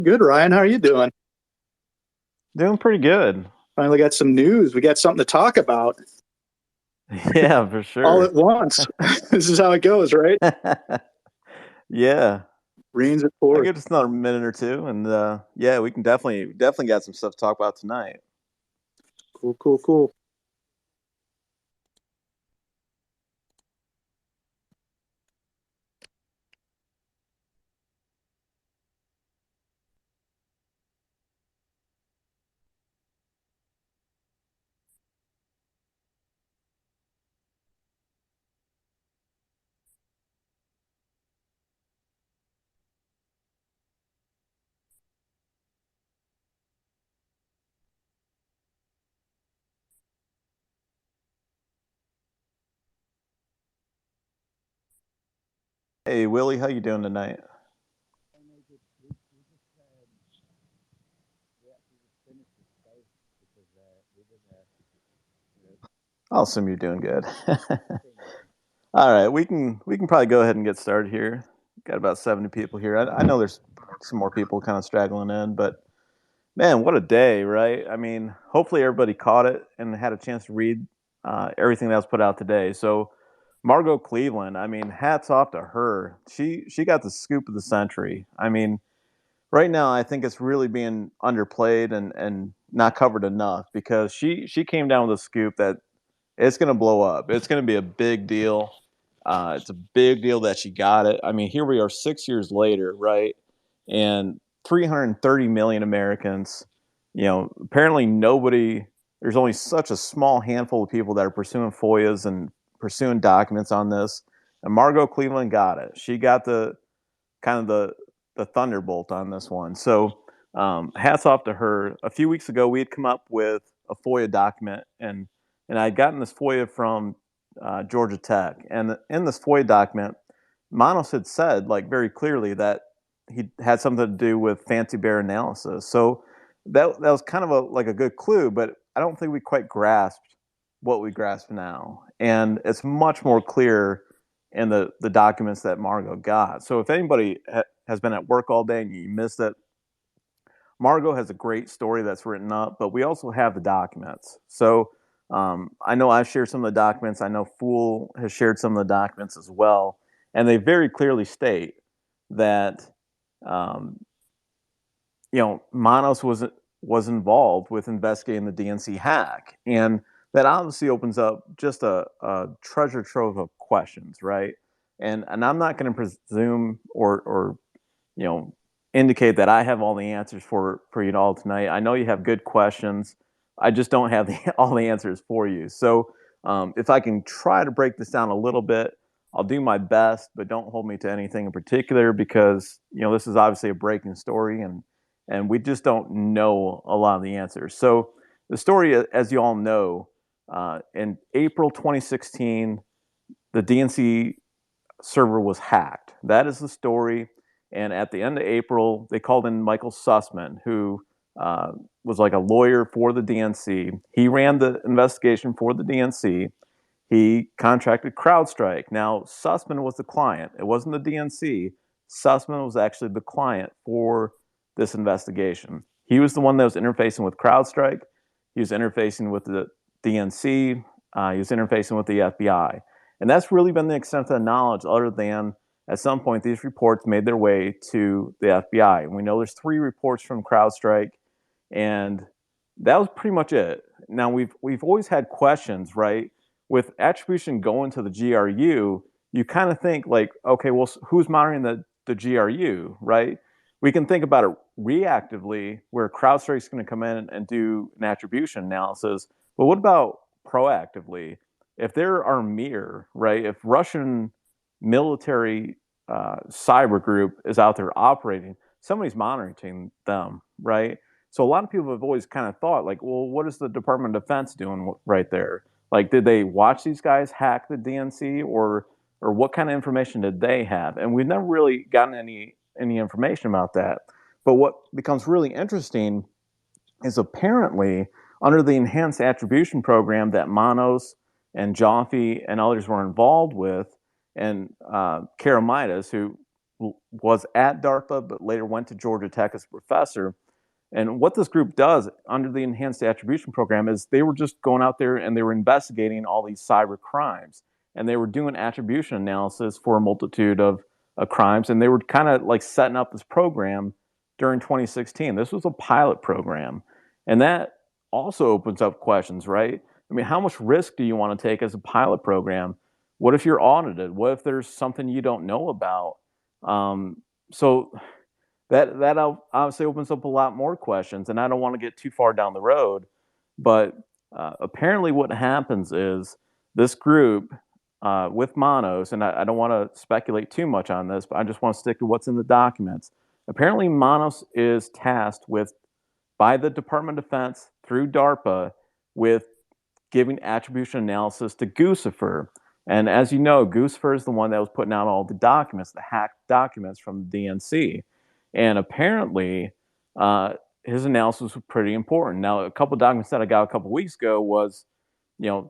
Good, Ryan. How are you doing? Doing pretty good. Finally got some news. We got something to talk about Yeah, for all sure. at once. This is how it goes, right? Yeah. Rains it I'll forth. give us another minute or two and yeah, we can definitely got some stuff to talk about tonight. Cool, cool, cool. Hey Willie, how you doing tonight? I'll assume you're doing good. All right, we can probably go ahead and get started here. Got about 70 people here. I know there's some more people kind of straggling in, but man, what a day, right? I mean, hopefully everybody caught it and had a chance to read everything that was put out today. So, Margot Cleveland, I mean, hats off to her. She got the scoop of the century. I mean, right now I think it's really being underplayed and not covered enough because she came down with a scoop that it's going to blow up. It's going to be a big deal. It's a big deal that she got it. I mean, here we are 6 years later, right? And 330 million Americans, apparently nobody, there's only such a small handful of people that are pursuing FOIAs and pursuing documents on this. And Margot Cleveland got it. She got the kind of the thunderbolt on this one. So hats off to her. A few weeks ago, we had come up with a FOIA document, and I had gotten this FOIA from Georgia Tech, and in this FOIA document, Manos had said like very clearly that he had something to do with fancy bear analysis. So that was kind of like a good clue, but I don't think we quite grasped what we grasp now, and it's much more clear in the documents that Margot got. So if anybody has been at work all day and you missed it, Margot has a great story that's written up, but we also have the documents. So I know I've shared some of the documents. I know Fool has shared some of the documents as well, and they very clearly state that um, Manos was involved with investigating the DNC hack, and that obviously opens up just a treasure trove of questions, right? And I'm not going to presume or you know indicate that I have all the answers for you all tonight. I know you have good questions. I just don't have all the answers for you. So if I can try to break this down a little bit, I'll do my best, but don't hold me to anything in particular because this is obviously a breaking story and we just don't know a lot of the answers. So the story, as you all know, in April 2016, the DNC server was hacked. That is the story. And at the end of April, they called in Michael Sussman, who was like a lawyer for the DNC. He ran the investigation for the DNC. He contracted CrowdStrike. Now, Sussman was the client. It wasn't the DNC. Sussman was actually the client for this investigation. He was the one that was interfacing with CrowdStrike. He was interfacing with the DNC. He was interfacing with the FBI. And that's really been the extent of the knowledge, other than at some point these reports made their way to the FBI. And we know there's 3 reports from CrowdStrike, and that was pretty much it. Now we've always had questions, right? With attribution going to the GRU, you kind of think like, okay, well, who's monitoring the GRU, right? We can think about it reactively, where CrowdStrike's going to come in and do an attribution analysis. But what about proactively? If they're our mirror, right? If Russian military cyber group is out there operating, somebody's monitoring them, right? So a lot of people have always kind of thought, like, well, what is the Department of Defense doing right there? Like, did they watch these guys hack the DNC, or what kind of information did they have? And we've never really gotten any information about that. But what becomes really interesting is apparently under the enhanced attribution program that Manos and Jaffe and others were involved with, and Karamidas, who was at DARPA, but later went to Georgia Tech as a professor. And what this group does under the Enhanced Attribution Program is they were just going out there and they were investigating all these cyber crimes. And they were doing attribution analysis for a multitude of crimes. And they were kind of like setting up this program during 2016. This was a pilot program. And that also opens up questions, right? I mean, how much risk do you want to take as a pilot program? What if you're audited? What if there's something you don't know about? So that obviously opens up a lot more questions, and I don't want to get too far down the road. But apparently, what happens is this group with Monos, and I don't want to speculate too much on this, but I just want to stick to what's in the documents. Apparently, Monos is tasked with by the Department of Defense through DARPA with giving attribution analysis to Guccifer. And as you know, Guccifer is the one that was putting out all the documents, the hacked documents from the DNC. And apparently, his analysis was pretty important. Now, a couple of documents that I got a couple of weeks ago was,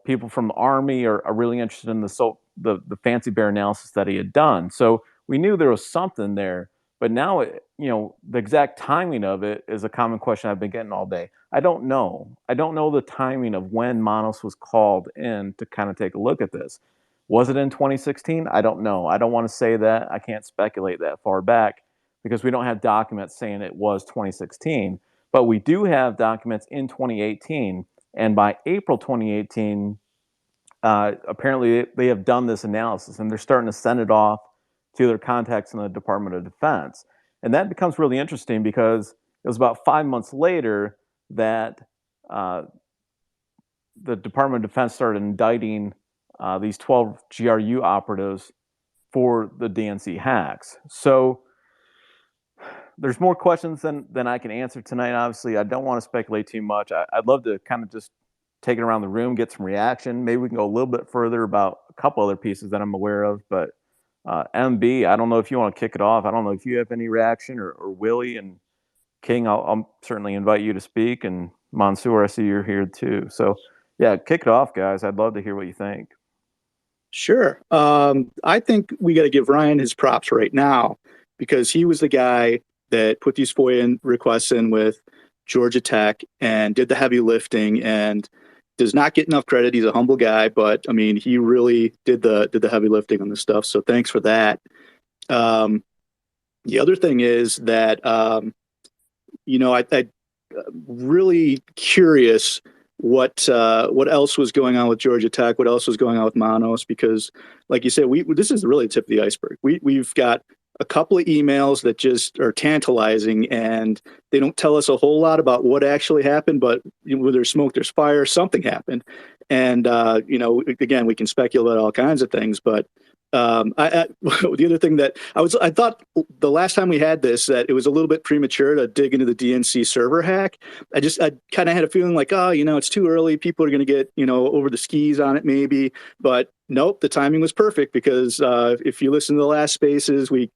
people from the Army are really interested in the fancy bear analysis that he had done. So we knew there was something there. But now, the exact timing of it is a common question I've been getting all day. I don't know. I don't know the timing of when Monos was called in to kind of take a look at this. Was it in 2016? I don't know. I don't want to say that. I can't speculate that far back because we don't have documents saying it was 2016. But we do have documents in 2018. And by April 2018, apparently they have done this analysis and they're starting to send it off to their contacts in the Department of Defense. And that becomes really interesting because it was about 5 months later that the Department of Defense started indicting these 12 GRU operatives for the DNC hacks. So there's more questions than I can answer tonight. Obviously, I don't want to speculate too much. I'd love to kind of just take it around the room, get some reaction. Maybe we can go a little bit further about a couple other pieces that I'm aware of. But MB, I don't know if you want to kick it off. I don't know if you have any reaction or Willie and King. I'll certainly invite you to speak. And Mansoor, I see you're here too. So yeah, kick it off, guys. I'd love to hear what you think. Sure. I think we got to give Ryan his props right now because he was the guy that put these FOIA requests in with Georgia Tech and did the heavy lifting and does not get enough credit. He's a humble guy, but I mean, he really did the heavy lifting on this stuff. So thanks for that. The other thing is that I really curious what else was going on with Georgia Tech, what else was going on with Monos, because like you said, this is really the tip of the iceberg. We've got a couple of emails that just are tantalizing and they don't tell us a whole lot about what actually happened, but where there's smoke, there's fire, something happened. And, again, we can speculate all kinds of things, but the other thing that I thought the last time we had this, that it was a little bit premature to dig into the DNC server hack. I kind of had a feeling like, it's too early. People are going to get, over the skis on it maybe, but nope, the timing was perfect because if you listen to the last spaces, we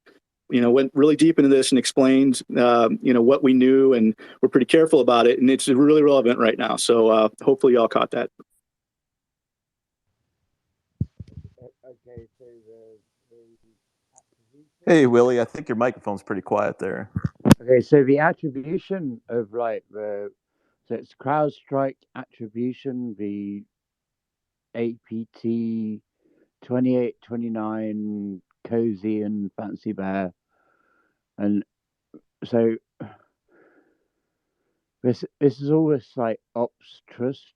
went really deep into this and explained, what we knew, and we're pretty careful about it. And it's really relevant right now. So hopefully y'all caught that. Okay, so Hey, Willie, I think your microphone's pretty quiet there. okay, so the attribution of so it's CrowdStrike attribution, the APT 2829 Cozy and Fancy Bear, and so this is all this like ops trust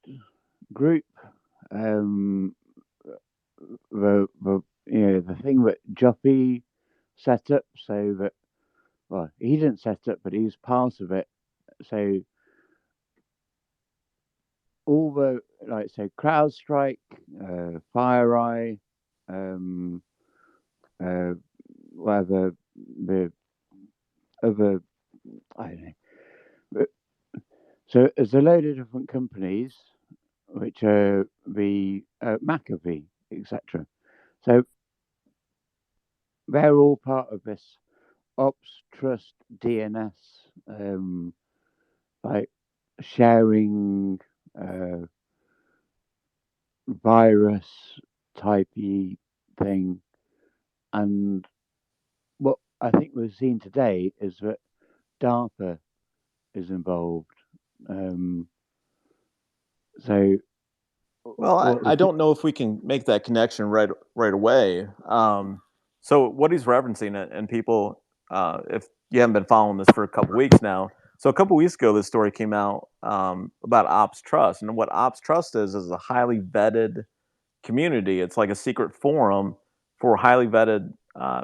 group. The thing that Joppy set up, so that, well, he didn't set up, but he was part of it. So all the CrowdStrike, FireEye, whatever the other, I don't know. So there's a load of different companies, which are the McAfee, etc. So they're all part of this Ops Trust DNS, like sharing virus typey thing. And what I think we've seen today is that DARPA is involved. Um, so Well, what I was don't know if we can make that connection right away. So what he's referencing, and people, if you haven't been following this for a couple weeks now, so a couple weeks ago, this story came out about Ops Trust, and what Ops Trust is a highly vetted community. It's like a secret forum for highly vetted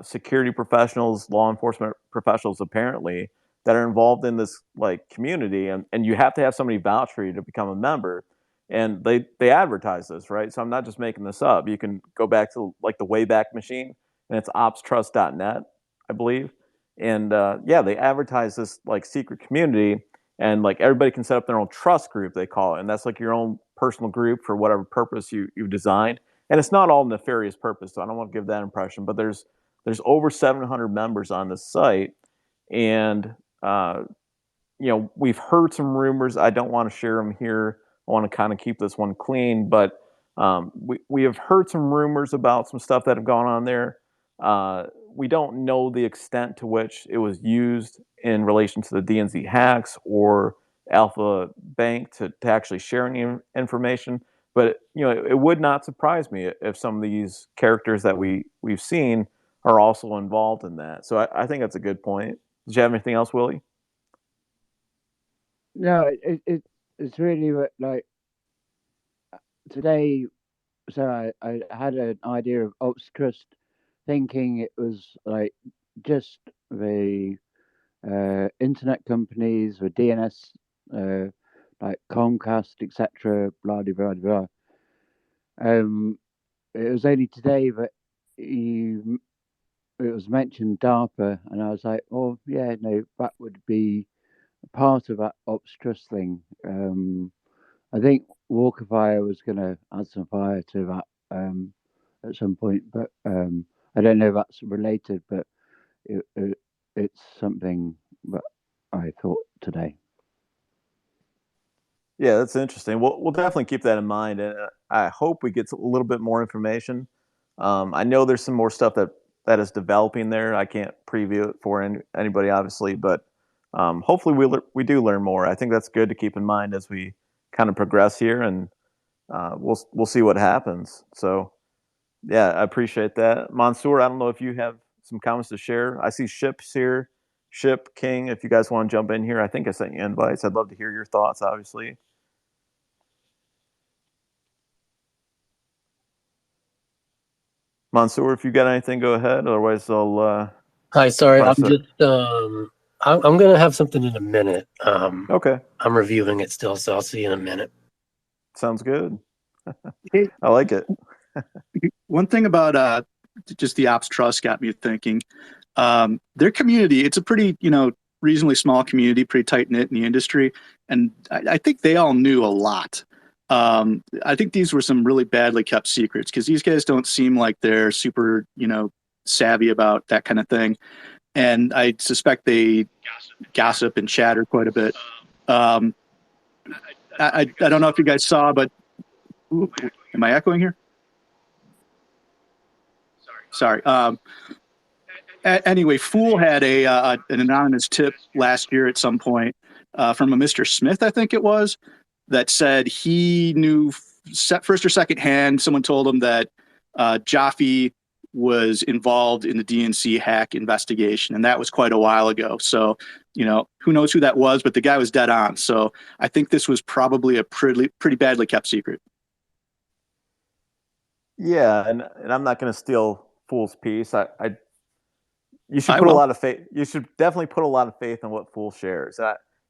security professionals, law enforcement professionals, apparently, that are involved in this like community, and you have to have somebody vouch for you to become a member. And they advertise this, right? So I'm not just making this up. You can go back to like the Wayback Machine, and it's opstrust.net, I believe. And yeah, they advertise this like secret community, and like everybody can set up their own trust group, they call it, and that's like your own personal group for whatever purpose you've designed. And it's not all nefarious purpose, so I don't want to give that impression. But there's over 700 members on this site, and uh, we've heard some rumors. I don't want to share them here. I want to kind of keep this one clean, but we have heard some rumors about some stuff that have gone on there. We don't know the extent to which it was used in relation to the DNC hacks or Alpha Bank to actually share any information. But it would not surprise me if some of these characters that we've seen are also involved in that. So I think that's a good point. Did you have anything else, Willie? no, it's really like today. So I had an idea of Ops Trust, thinking it was like just the internet companies, the DNS, like Comcast, etc. Blah blah blah blah. It was only today that you it was mentioned DARPA, and I was like, oh yeah, no, that would be part of that Ops Trust thing. I think Walker Fire was going to add some fire to that at some point, but I don't know if that's related, but it's something that I thought today. Yeah, that's interesting. We'll definitely keep that in mind, and I hope we get a little bit more information. I know there's some more stuff that is developing there. I can't preview it for anybody, obviously, but hopefully we do learn more. I think that's good to keep in mind as we kind of progress here, and we'll see what happens. So yeah, I appreciate that, Mansoor. I don't know if you have some comments to share. I see Ships here, Ship King. If you guys want to jump in here, I think I sent you invites. I'd love to hear your thoughts, obviously. Mansoor, if you got anything, go ahead. Otherwise, I'll Hi, sorry, I'm toss it. just I'm gonna have something in a minute. Okay, I'm reviewing it still, so I'll see you in a minute. sounds good. Hey, I like it. one thing about just the Ops Trust got me thinking. Their community, it's a pretty, reasonably small community, pretty tight knit in the industry, and I think they all knew a lot. I think these were some really badly kept secrets because these guys don't seem like they're super, savvy about that kind of thing, and I suspect they gossip and chatter quite a bit. Um, I don't know if you guys saw, but ooh, am I echoing here? Sorry. Anyway, Fool had an anonymous tip last year at some point from a Mr. Smith, I think it was, that said he knew first or second hand. Someone told him that Jaffe was involved in the DNC hack investigation, and that was quite a while ago. So, who knows who that was, but the guy was dead on. So I think this was probably a pretty badly kept secret. Yeah, and I'm not going to steal Fool's piece. You should I put a will. lot of faith. You should definitely put a lot of faith in what Fool shares.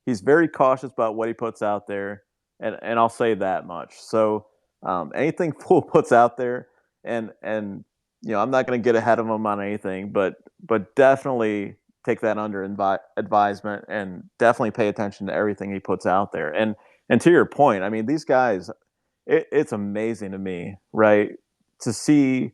He's very cautious about what he puts out there, and I'll say that much. So anything Fool puts out there, and I'm not going to get ahead of him on anything, but definitely take that under advisement, and definitely pay attention to everything he puts out there. And to your point, I mean, these guys, it's amazing to me, right, to see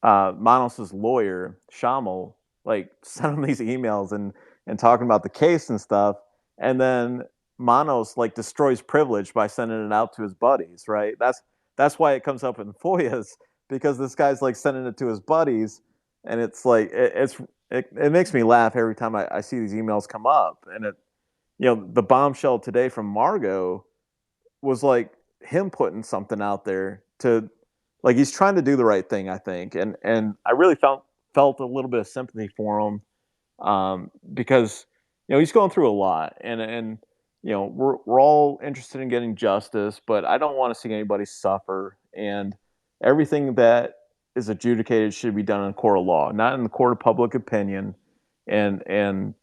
Manos's lawyer Shamel like send him these emails and talking about the case and stuff, and then Manos like destroys privilege by sending it out to his buddies. Right? That's why it comes up in FOIAs, because this guy's like sending it to his buddies, and it's like it's it makes me laugh every time I see these emails come up. And the bombshell today from Margot was like him putting something out there to, like, he's trying to do the right thing, I think. And I really felt a little bit of sympathy for him, because he's going through a lot, and we're all interested in getting justice, but I don't want to see anybody suffer. And everything that is adjudicated should be done in a court of law, not in the court of public opinion. And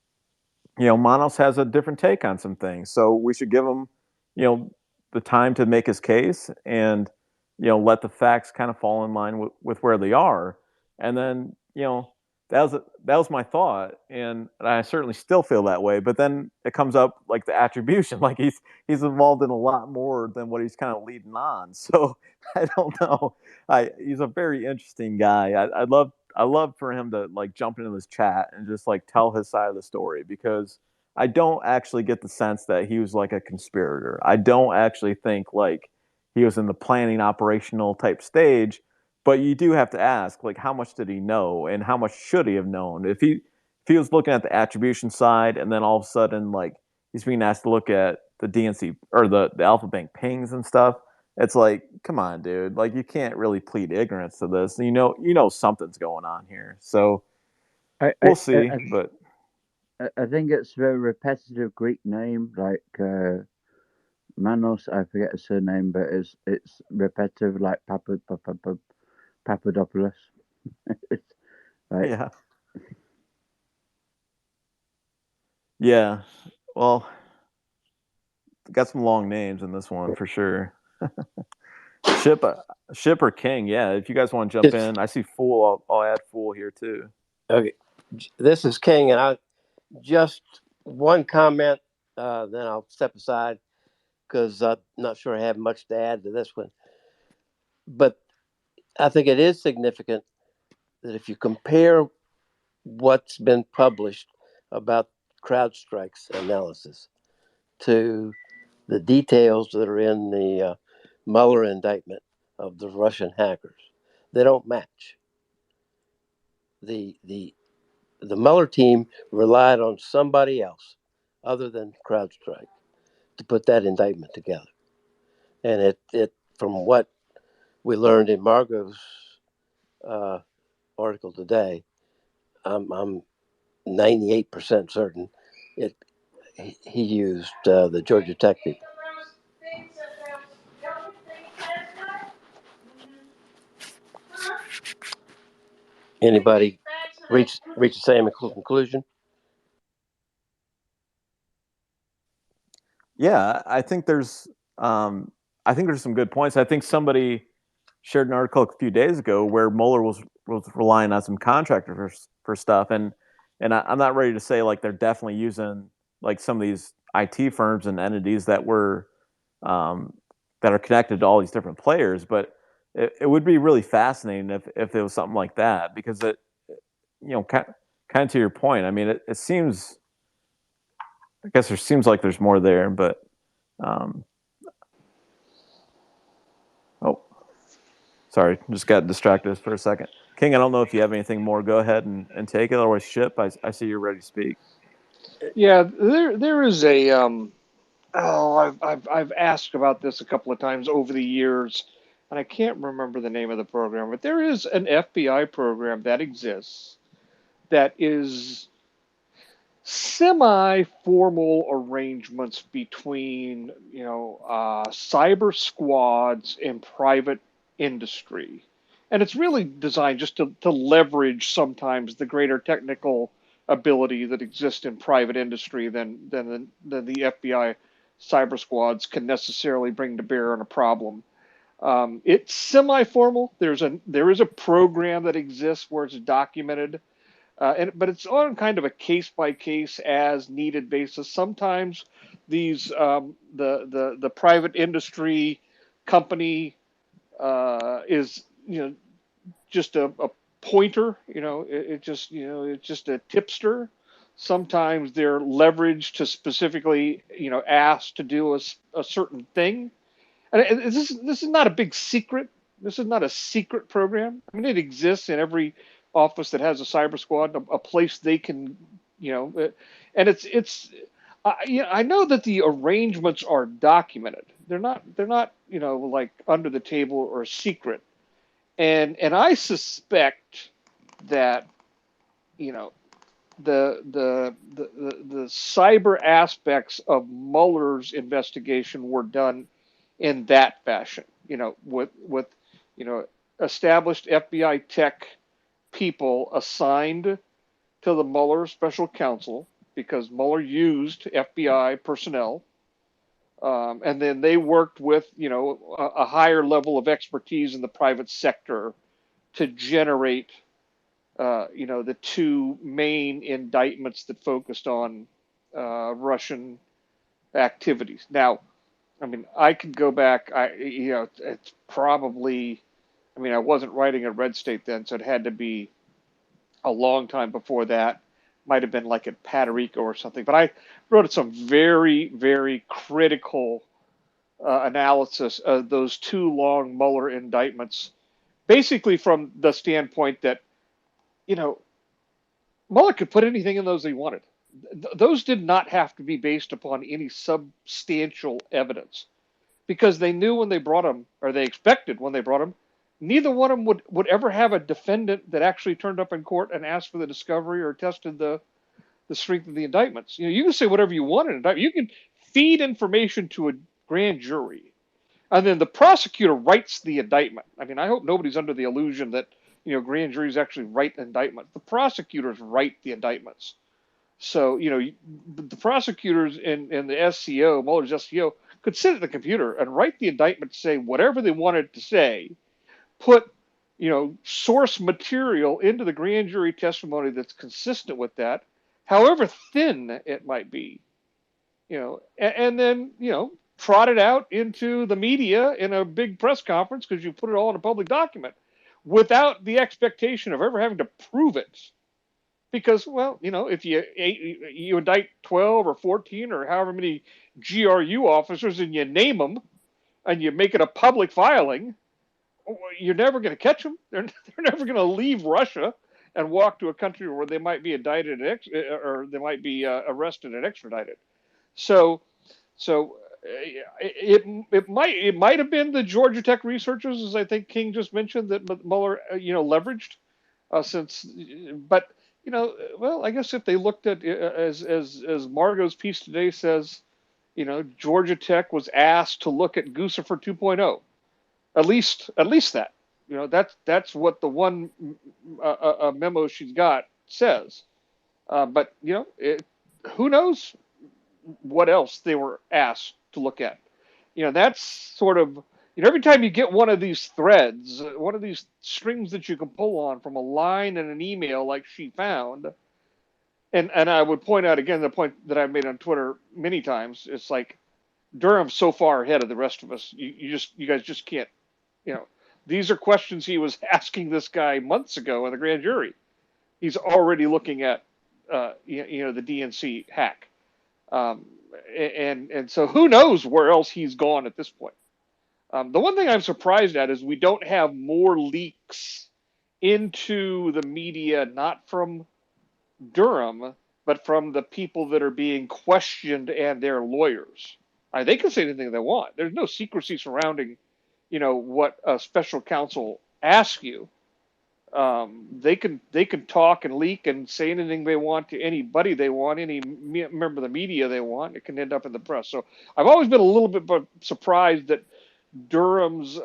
Manos has a different take on some things, so we should give him the time to make his case, and let the facts kind of fall in line with where they are. And then that was my thought, and I certainly still feel that way. But then it comes up like the attribution, like he's involved in a lot more than what he's kind of leading on. So I don't know. He's a very interesting guy. I love for him to like jump into this chat and just like tell his side of the story, because I don't actually get the sense that he was like a conspirator. I don't actually think like he was in the planning operational type stage. But you do have to ask, like, how much did he know, and how much should he have known? If he was looking at the attribution side, and then all of a sudden, like, he's being asked to look at the DNC or the Alpha Bank pings and stuff, it's like, come on, dude. Like, you can't really plead ignorance to this. You know something's going on here. So I, we'll I, see. I, But I think it's a very repetitive Greek name, like Manos. I forget his surname, but it's repetitive, like Papadopoulos. It's like yeah, yeah. Well, got some long names in this one for sure. Ship, Ship or King? Yeah. If you guys want to jump in, I see Fool. I'll add Fool here too. Okay, this is King, and I just one comment, then I'll step aside because I'm not sure I have much to add to this one. But I think it is significant that if you compare what's been published about CrowdStrike's analysis to the details that are in the Mueller indictment of the Russian hackers, they don't match. The Mueller team relied on somebody else other than CrowdStrike to put that indictment together. And it from what we learned in Margot's article today, I'm 98% certain it he used the Georgia Tech people. Anybody reach the same conclusion? Yeah, I think there's some good points. I think somebody shared an article a few days ago where Mueller was relying on some contractors for stuff, and I'm not ready to say like they're definitely using like some of these IT firms and entities um, that are connected to all these different players, but it would be really fascinating if it was something like that, because it kind of to your point. I mean, it seems, I guess there seems like there's more there, but um, oh, sorry, just got distracted for a second. King, I don't know if you have anything more. Go ahead and take it. Otherwise, Ship, I see you're ready to speak. Yeah, there is a I've asked about this a couple of times over the years, and I can't remember the name of the program, but there is an FBI program that exists that is semi-formal arrangements between cyber squads and private industry, and it's really designed just to leverage sometimes the greater technical ability that exists in private industry than the FBI cyber squads can necessarily bring to bear on a problem. It's semi-formal. There is a program that exists where it's documented, but it's on kind of a case by case as needed basis. Sometimes these the private industry company is just a pointer. It's just a tipster. Sometimes they're leveraged to specifically ask to do a certain thing. And this is not a big secret. This is not a secret program. I mean, it exists in every office that has a cyber squad, a place they can, and I know that the arrangements are documented. They're not like under the table or secret, and I suspect that you know the cyber aspects of Mueller's investigation were done in that fashion. With established FBI tech people assigned to the Mueller special counsel because Mueller used FBI personnel. And then they worked with, a higher level of expertise in the private sector to generate, the two main indictments that focused on Russian activities. Now, I mean, I could go back. It's probably. I mean, I wasn't writing at Red State then, so it had to be a long time before that. Might have been like at Paterico or something. But I wrote some very, very critical analysis of those two long Mueller indictments, basically from the standpoint that, you know, Mueller could put anything in those he wanted. Those did not have to be based upon any substantial evidence because they knew when they brought them, or they expected when they brought them, neither one of them would ever have a defendant that actually turned up in court and asked for the discovery or tested the strength of the indictments. You can say whatever you want in an indictment. You can feed information to a grand jury, and then the prosecutor writes the indictment. I mean, I hope nobody's under the illusion that grand juries actually write indictments. The prosecutors write the indictments. So the prosecutors and the SCO, Mueller's SCO, could sit at the computer and write the indictment to say whatever they wanted to say, put source material into the grand jury testimony that's consistent with that, however thin it might be, and then trot it out into the media in a big press conference because you put it all in a public document without the expectation of ever having to prove it. Because, well, if you indict 12 or 14 or however many GRU officers and you name them and you make it a public filing, you're never going to catch them. They're never going to leave Russia and walk to a country where they might be indicted or they might be arrested and extradited. So it might have been the Georgia Tech researchers, as I think King just mentioned, that Mueller leveraged but well, I guess if they looked at as Margot's piece today says, Georgia Tech was asked to look at Guccifer 2.0. At least that. That's what the one memo she's got says. But who knows what else they were asked to look at? That's sort of every time you get one of these threads, one of these strings that you can pull on from a line and an email like she found, and I would point out again the point that I've made on Twitter many times. It's like Durham's so far ahead of the rest of us. You guys just can't. These are questions he was asking this guy months ago in the grand jury. He's already looking at the DNC hack, and so who knows where else he's gone at this point. The one thing I'm surprised at is we don't have more leaks into the media, not from Durham, but from the people that are being questioned and their lawyers. They can say anything they want. There's no secrecy surrounding, what a special counsel asks you. They can talk and leak and say anything they want to anybody they want, any member of the media they want. It can end up in the press. So I've always been a little bit surprised that Durham's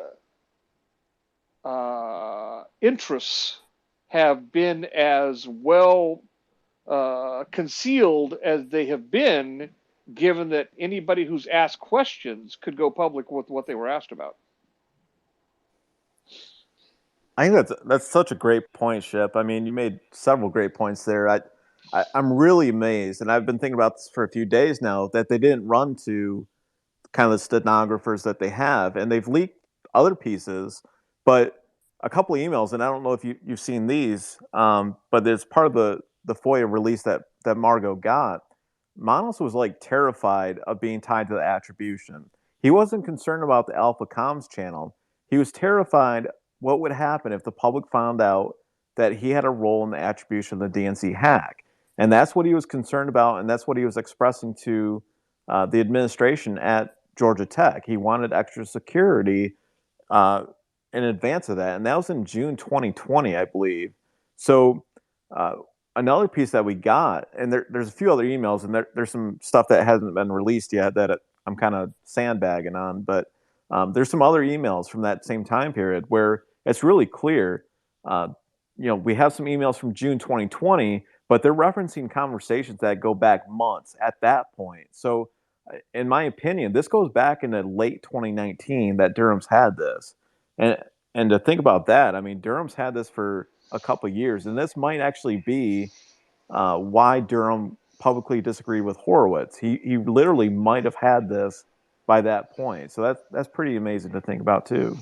interests have been as well concealed as they have been, given that anybody who's asked questions could go public with what they were asked about. I think that's such a great point, Ship. I mean, you made several great points there. I'm really amazed, and I've been thinking about this for a few days now, that they didn't run to kind of the stenographers that they have, and they've leaked other pieces, but a couple of emails, and I don't know if you've seen these, but there's part of the FOIA release that Margot got. Manos was like terrified of being tied to the attribution. He wasn't concerned about the Alpha Comms channel. He was terrified what would happen if the public found out that he had a role in the attribution of the DNC hack. And that's what he was concerned about, and that's what he was expressing to the administration at Georgia Tech. He wanted extra security uh, in advance of that, and that was in June 2020, I believe. So uh, another piece that we got, and there's a few other emails, and there's some stuff that hasn't been released yet that I'm kind of sandbagging on, but there's some other emails from that same time period where it's really clear. We have some emails from June 2020, but they're referencing conversations that go back months at that point. So in my opinion, this goes back into late 2019 that Durham's had this. And to think about that, I mean, Durham's had this for a couple of years, and this might actually be why Durham publicly disagreed with Horowitz. He literally might have had this by that point. So that's pretty amazing to think about too.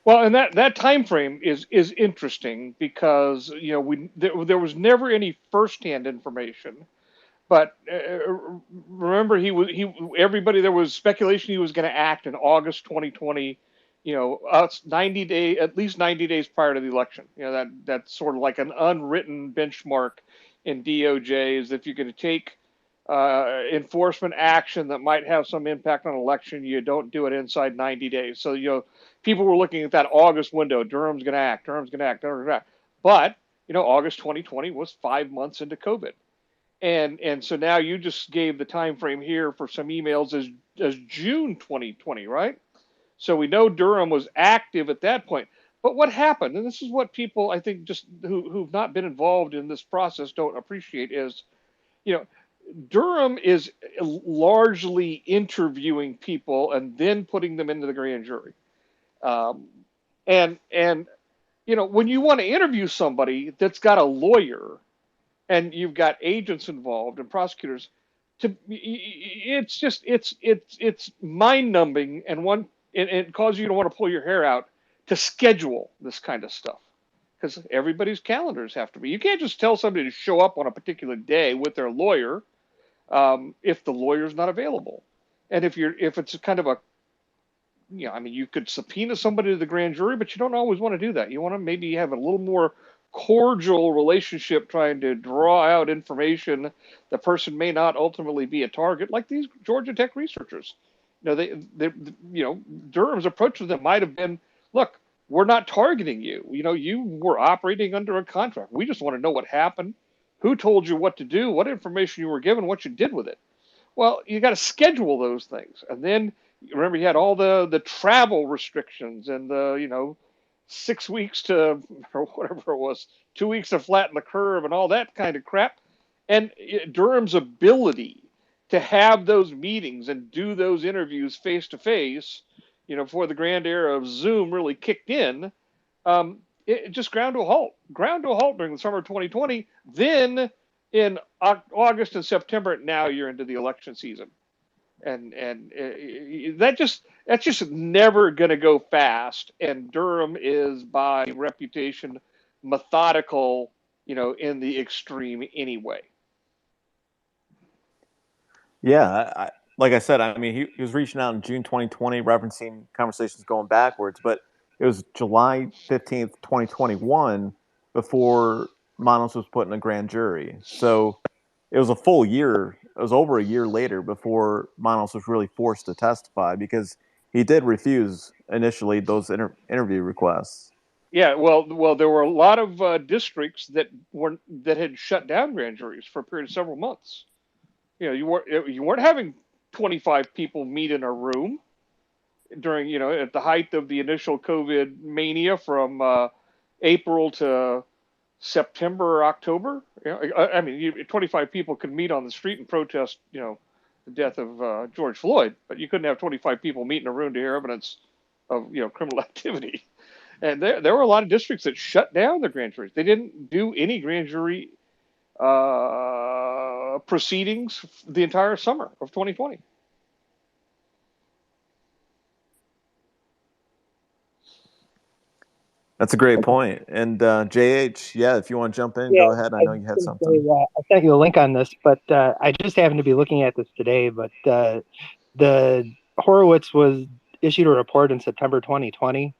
Well, and that time frame is interesting because there was never any firsthand information. But remember, everybody, there was speculation he was going to act in August 2020. Us 90 days, at least 90 days prior to the election. That's sort of like an unwritten benchmark in DOJ is if you're going to take enforcement action that might have some impact on an election, you don't do it inside 90 days. So people were looking at that August window. Durham's going to act. Durham's going to act. Durham's going to act. But August 2020 was 5 months into COVID. And so now you just gave the time frame here for some emails as June 2020, right? So we know Durham was active at that point. But what happened, and this is what people I think just who've not been involved in this process don't appreciate is, Durham is largely interviewing people and then putting them into the grand jury. And when you want to interview somebody that's got a lawyer and you've got agents involved and prosecutors, it's mind-numbing, and it causes you to want to pull your hair out to schedule this kind of stuff because everybody's calendars have to be. You can't just tell somebody to show up on a particular day with their lawyer if the lawyer's not available, and if it's kind of a you could subpoena somebody to the grand jury, but you don't always want to do that. You want to maybe have a little more cordial relationship trying to draw out information. The person may not ultimately be a target, like these Georgia Tech researchers. Durham's approach with them might have been, look, we're not targeting you. You were operating under a contract. We just want to know what happened, who told you what to do, what information you were given, what you did with it. Well, you got to schedule those things. And then remember, you had all the travel restrictions and the, 6 weeks to, or whatever it was, 2 weeks to flatten the curve and all that kind of crap. And Durham's ability to have those meetings and do those interviews face to face, before the grand era of Zoom really kicked in, it just ground to a halt during the summer of 2020. Then in August and September, now you're into the election season. And that's just never going to go fast. And Durham is by reputation methodical, in the extreme anyway. Yeah, like I said, I mean, he was reaching out in June 2020, referencing conversations going backwards, but it was July 15th, 2021 before Manos was put in a grand jury. So it was a full year. It was over a year later before Manos was really forced to testify because he did refuse initially those interview requests. Yeah, well, there were a lot of districts that had shut down grand juries for a period of several months. You weren't having 25 people meet in a room during at the height of the initial COVID mania from April to September or October. 25 people could meet on the street and protest, the death of George Floyd, but you couldn't have 25 people meet in a room to hear evidence of, criminal activity. And there were a lot of districts that shut down their grand juries. They didn't do any grand jury proceedings the entire summer of 2020. That's a great point. And JH, yeah, if you want to jump in, go ahead. I know you had something. I sent you a link on this, but I just happened to be looking at this today. But the Horowitz was issued a report in September 2020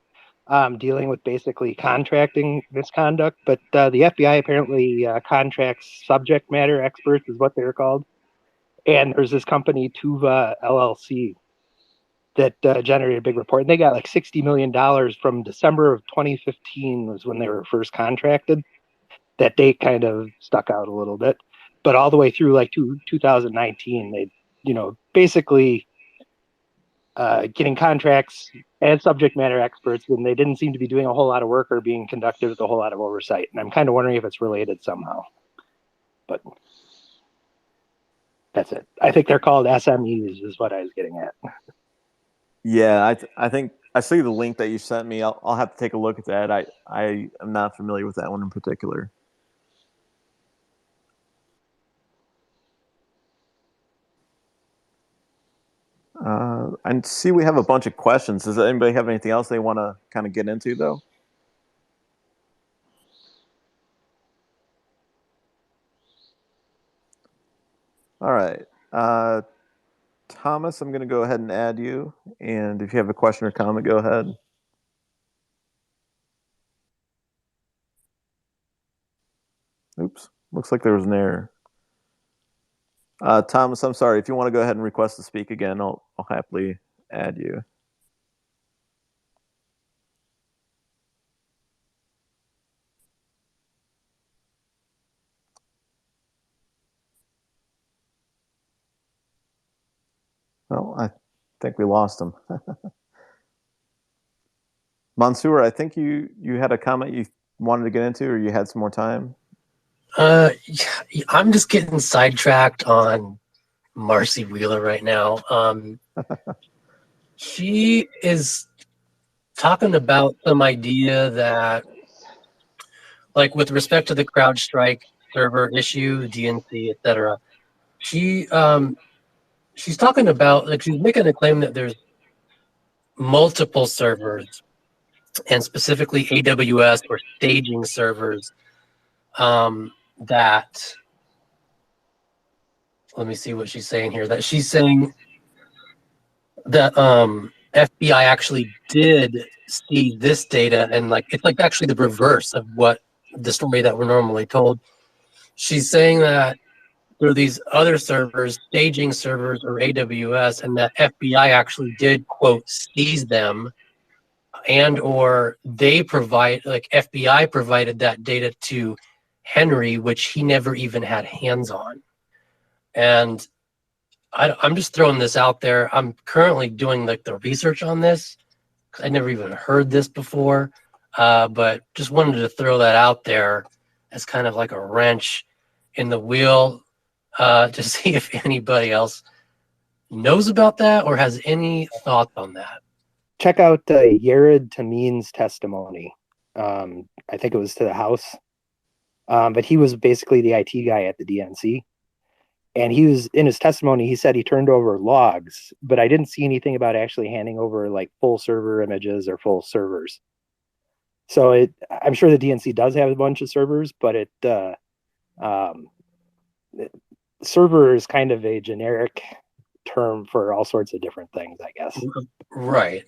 dealing with basically contracting misconduct. But the FBI apparently contracts subject matter experts, is what they're called. And there's this company, Tuva LLC, that generated a big report. And they got like $60 million from December of 2015 was when they were first contracted. That date kind of stuck out a little bit. But all the way through like 2019, they, basically getting contracts as subject matter experts when they didn't seem to be doing a whole lot of work or being conducted with a whole lot of oversight. And I'm kind of wondering if it's related somehow. But that's it. I think they're called SMEs is what I was getting at. Yeah, I think I see the link that you sent me. I'll have to take a look at that. I am not familiar with that one in particular. I see we have a bunch of questions. Does anybody have anything else they want to kind of get into, though? All right. Thomas, I'm going to go ahead and add you. And if you have a question or comment, go ahead. Oops. Looks like there was an error. Thomas, I'm sorry. If you want to go ahead and request to speak again, I'll happily add you. Well, I think we lost him. Mansoor, I think you had a comment you wanted to get into, or you had some more time? I'm just getting sidetracked on Marcy Wheeler right now. She is talking about some idea that, like, with respect to the CrowdStrike server issue, DNC, etc. She's talking about, like, she's making a claim that there's multiple servers, and specifically AWS or staging servers, that, let me see what she's saying here, that she's saying that FBI actually did see this data, and like it's like actually the reverse of what the story that we're normally told. She's saying that there are these other servers, staging servers or AWS, and that FBI actually did, quote, seize them, and or they provide, like FBI provided that data to Henry, which he never even had hands on. And I'm just throwing this out there. I'm currently doing like the research on this because I never even heard this before, but just wanted to throw that out there as kind of like a wrench in the wheel, to see if anybody else knows about that or has any thoughts on that. Check out Yared Tamim's testimony. I think it was to the House, but he was basically the IT guy at the DNC. And he was, in his testimony, he said he turned over logs, but I didn't see anything about actually handing over like full server images or full servers. So I'm sure the DNC does have a bunch of servers, but server is kind of a generic term for all sorts of different things, I guess. Right.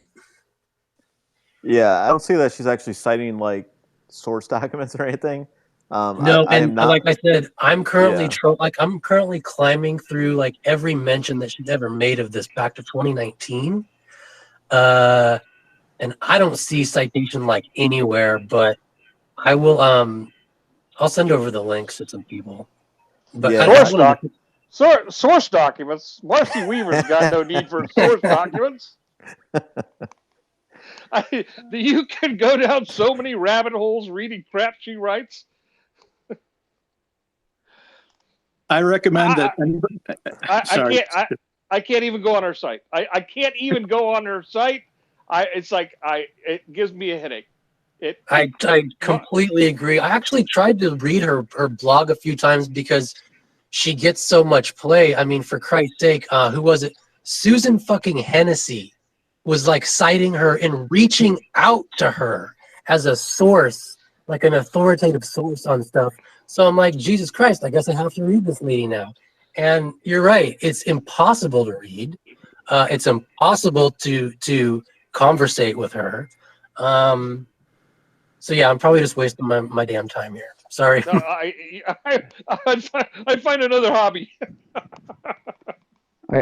Yeah, I don't see that she's actually citing like source documents or anything. No, I am not, like I said, I'm currently I'm currently climbing through like every mention that she's ever made of this back to 2019, and I don't see citation like anywhere. But I will I'll send over the links to some people. But yeah. Source documents. Marcy Weaver's got no need for source documents. You can go down so many rabbit holes reading crap she writes. I recommend that. I can't even go on her site. I can't even go on her site. It gives me a headache. I completely agree. I actually tried to read her blog a few times because she gets so much play. I mean, for Christ's sake, who was it? Susan fucking Hennessy was like citing her and reaching out to her as a source, like an authoritative source on stuff. So I'm like, Jesus Christ, I guess I have to read this lady now. And you're right, it's impossible to read. It's impossible to conversate with her. So yeah, I'm probably just wasting my damn time here. Sorry. No, I'd find another hobby.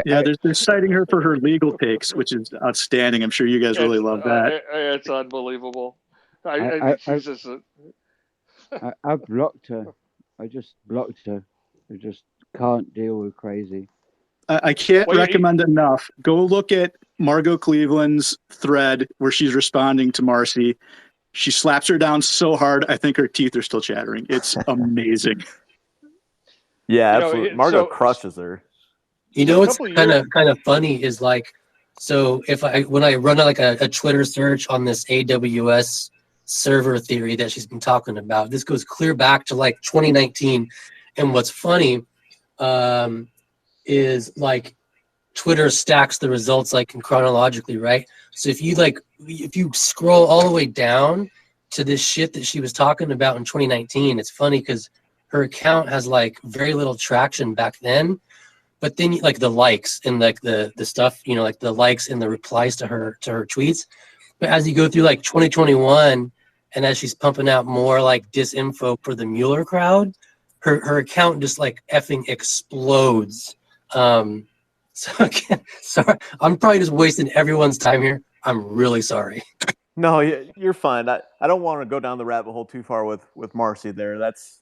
Yeah, they're citing her for her legal takes, which is outstanding. I'm sure you guys really love that. It's unbelievable. I I, think she's just I blocked her. I just blocked her. I just can't deal with crazy. I can't Well, recommend enough. Go look at Margot Cleveland's thread where she's responding to Marcy. She slaps her down so hard, I think her teeth are still chattering. It's amazing. Yeah, You know, absolutely. it- Margot so- crushes her. You So know a what's couple of kind years- of funny is like, so if when I run like a Twitter search on this AWS server theory that she's been talking about, this goes clear back to like 2019. And what's funny is like Twitter stacks the results like chronologically, right? So if you scroll all the way down to this shit that she was talking about in 2019, it's funny because her account has like very little traction back then. But then like the likes and like the stuff, like the likes and the replies to her tweets. But as you go through like 2021 and as she's pumping out more like disinfo for the Mueller crowd, her account just like effing explodes. So again, sorry, I'm probably just wasting everyone's time here. I'm really sorry. No, you're fine. I don't want to go down the rabbit hole too far with Marcy there. That's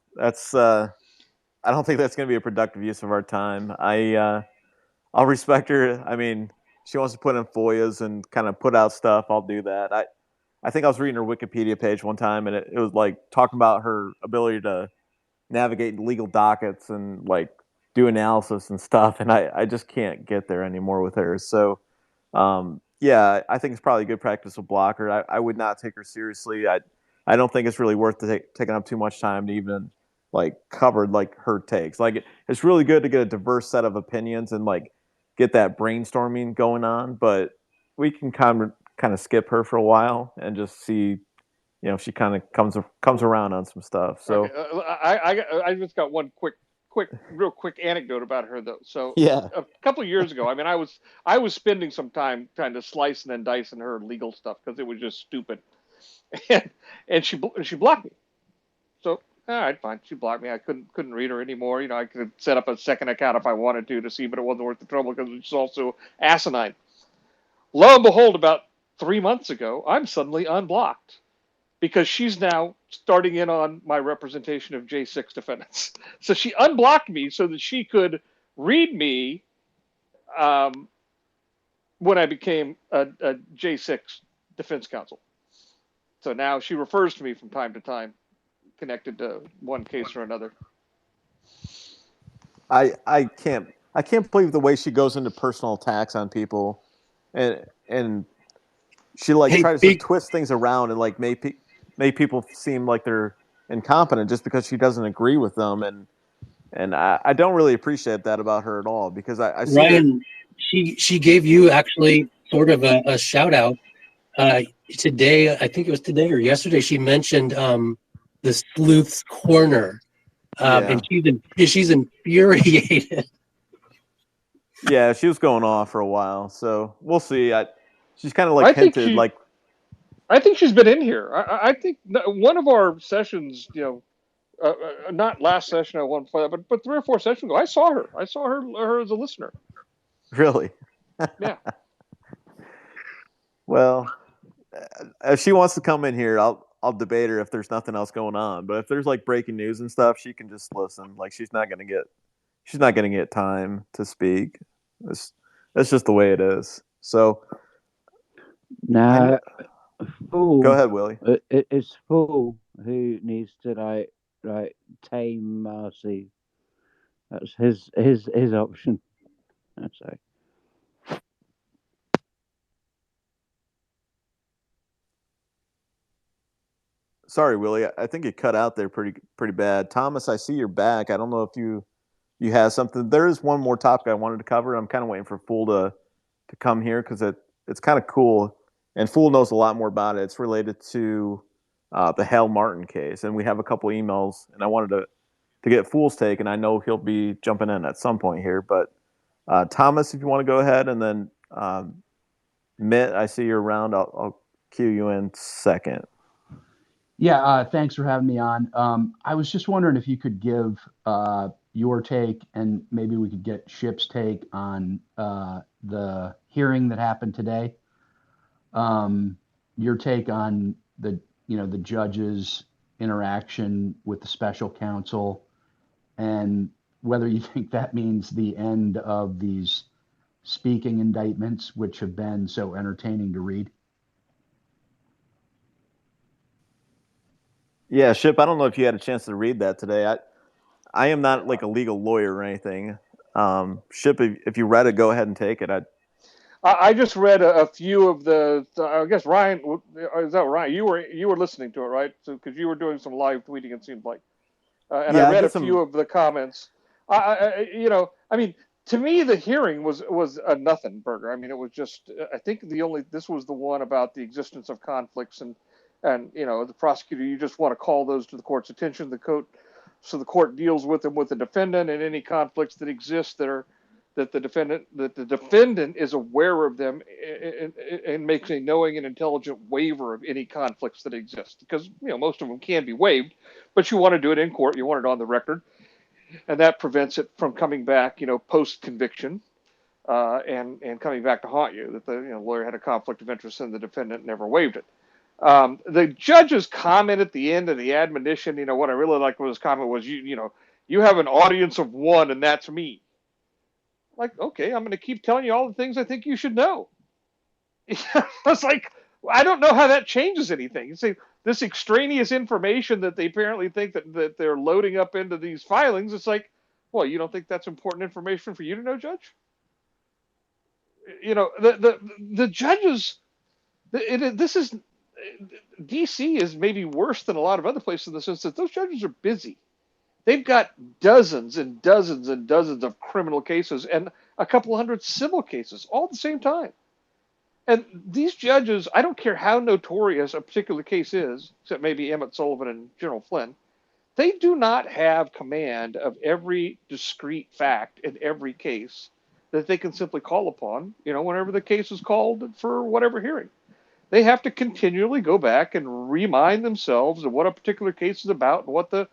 I don't think that's going to be a productive use of our time. I'll respect her. I mean, she wants to put in FOIAs and kind of put out stuff. I'll do that. I think I was reading her Wikipedia page one time, and it was like talking about her ability to navigate legal dockets and like do analysis and stuff. And I just can't get there anymore with her. So, yeah, I think it's probably good practice to block her. I would not take her seriously. I don't think it's really worth taking up too much time to even like cover like her takes. Like it's really good to get a diverse set of opinions and like get that brainstorming going on. But we can kind of skip her for a while and just see, if she kind of comes around on some stuff. So okay. I just got one real quick anecdote about her though. So yeah, a couple of years ago, I mean, I was spending some time trying to slice and then dicing her legal stuff because it was just stupid, and she blocked me. So all right, fine, she blocked me. I couldn't read her anymore. I could set up a second account if I wanted to see, but it wasn't worth the trouble because it's also asinine. Lo and behold, about 3 months ago, I'm suddenly unblocked because she's now starting in on my representation of J6 defendants. So she unblocked me so that she could read me when I became a J6 defense counsel. So now she refers to me from time to time, connected to one case or another. I can't believe the way she goes into personal attacks on people, and she like tries to twist things around and like make people seem like they're incompetent just because she doesn't agree with them, and I don't really appreciate that about her at all because I see Ryan, she gave you actually sort of a shout out today. I think it was today or yesterday. She mentioned the Sleuths corner, and she's infuriated. Yeah, she was going off for a while, so we'll see. She's kind of like hinted like. I think she's been in here. I think one of our sessions, not last session I won for that, but 3 or 4 sessions ago, I saw her. I saw her as a listener. Really? Yeah. Well, if she wants to come in here, I'll debate her if there's nothing else going on. But if there's like breaking news and stuff, she can just listen. Like she's not gonna get time to speak. That's just the way it is. So now, Fool. Go ahead, Willie. It's Fool who needs to like tame Marcy. That's his option. That's right. Sorry, Willie. I think it cut out there pretty bad. Thomas, I see you're back. I don't know if you have something. There is one more topic I wanted to cover. I'm kind of waiting for Fool to come here because it's kind of cool, and Fool knows a lot more about it. It's related to the Hal Martin case, and we have a couple emails, and I wanted to get Fool's take, and I know he'll be jumping in at some point here. But Thomas, if you want to go ahead, and then Mitt, I see you're around. I'll cue you in second. Yeah, thanks for having me on. I was just wondering if you could give your take, and maybe we could get Ship's take on the hearing that happened today. Your take on the judge's interaction with the special counsel, and whether you think that means the end of these speaking indictments, which have been so entertaining to read. Yeah, Ship, I don't know if you had a chance to read that today. I am not like a legal lawyer or anything. Ship, if you read it, go ahead and take it. I just read a few of the. I guess Ryan, is that Ryan? You were listening to it, right? So because you were doing some live tweeting, it seemed like, and I Yeah, I read did a few of the comments. I mean, to me, the hearing was a nothing burger. I mean, it was just. I think this was the one about the existence of conflicts and the prosecutor. You just want to call those to the court's attention. So the court deals with them with the defendant and any conflicts that exist that the defendant is aware of them and makes a knowing and intelligent waiver of any conflicts that exist, because most of them can be waived, but you want to do it in court, you want it on the record, and that prevents it from coming back post conviction and coming back to haunt you, that the lawyer had a conflict of interest and the defendant never waived it. The judge's comment at the end of the admonition, what I really liked was his comment was, you have an audience of one, and that's me. Like, okay, I'm going to keep telling you all the things I think you should know. It's like, I don't know how that changes anything. You see, this extraneous information that they apparently think that they're loading up into these filings, it's like, well, you don't think that's important information for you to know, Judge? The judges, this is, DC is maybe worse than a lot of other places in the sense that those judges are busy. They've got dozens and dozens and dozens of criminal cases and a couple hundred civil cases all at the same time. And these judges, I don't care how notorious a particular case is, except maybe Emmett Sullivan and General Flynn, they do not have command of every discrete fact in every case that they can simply call upon, whenever the case is called for whatever hearing. They have to continually go back and remind themselves of what a particular case is about and what the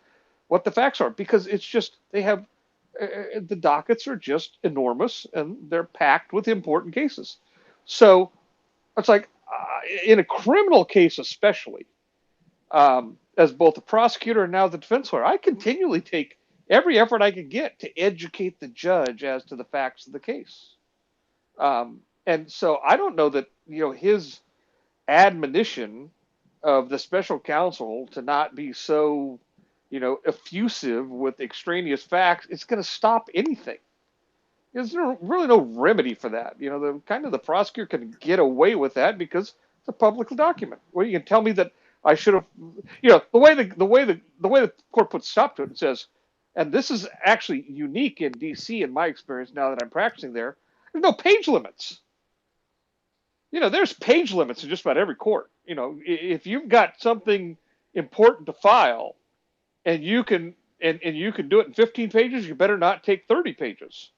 facts are, because it's just they have the dockets are just enormous and they're packed with important cases. So it's like in a criminal case, especially as both the prosecutor and now the defense lawyer, I continually take every effort I can get to educate the judge as to the facts of the case. And so I don't know that his admonition of the special counsel to not be so effusive with extraneous facts, it's going to stop anything. There's really no remedy for that. The prosecutor can get away with that because it's a public document. Well, you can tell me that I should have, the way the court puts stop to it and says, and this is actually unique in DC in my experience now that I'm practicing there, there's no page limits. There's page limits in just about every court. If you've got something important to file, and you can do it in 15 pages, you better not take 30 pages,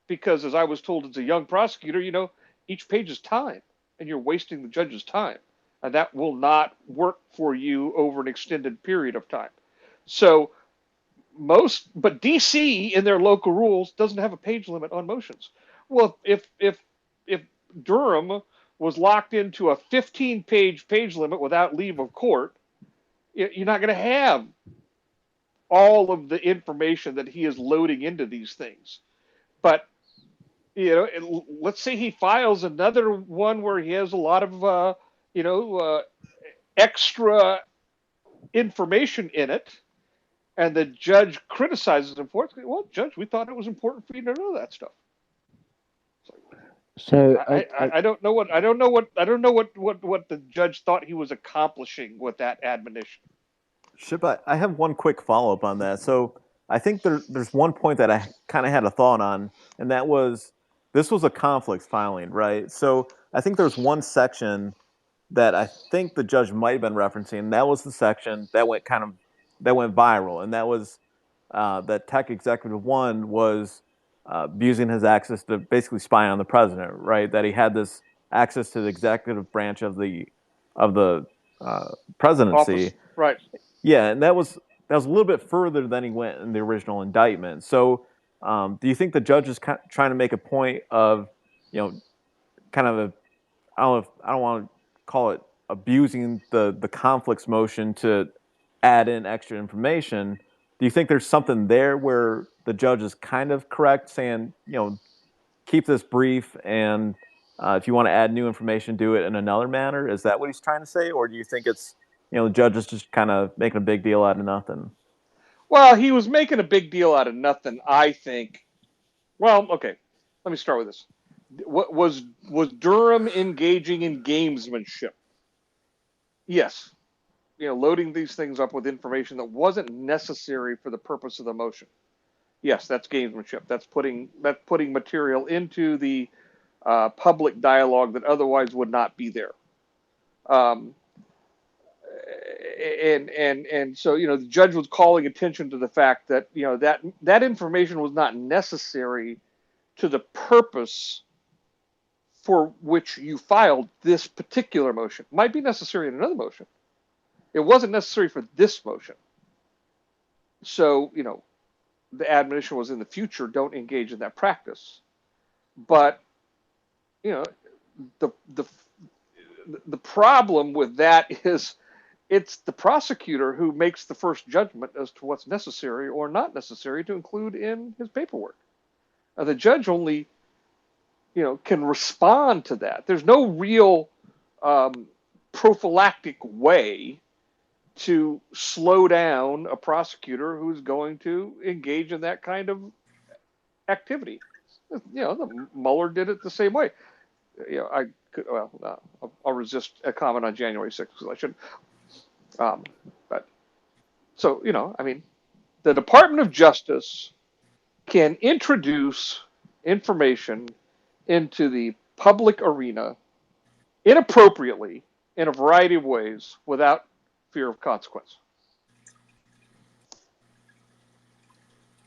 because as I was told as a young prosecutor, each page is time, and you're wasting the judge's time, and that will not work for you over an extended period of time. So but DC in their local rules doesn't have a page limit on motions. Well, if Durham was locked into a 15-page limit without leave of court, you're not going to have all of the information that he is loading into these things. But let's say he files another one where he has a lot of extra information in it, and the judge criticizes him for it. Well, Judge, we thought it was important for you to know that stuff. So I don't know what the judge thought he was accomplishing with that admonition. Ship, I have one quick follow-up on that. So I think there's one point that I kind of had a thought on, and that was this was a conflicts filing, right? So I think there's one section that I think the judge might have been referencing. That was the section that went viral, and that was that Tech Executive 1 was using his access to basically spy on the president, right? That he had this access to the executive branch of the the presidency. Office, right? Yeah, and that was a little bit further than he went in the original indictment. So, do you think the judge is trying to make a point of, kind of a, I don't want to call it abusing the conflicts motion to add in extra information? Do you think there's something there where the judge is kind of correct, saying, keep this brief, and if you want to add new information, do it in another manner? Is that what he's trying to say, or do you think it's, the judge is just kind of making a big deal out of nothing? Well, he was making a big deal out of nothing, I think. Well, okay, let me start with this. What was Durham engaging in gamesmanship? Yes. Loading these things up with information that wasn't necessary for the purpose of the motion. Yes, that's gamesmanship. That's putting material into the public dialogue that otherwise would not be there. And so the judge was calling attention to the fact that that information was not necessary to the purpose for which you filed this particular motion. Might be necessary in another motion. It wasn't necessary for this motion. So the admonition was, in the future, don't engage in that practice. But the problem with that is it's the prosecutor who makes the first judgment as to what's necessary or not necessary to include in his paperwork. The judge only can respond to that. There's no real prophylactic way to slow down a prosecutor who's going to engage in that kind of activity. The Mueller did it the same way. I'll resist a comment on January 6th because I shouldn't. But so the Department of Justice can introduce information into the public arena inappropriately in a variety of ways without fear of consequence.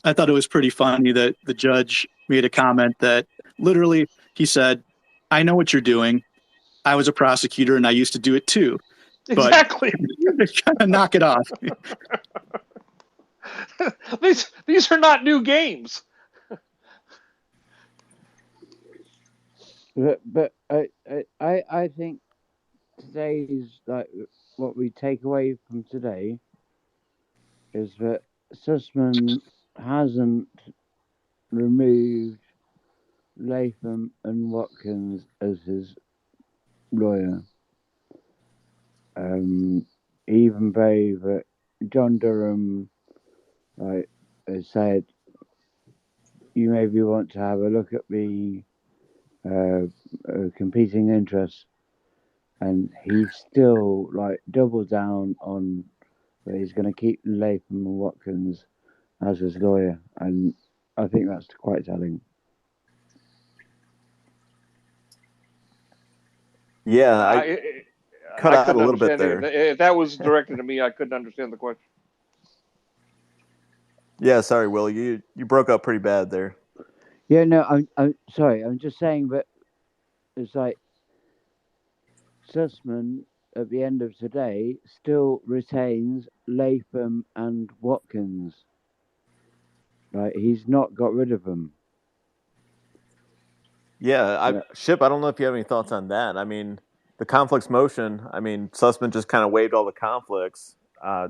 I thought it was pretty funny that the judge made a comment that literally he said, "I know what you're doing. I was a prosecutor and I used to do it too." Exactly. But kind of knock it off. These are not new games. But I think today's, like, what we take away from today is that Sussman hasn't removed Latham and Watkins as his lawyer. Even though that John Durham has said, you maybe want to have a look at the competing interests, and he still doubled down on that he's going to keep Latham and Watkins as his lawyer, and I think that's quite telling. Yeah, I cut out a little bit there. If that was directed to me, I couldn't understand the question. Yeah, sorry, Will. You broke up pretty bad there. Yeah, no, I'm sorry. I'm just saying that it's like Sussman at the end of today still retains Latham and Watkins. He's not got rid of them. Yeah, Ship, I don't know if you have any thoughts on that. I mean, the conflicts motion, Sussman just kind of waived all the conflicts. I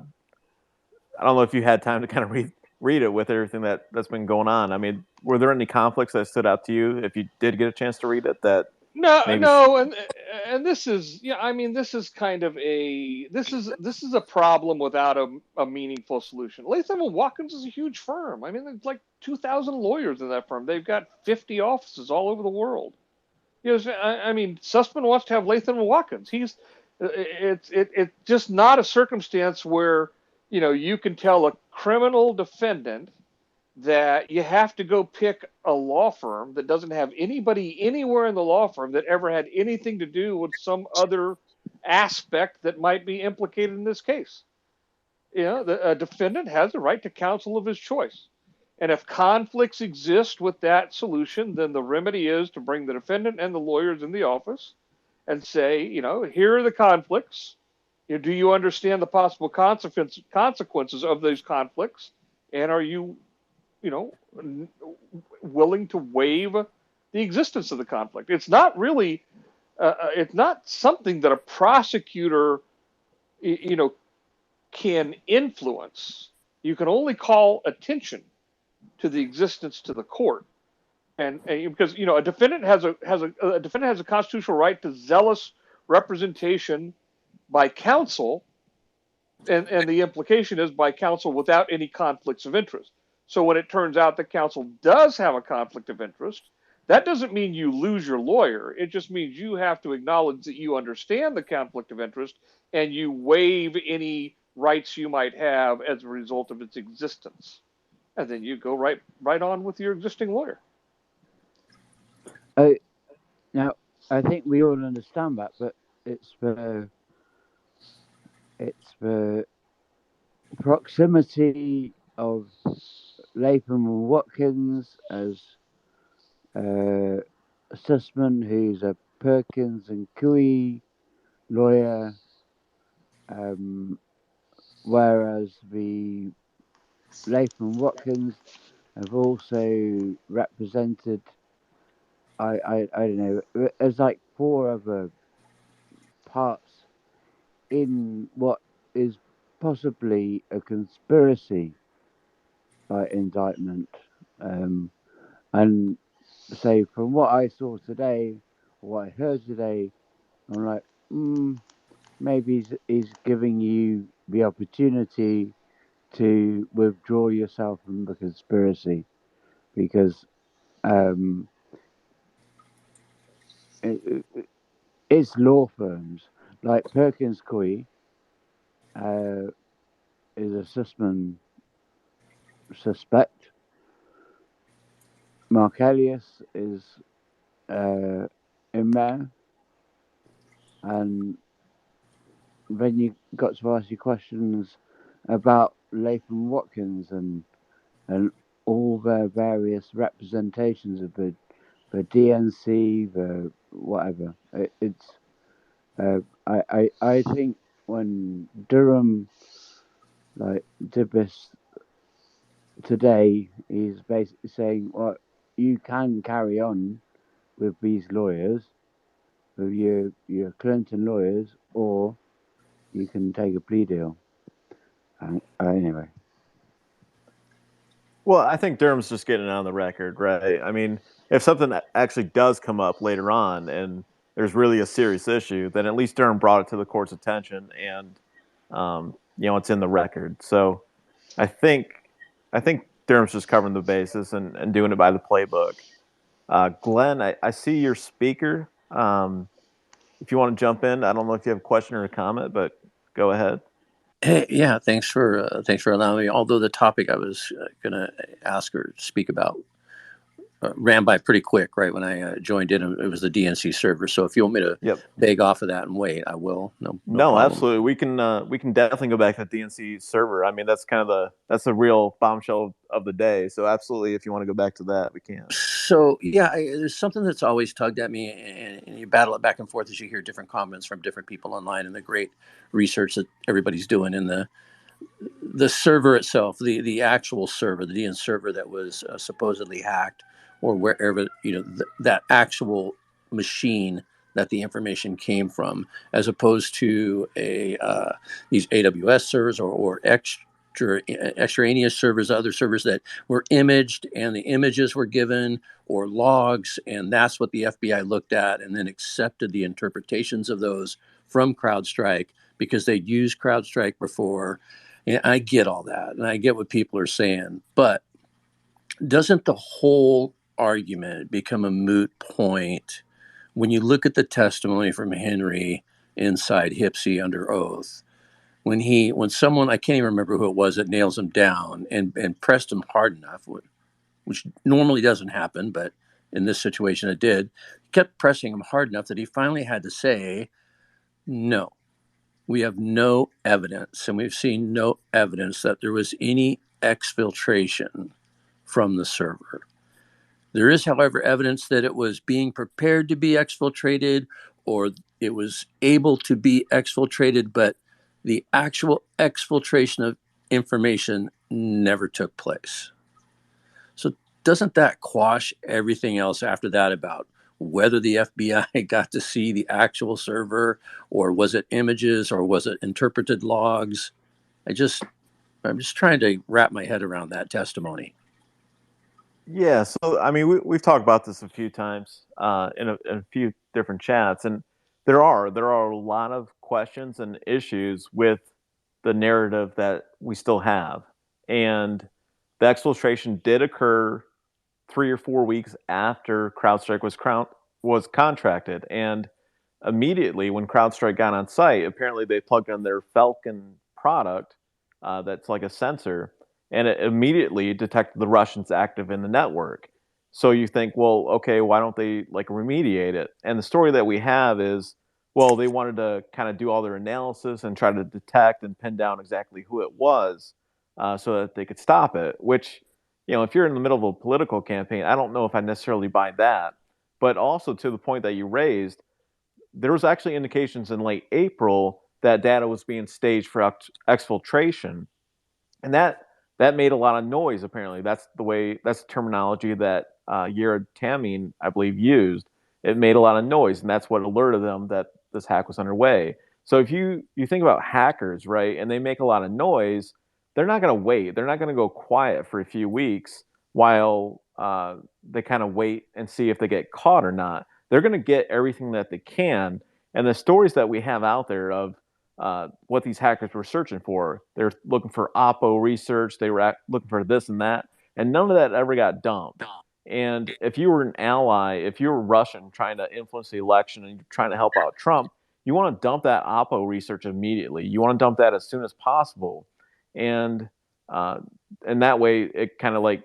don't know if you had time to kind of read it with everything that's been going on. I mean, were there any conflicts that stood out to you if you did get a chance to read it? And this is this is kind of this is a problem without a meaningful solution. Latham and Watkins is a huge firm. There's like 2,000 lawyers in that firm. They've got 50 offices all over the world. Sussman wants to have Latham and Watkins. It's just not a circumstance where you can tell a criminal defendant that you have to go pick a law firm that doesn't have anybody anywhere in the law firm that ever had anything to do with some other aspect that might be implicated in this case. The defendant has the right to counsel of his choice. And if conflicts exist with that solution, then the remedy is to bring the defendant and the lawyers in the office and say, here are the conflicts. Do you understand the possible consequences of those conflicts? And are you, willing to waive the existence of the conflict? It's not really, it's not something that a prosecutor, can influence. You can only call attention to the existence to the court, and because a defendant has a constitutional right to zealous representation by counsel, and the implication is by counsel without any conflicts of interest. So when it turns out that counsel does have a conflict of interest, that doesn't mean you lose your lawyer. It just means you have to acknowledge that you understand the conflict of interest and you waive any rights you might have as a result of its existence. And then you go right on with your existing lawyer. Now, I think we all understand that, but it's the proximity of Latham and Watkins as Sussman, who's a Perkins and Coie lawyer, whereas the Latham Watkins have also represented, I don't know, there's like 4 other parts in what is possibly a conspiracy indictment. And so from what I saw today, or what I heard today, I'm like, maybe he's giving you the opportunity to withdraw yourself from the conspiracy, because it's law firms like Perkins Coie is a Sussman suspect. Mark Elias is in there, and then you got to ask your questions about Latham Watkins and all their various representations of the DNC, the whatever. I think when Durham did this today, he's basically saying, well, you can carry on with these lawyers, with your Clinton lawyers, or you can take a plea deal. Anyway. Well, I think Durham's just getting it on the record, right? I mean, if something actually does come up later on and there's really a serious issue, then at least Durham brought it to the court's attention, and it's in the record. So I think Durham's just covering the bases and doing it by the playbook. Glenn, I see your speaker. If you want to jump in, I don't know if you have a question or a comment, but go ahead. Hey, yeah, thanks for allowing me. Although the topic I was going to ask or speak about ran by pretty quick, right when I joined in. It was the DNC server. So if you want me to beg off of that and wait, I will. No, problem. Absolutely. We can definitely go back to the DNC server. I mean, that's that's the real bombshell of the day. So absolutely, if you want to go back to that, we can. So yeah, there's something that's always tugged at me, and you battle it back and forth as you hear different comments from different people online and the great research that everybody's doing in the server itself, the actual server, the DN server that was supposedly hacked, or wherever that actual machine that the information came from, as opposed to these AWS servers or extraneous servers, other servers that were imaged and the images were given, or logs, and that's what the FBI looked at and then accepted the interpretations of those from CrowdStrike because they'd used CrowdStrike before. And I get all that, and I get what people are saying, but doesn't the whole argument become a moot point when you look at the testimony from Henry inside Hipsy under oath? When someone, I can't even remember who it was, that nails him down and pressed him hard enough, which normally doesn't happen, but in this situation it did, kept pressing him hard enough that he finally had to say, no. We have no evidence, and we've seen no evidence that there was any exfiltration from the server. There is, however, evidence that it was being prepared to be exfiltrated, or it was able to be exfiltrated, but the actual exfiltration of information never took place. So doesn't that quash everything else after that about whether the FBI got to see the actual server, or was it images, or was it interpreted logs? I'm just trying to wrap my head around that testimony. Yeah, so I mean, we've talked about this a few times in a few different chats, and there are a lot of questions and issues with the narrative that we still have, and the exfiltration did occur 3 or 4 weeks after CrowdStrike was contracted, and immediately when CrowdStrike got on site, apparently they plugged in their Falcon product that's like a sensor, and it immediately detected the Russians active in the network. So you think, well, okay, why don't they like remediate it? And the story that we have is, well, they wanted to kind of do all their analysis and try to detect and pin down exactly who it was, so that they could stop it. Which, if you're in the middle of a political campaign, I don't know if I necessarily buy that. But also to the point that you raised, there was actually indications in late April that data was being staged for exfiltration, and that made a lot of noise. Apparently, that's the terminology that Yara Tamine, I believe, used. It made a lot of noise, and that's what alerted them that this hack was underway. So if you think about hackers, right, and they make a lot of noise, they're not going to wait. They're not going to go quiet for a few weeks while they kind of wait and see if they get caught or not. They're going to get everything that they can. And the stories that we have out there of what these hackers were searching for, they're looking for Oppo research, they were looking for this and that, and none of that ever got dumped. And if you were an ally, if you were Russian trying to influence the election and you're trying to help out Trump, you want to dump that Oppo research immediately. You want to dump that as soon as possible, and uh, and that way it kind of like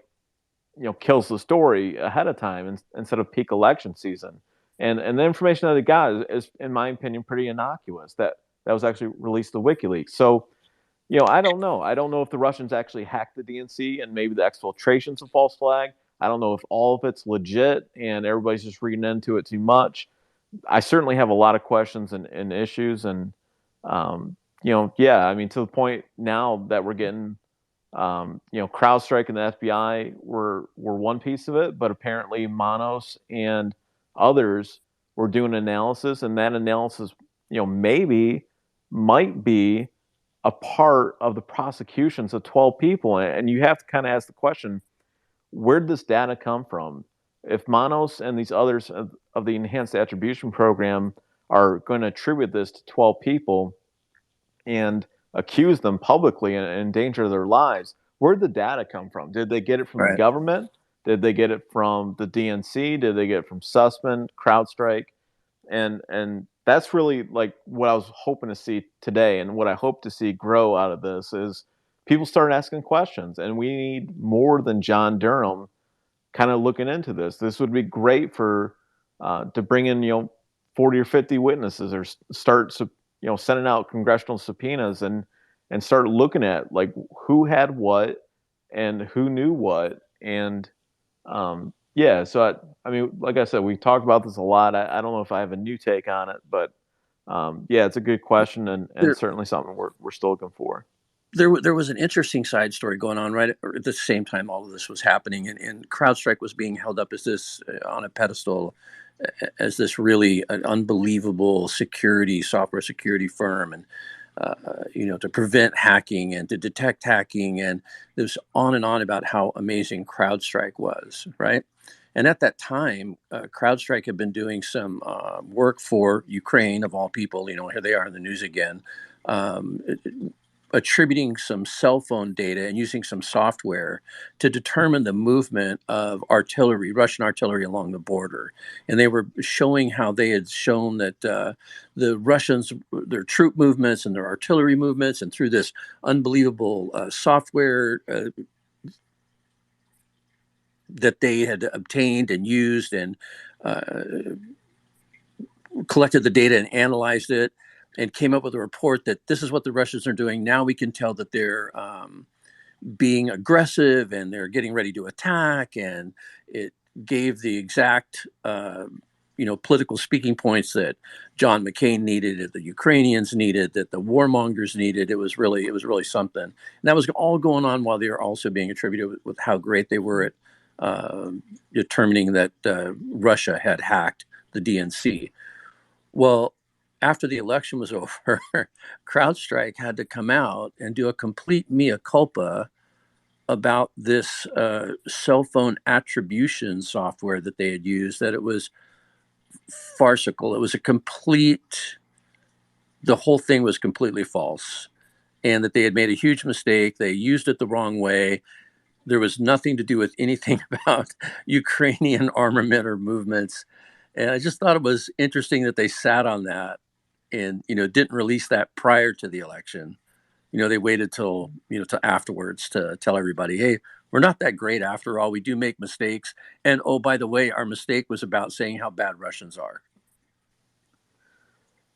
kills the story ahead of time instead of peak election season. And the information that they got is in my opinion pretty innocuous. That was actually released to WikiLeaks. So I don't know. I don't know if the Russians actually hacked the DNC and maybe the exfiltration's a false flag. I don't know if all of it's legit and everybody's just reading into it too much. I certainly have a lot of questions and issues, and yeah, I mean, to the point now that we're getting, CrowdStrike and the FBI were one piece of it, but apparently Manos and others were doing analysis, and that analysis, maybe might be a part of the prosecutions of 12 people. And you have to kind of ask the question, where did this data come from? If Manos and these others of the enhanced attribution program are going to attribute this to 12 people and accuse them publicly and endanger their lives, where did the data come from? Did they get it from the government? Did they get it from the DNC? Did they get it from Sussman, CrowdStrike? And that's really like what I was hoping to see today, and what I hope to see grow out of this is people start asking questions, and we need more than John Durham kind of looking into this. This would be great for to bring in 40 or 50 witnesses, or start sending out congressional subpoenas and start looking at like who had what and who knew what. And yeah, so I mean, like I said, we've talked about this a lot. I don't know if I have a new take on it, but yeah, it's a good question, and certainly something we're still looking for. There was an interesting side story going on right at the same time all of this was happening, and CrowdStrike was being held up as this on a pedestal as this really an unbelievable software security firm, and to prevent hacking and to detect hacking, and there's on and on about how amazing CrowdStrike was, right? And at that time, CrowdStrike had been doing some work for Ukraine, of all people. Here they are in the news again, attributing some cell phone data and using some software to determine the movement of artillery, Russian artillery along the border. And they were showing how they had shown that the Russians, their troop movements and their artillery movements, and through this unbelievable software that they had obtained and used and collected the data and analyzed it, and came up with a report that this is what the Russians are doing. Now we can tell that they're being aggressive and they're getting ready to attack. And it gave the exact, political speaking points that John McCain needed, that the Ukrainians needed, that the warmongers needed. It was really something. And that was all going on while they were also being attributed with how great they were at determining that Russia had hacked the DNC. Well, after the election was over, CrowdStrike had to come out and do a complete mea culpa about this cell phone attribution software that they had used, that it was farcical. It was the whole thing was completely false, and that they had made a huge mistake. They used it the wrong way. There was nothing to do with anything about Ukrainian armament or movements. And I just thought it was interesting that they sat on that and, didn't release that prior to the election. They waited till afterwards to tell everybody, hey, we're not that great after all. We do make mistakes. And oh, by the way, our mistake was about saying how bad Russians are.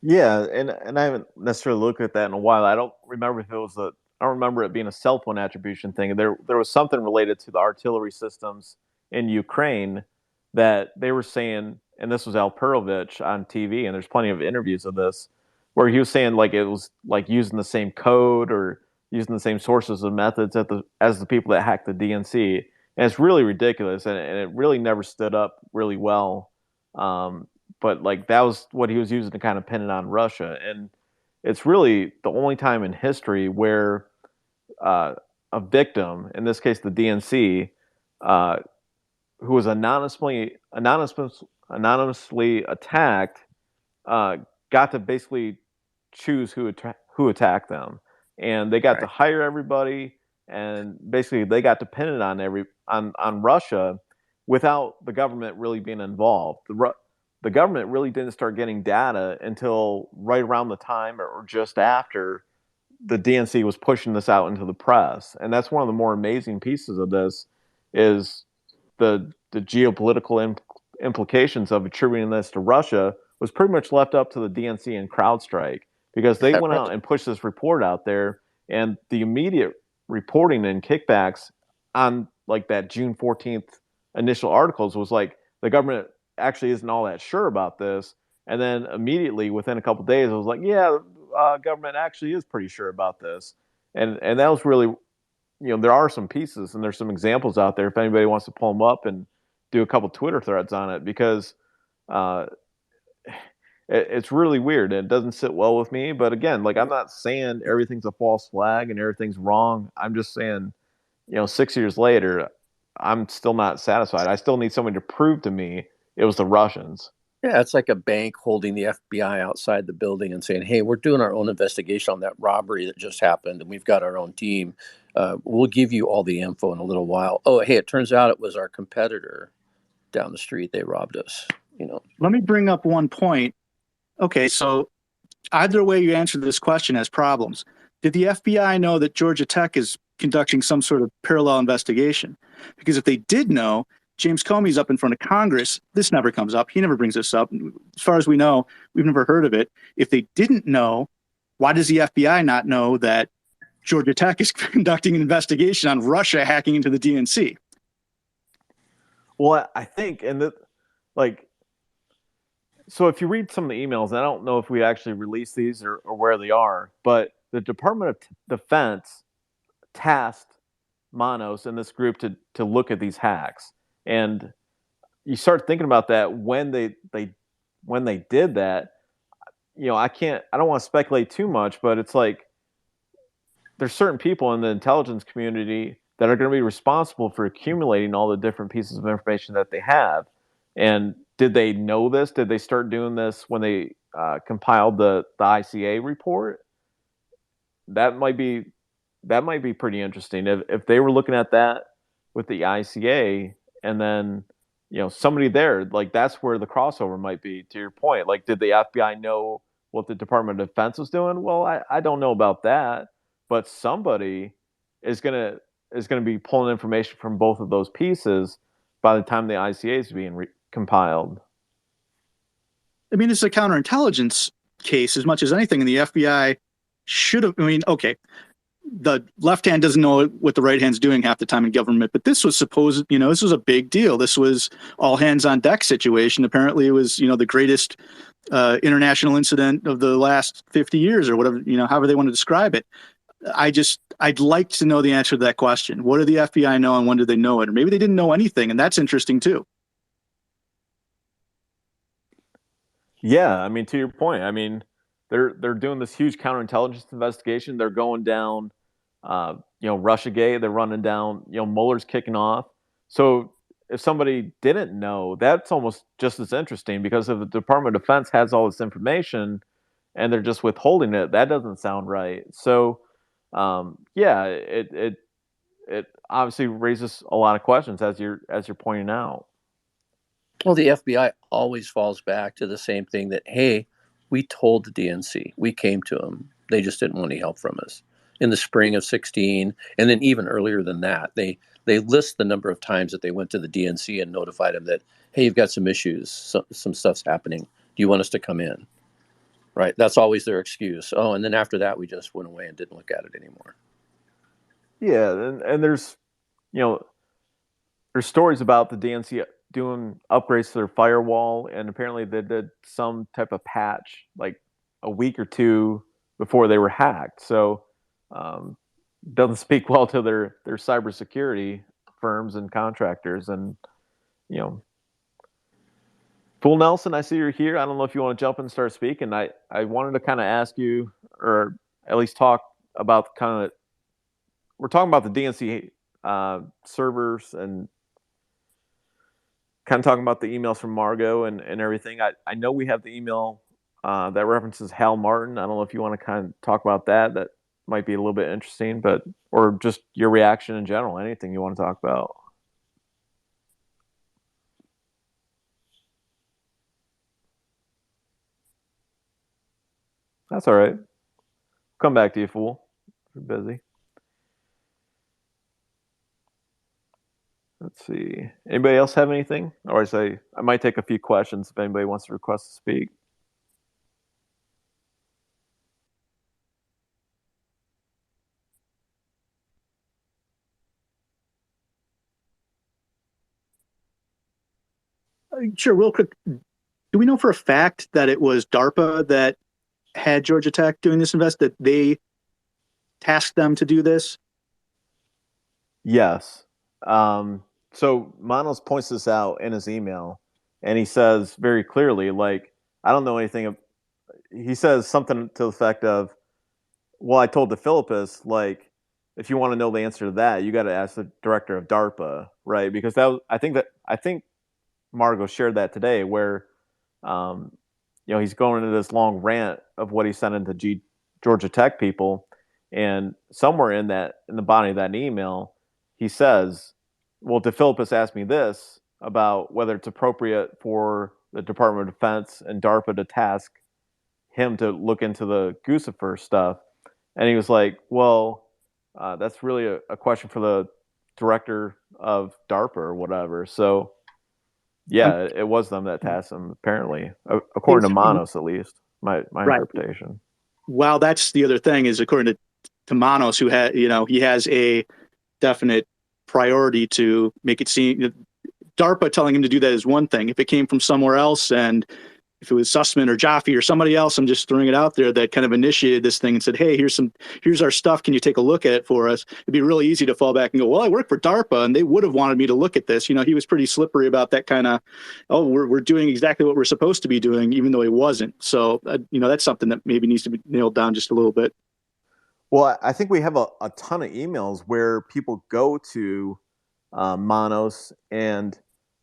Yeah, and I haven't necessarily looked at that in a while. I don't remember if it was I don't remember it being a cell phone attribution thing. There was something related to the artillery systems in Ukraine that they were saying, and this was Al Perovich on TV, and there's plenty of interviews of this, where he was saying like it was like using the same code or using the same sources and methods as the people that hacked the DNC. And it's really ridiculous, and it really never stood up really well. But like that was what he was using to kind of pin it on Russia. And it's really the only time in history where a victim, in this case the DNC, who was anonymously attacked, got to basically choose who attacked them, and they got to hire everybody, and basically they got to pin it on Russia without the government really being involved. The government really didn't start getting data until right around the time or just after the DNC was pushing this out into the press. And that's one of the more amazing pieces of this is the geopolitical implications of attributing this to Russia was pretty much left up to the DNC and CrowdStrike, because they went out and pushed this report out there, and the immediate reporting and kickbacks on like that June 14th initial articles was like, the government actually isn't all that sure about this. And then immediately within a couple of days, it was like, yeah, government actually is pretty sure about this. And that was really, there are some pieces and there's some examples out there if anybody wants to pull them up and do a couple Twitter threads on it, because it's really weird and it doesn't sit well with me. But again, like, I'm not saying everything's a false flag and everything's wrong. I'm just saying, 6 years later, I'm still not satisfied. I still need somebody to prove to me it was the Russians. Yeah, it's like a bank holding the FBI outside the building and saying, hey, we're doing our own investigation on that robbery that just happened, and we've got our own team. We'll give you all the info in a little while. Oh, hey, it turns out it was our competitor down the street. They robbed us. Let me bring up one point. Okay, so either way you answer this question has problems. Did the FBI know that Georgia Tech is conducting some sort of parallel investigation? Because if they did know, James Comey's up in front of Congress. This never comes up. He never brings this up. As far as we know, we've never heard of it. If they didn't know, why does the FBI not know that Georgia Tech is conducting an investigation on Russia hacking into the DNC? Well, I think, so if you read some of the emails, I don't know if we actually released these or where they are, but the Department of Defense tasked Manos and this group to look at these hacks. And you start thinking about that when they did that. I don't want to speculate too much, but it's like there's certain people in the intelligence community that are going to be responsible for accumulating all the different pieces of information that they have. And did they know this? Did they start doing this when they compiled the ICA report? That might be pretty interesting if they were looking at that with the ICA, and then somebody there, like, that's where the crossover might be. To your point, like, did the FBI know what the Department of Defense was doing? Well, I don't know about that, but somebody is gonna be pulling information from both of those pieces by the time the ICA is being compiled. I mean, it's a counterintelligence case as much as anything, and the FBI should have. I mean, okay, the left hand doesn't know what the right hand's doing half the time in government, but this was supposed, this was a big deal. This was all hands on deck situation. Apparently it was, the greatest international incident of the last 50 years or whatever, however they want to describe it. I'd like to know the answer to that question. What did the FBI know and when did they know it? Or maybe they didn't know anything, and that's interesting too. Yeah, I mean, to your point, I mean, they're doing this huge counterintelligence investigation. They're going down, Russiagate. They're running down, Mueller's kicking off. So if somebody didn't know, that's almost just as interesting, because if the Department of Defense has all this information and they're just withholding it, that doesn't sound right. So, it obviously raises a lot of questions, as you're pointing out. Well, the FBI always falls back to the same thing that, hey, we told the DNC, we came to them, they just didn't want any help from us. In the spring of 16, and then even earlier than that, they list the number of times that they went to the DNC and notified them that, hey, you've got some issues, some stuff's happening. Do you want us to come in? Right? That's always their excuse. Oh, and then after that, we just went away and didn't look at it anymore. Yeah, and there's stories about the DNC doing upgrades to their firewall, and apparently they did some type of patch like a week or two before they were hacked. So doesn't speak well to their cybersecurity firms and contractors. And Fool Nelson, I see you're here. I don't know if you want to jump in and start speaking. I wanted to kind of ask you, or at least talk about we're talking about the DNC servers, and kind of talking about the emails from Margot and everything. I know we have the email that references Hal Martin. I don't know if you want to kind of talk about that. That might be a little bit interesting, or just your reaction in general, anything you want to talk about. That's all right. Come back to you, Fool. You're busy. Let's see. Anybody else have anything? Or I might take a few questions if anybody wants to request to speak. Sure, real quick. Do we know for a fact that it was DARPA that had Georgia Tech doing this that they tasked them to do this? Yes. So Manos points this out in his email, and he says very clearly, I don't know anything. He says something to the effect of, well, I told DeFilippis, if you want to know the answer to that, you got to ask the director of DARPA, right? Because I think Margot shared that today, where he's going into this long rant of what he sent into Georgia Tech people, and somewhere in the body of that email, he says, well, DeFilippis asked me this about whether it's appropriate for the Department of Defense and DARPA to task him to look into the Guccifer stuff. And he was like, well, that's really a question for the director of DARPA or whatever. So, yeah, it was them that tasked him, apparently, according to Manos, at least, my interpretation. Well, that's the other thing, is according to Manos, who had, he has a definite priority to make it seem, DARPA telling him to do that is one thing. If it came from somewhere else, and if it was Sussman or Jaffe or somebody else, I'm just throwing it out there, that kind of initiated this thing and said, hey, here's our stuff. Can you take a look at it for us? It'd be really easy to fall back and go, well, I work for DARPA and they would have wanted me to look at this. He was pretty slippery about that kind of, we're doing exactly what we're supposed to be doing, even though he wasn't. So, that's something that maybe needs to be nailed down just a little bit. Well, I think we have a ton of emails where people go to Manos and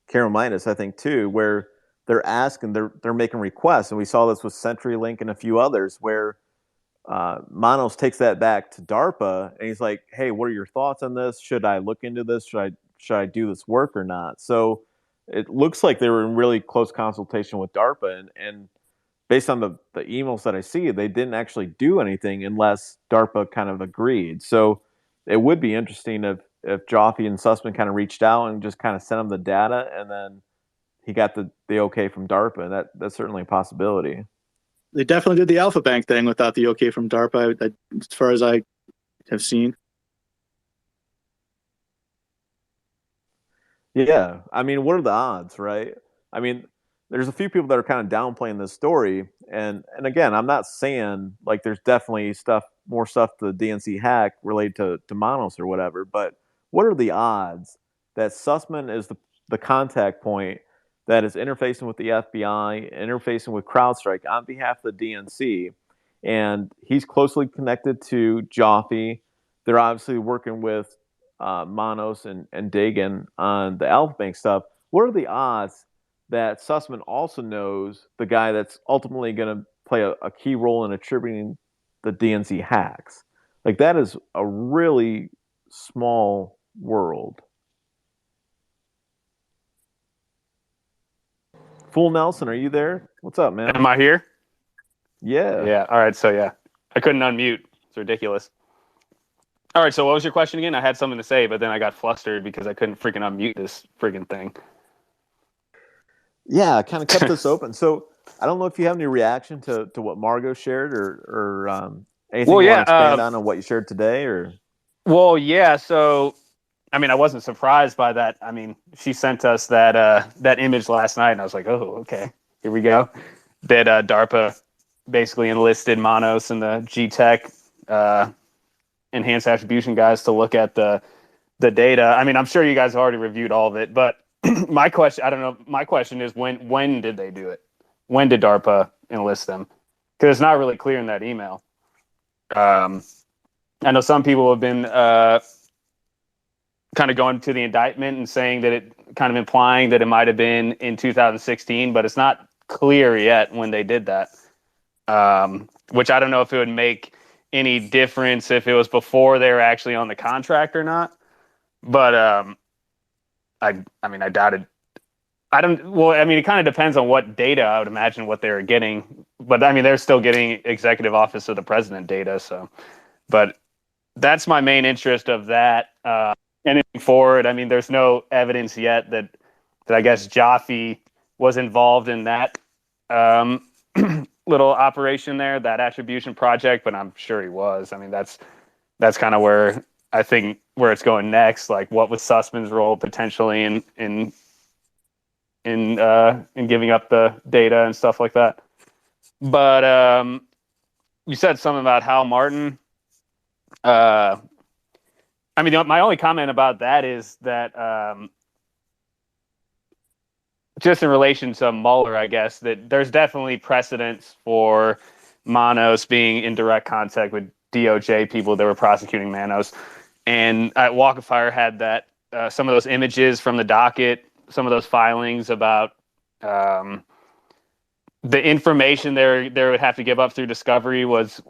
Carolinas, I think, too, where they're asking, they're making requests. And we saw this with CenturyLink and a few others, where Manos takes that back to DARPA and he's like, hey, what are your thoughts on this? Should I look into this? Should I do this work or not? So it looks like they were in really close consultation with DARPA, and based on the emails that I see, they didn't actually do anything unless DARPA kind of agreed. So it would be interesting if Jaffe and Sussman kind of reached out and just kind of sent them the data, and then he got the okay from DARPA. That's certainly a possibility. They definitely did the Alpha Bank thing without the okay from DARPA. As far as I have seen? Yeah, I mean, what are the odds, right? I mean, there's a few people that are kind of downplaying this story, and again, I'm not saying like there's definitely more stuff to the DNC hack related to Monos or whatever, but what are the odds that Sussman is the contact point that is interfacing with the FBI, interfacing with CrowdStrike on behalf of the DNC, and he's closely connected to Joffe. They're obviously working with Manos and Dagan on the Alpha Bank stuff. What are the odds that Sussman also knows the guy that's ultimately going to play a key role in attributing the DNC hacks? Like, that is a really small world. Fool Nelson, are you there? What's up, man? Am I here? Yeah. Yeah. All right. So yeah, I couldn't unmute. It's ridiculous. All right. So what was your question again? I had something to say, but then I got flustered because I couldn't freaking unmute this freaking thing. Yeah, I kind of kept this open. So I don't know if you have any reaction to what Margot shared or anything Well, you yeah, want to expand on what you shared today, or Well, yeah. So, I mean, I wasn't surprised by that. I mean, she sent us that image last night, and I was like, oh, okay, here we go. That DARPA basically enlisted Manos and the G-Tech enhanced attribution guys to look at the data. I mean, I'm sure you guys already reviewed all of it, but my question, I don't know. My question is when did they do it? When did DARPA enlist them? Because it's not really clear in that email. I know some people have been kind of going to the indictment and saying that it kind of implying that it might have been in 2016, but it's not clear yet when they did that. Which I don't know if it would make any difference if it was before they were actually on the contract or not. But I mean, I doubt it. I don't. Well, I mean, it kind of depends on what data. I would imagine what they were getting, but I mean, they're still getting Executive Office of the President data. So, but that's my main interest of that. And moving forward, I mean, there's no evidence yet that I guess Joffe was involved in that little operation there, that attribution project, but I'm sure he was. I mean, that's kind of where I think where it's going next. Like, what was Sussman's role potentially in giving up the data and stuff like that? But you said something about Hal Martin. I mean, my only comment about that is that just in relation to Mueller, I guess, that there's definitely precedence for Manos being in direct contact with DOJ people that were prosecuting Manos. And Walk of Fire had that some of those images from the docket, some of those filings about the information they would have to give up through discovery was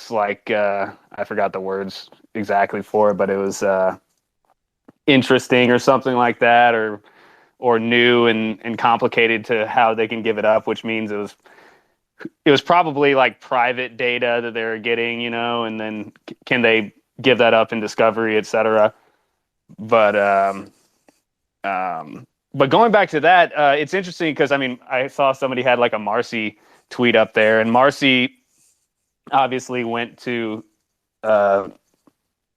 like I forgot the words exactly for it, but it was interesting or something like that, or new and complicated to how they can give it up, which means it was probably like private data that they were getting, you know, and then can they give that up in discovery, etc. But going back to that, it's interesting because, I mean, I saw somebody had like a Marcy tweet up there, and Marcy obviously went to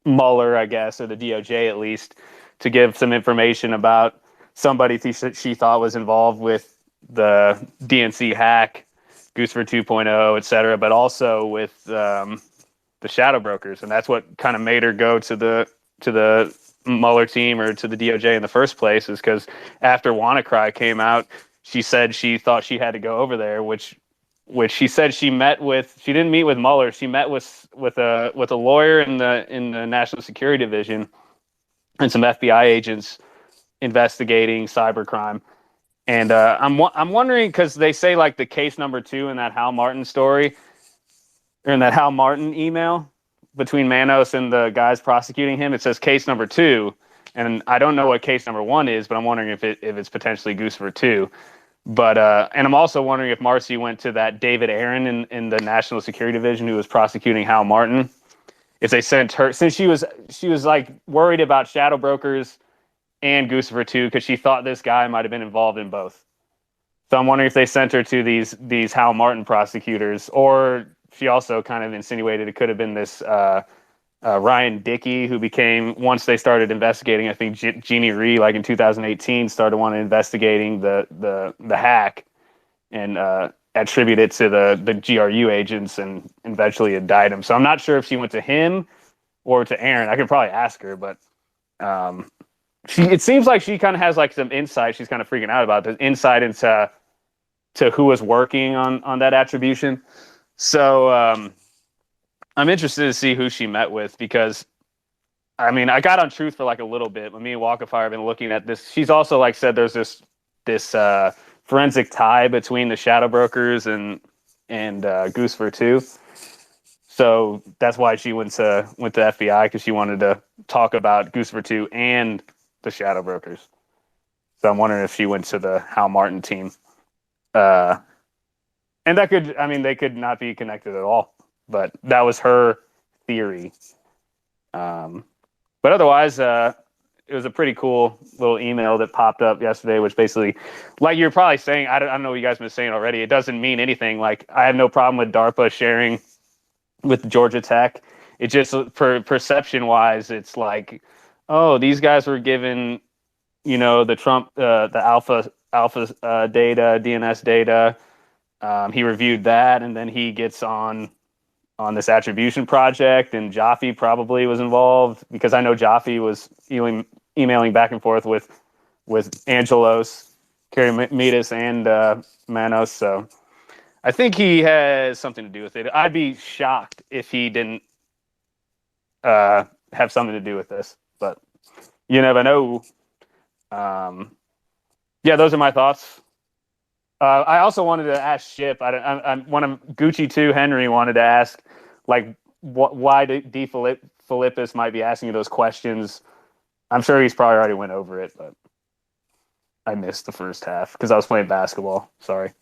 Mueller, I guess, or the DOJ at least, to give some information about somebody she thought was involved with the DNC hack, Goosefer 2.0, et cetera, but also with the shadow brokers. And that's what kind of made her go to the Mueller team or to the DOJ in the first place, is because after WannaCry came out, she said she thought she had to go over there, which she said she met with. She didn't meet with Mueller. She met with a lawyer in the National Security Division and some FBI agents investigating cybercrime. And I'm wondering, because they say like the case number 2 in that Hal Martin story, or in that Hal Martin email between Manos and the guys prosecuting him, it says case number 2, and I don't know what case number 1 is, but I'm wondering if it's potentially Goosefer 2. But and I'm also wondering if Marcy went to that David Aaron in the National Security Division who was prosecuting Hal Martin. If they sent her, since she was like worried about shadow brokers and Goosefer 2, because she thought this guy might have been involved in both. So I'm wondering if they sent her to these Hal Martin prosecutors, or she also kind of insinuated it could have been this Ryan Dickey, who became, once they started investigating, I think Jeannie Rhee, like in 2018, started wanting investigating the hack and attribute it to the GRU agents, and eventually indict him. So I'm not sure if she went to him or to Aaron. I could probably ask her, but it seems like she kind of has like some insight. She's kind of freaking out about this insight into who was working on that attribution. So I'm interested to see who she met with, because I mean, I got on Truth for like a little bit, but me and Walkafire have been looking at this. She's also like said there's this forensic tie between the Shadow Brokers and Goose for Two. So that's why she went to FBI, because she wanted to talk about Goose for Two and the Shadow Brokers. So I'm wondering if she went to the Hal Martin team. And that could, I mean, they could not be connected at all, but that was her theory. But otherwise, it was a pretty cool little email that popped up yesterday, which basically, like you're probably saying, I don't know what you guys have been saying already. It doesn't mean anything. Like, I have no problem with DARPA sharing with Georgia Tech. It just, perception wise, it's like, oh, these guys were given, the Trump, the alpha data, DNS data. He reviewed that, and then he gets on this attribution project, and Jaffe probably was involved, because I know Jaffe was emailing back and forth with Angelos, Karamitas, and Manos. So I think he has something to do with it. I'd be shocked if he didn't have something to do with this, but you never know. Yeah, those are my thoughts. I also wanted to ask Ship. One of Gucci 2 Henry wanted to ask, like, why D. Philippus might be asking you those questions. I'm sure he's probably already went over it, but I missed the first half because I was playing basketball. Sorry.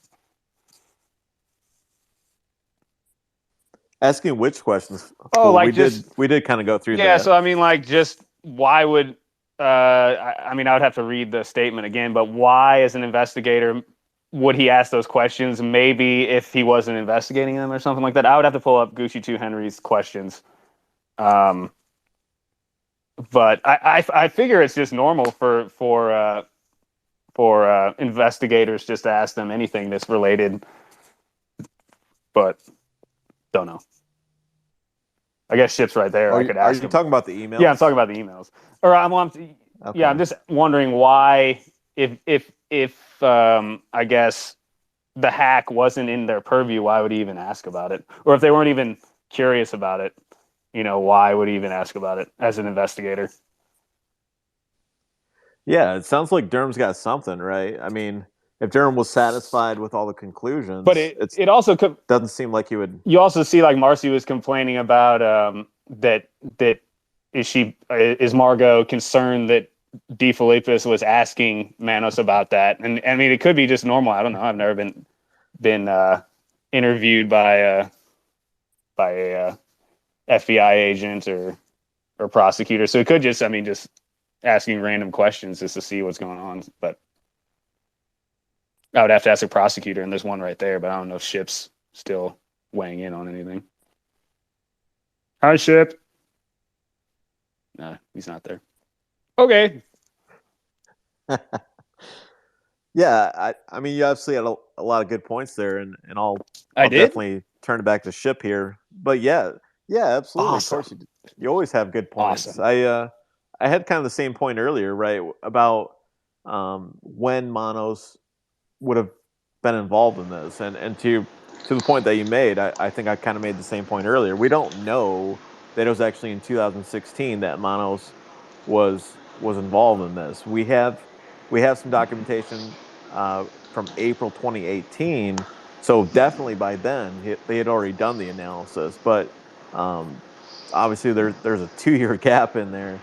Asking which questions? Oh, like we did kind of go through that. Yeah, so I mean, like, just why would I mean, I would have to read the statement again, but why, as an investigator, would he ask those questions? Maybe if he wasn't investigating them or something like that. I would have to pull up Gucci 2 Henry's questions. But I figure it's just normal for investigators just to ask them anything that's related. But don't know. I guess Ship's right there. I could ask. Are you talking about the emails? Yeah, I'm talking about the emails. Or okay. Yeah, I'm just wondering why, if I guess the hack wasn't in their purview, why would he even ask about it? Or if they weren't even curious about it, why would he even ask about it as an investigator? Yeah, it sounds like Durham's got something, right? I mean, if Durham was satisfied with all the conclusions, but it also doesn't seem like he would. You also see, like, Marcy was complaining about that is Margot concerned that D. Philippus was asking Manos about that? And I mean, it could be just normal. I don't know. I've never been interviewed by a FBI agent or prosecutor, so it could just asking random questions just to see what's going on. But I would have to ask a prosecutor, and there's one right there, but I don't know if Ship's still weighing in on anything. Hi, Ship. No, he's not there. Okay. Yeah, I mean, you obviously had a lot of good points there, and I'll definitely turn it back to Ship here. But yeah, absolutely. Awesome. Of course, you always have good points. Awesome. I had kind of the same point earlier, right, about when Manos would have been involved in this, and to the point that you made, I think I kind of made the same point earlier. We don't know that it was actually in 2016 that Manos was involved in this. We have some documentation from April 2018, so definitely by then they had already done the analysis. But obviously there's a 2-year gap in there,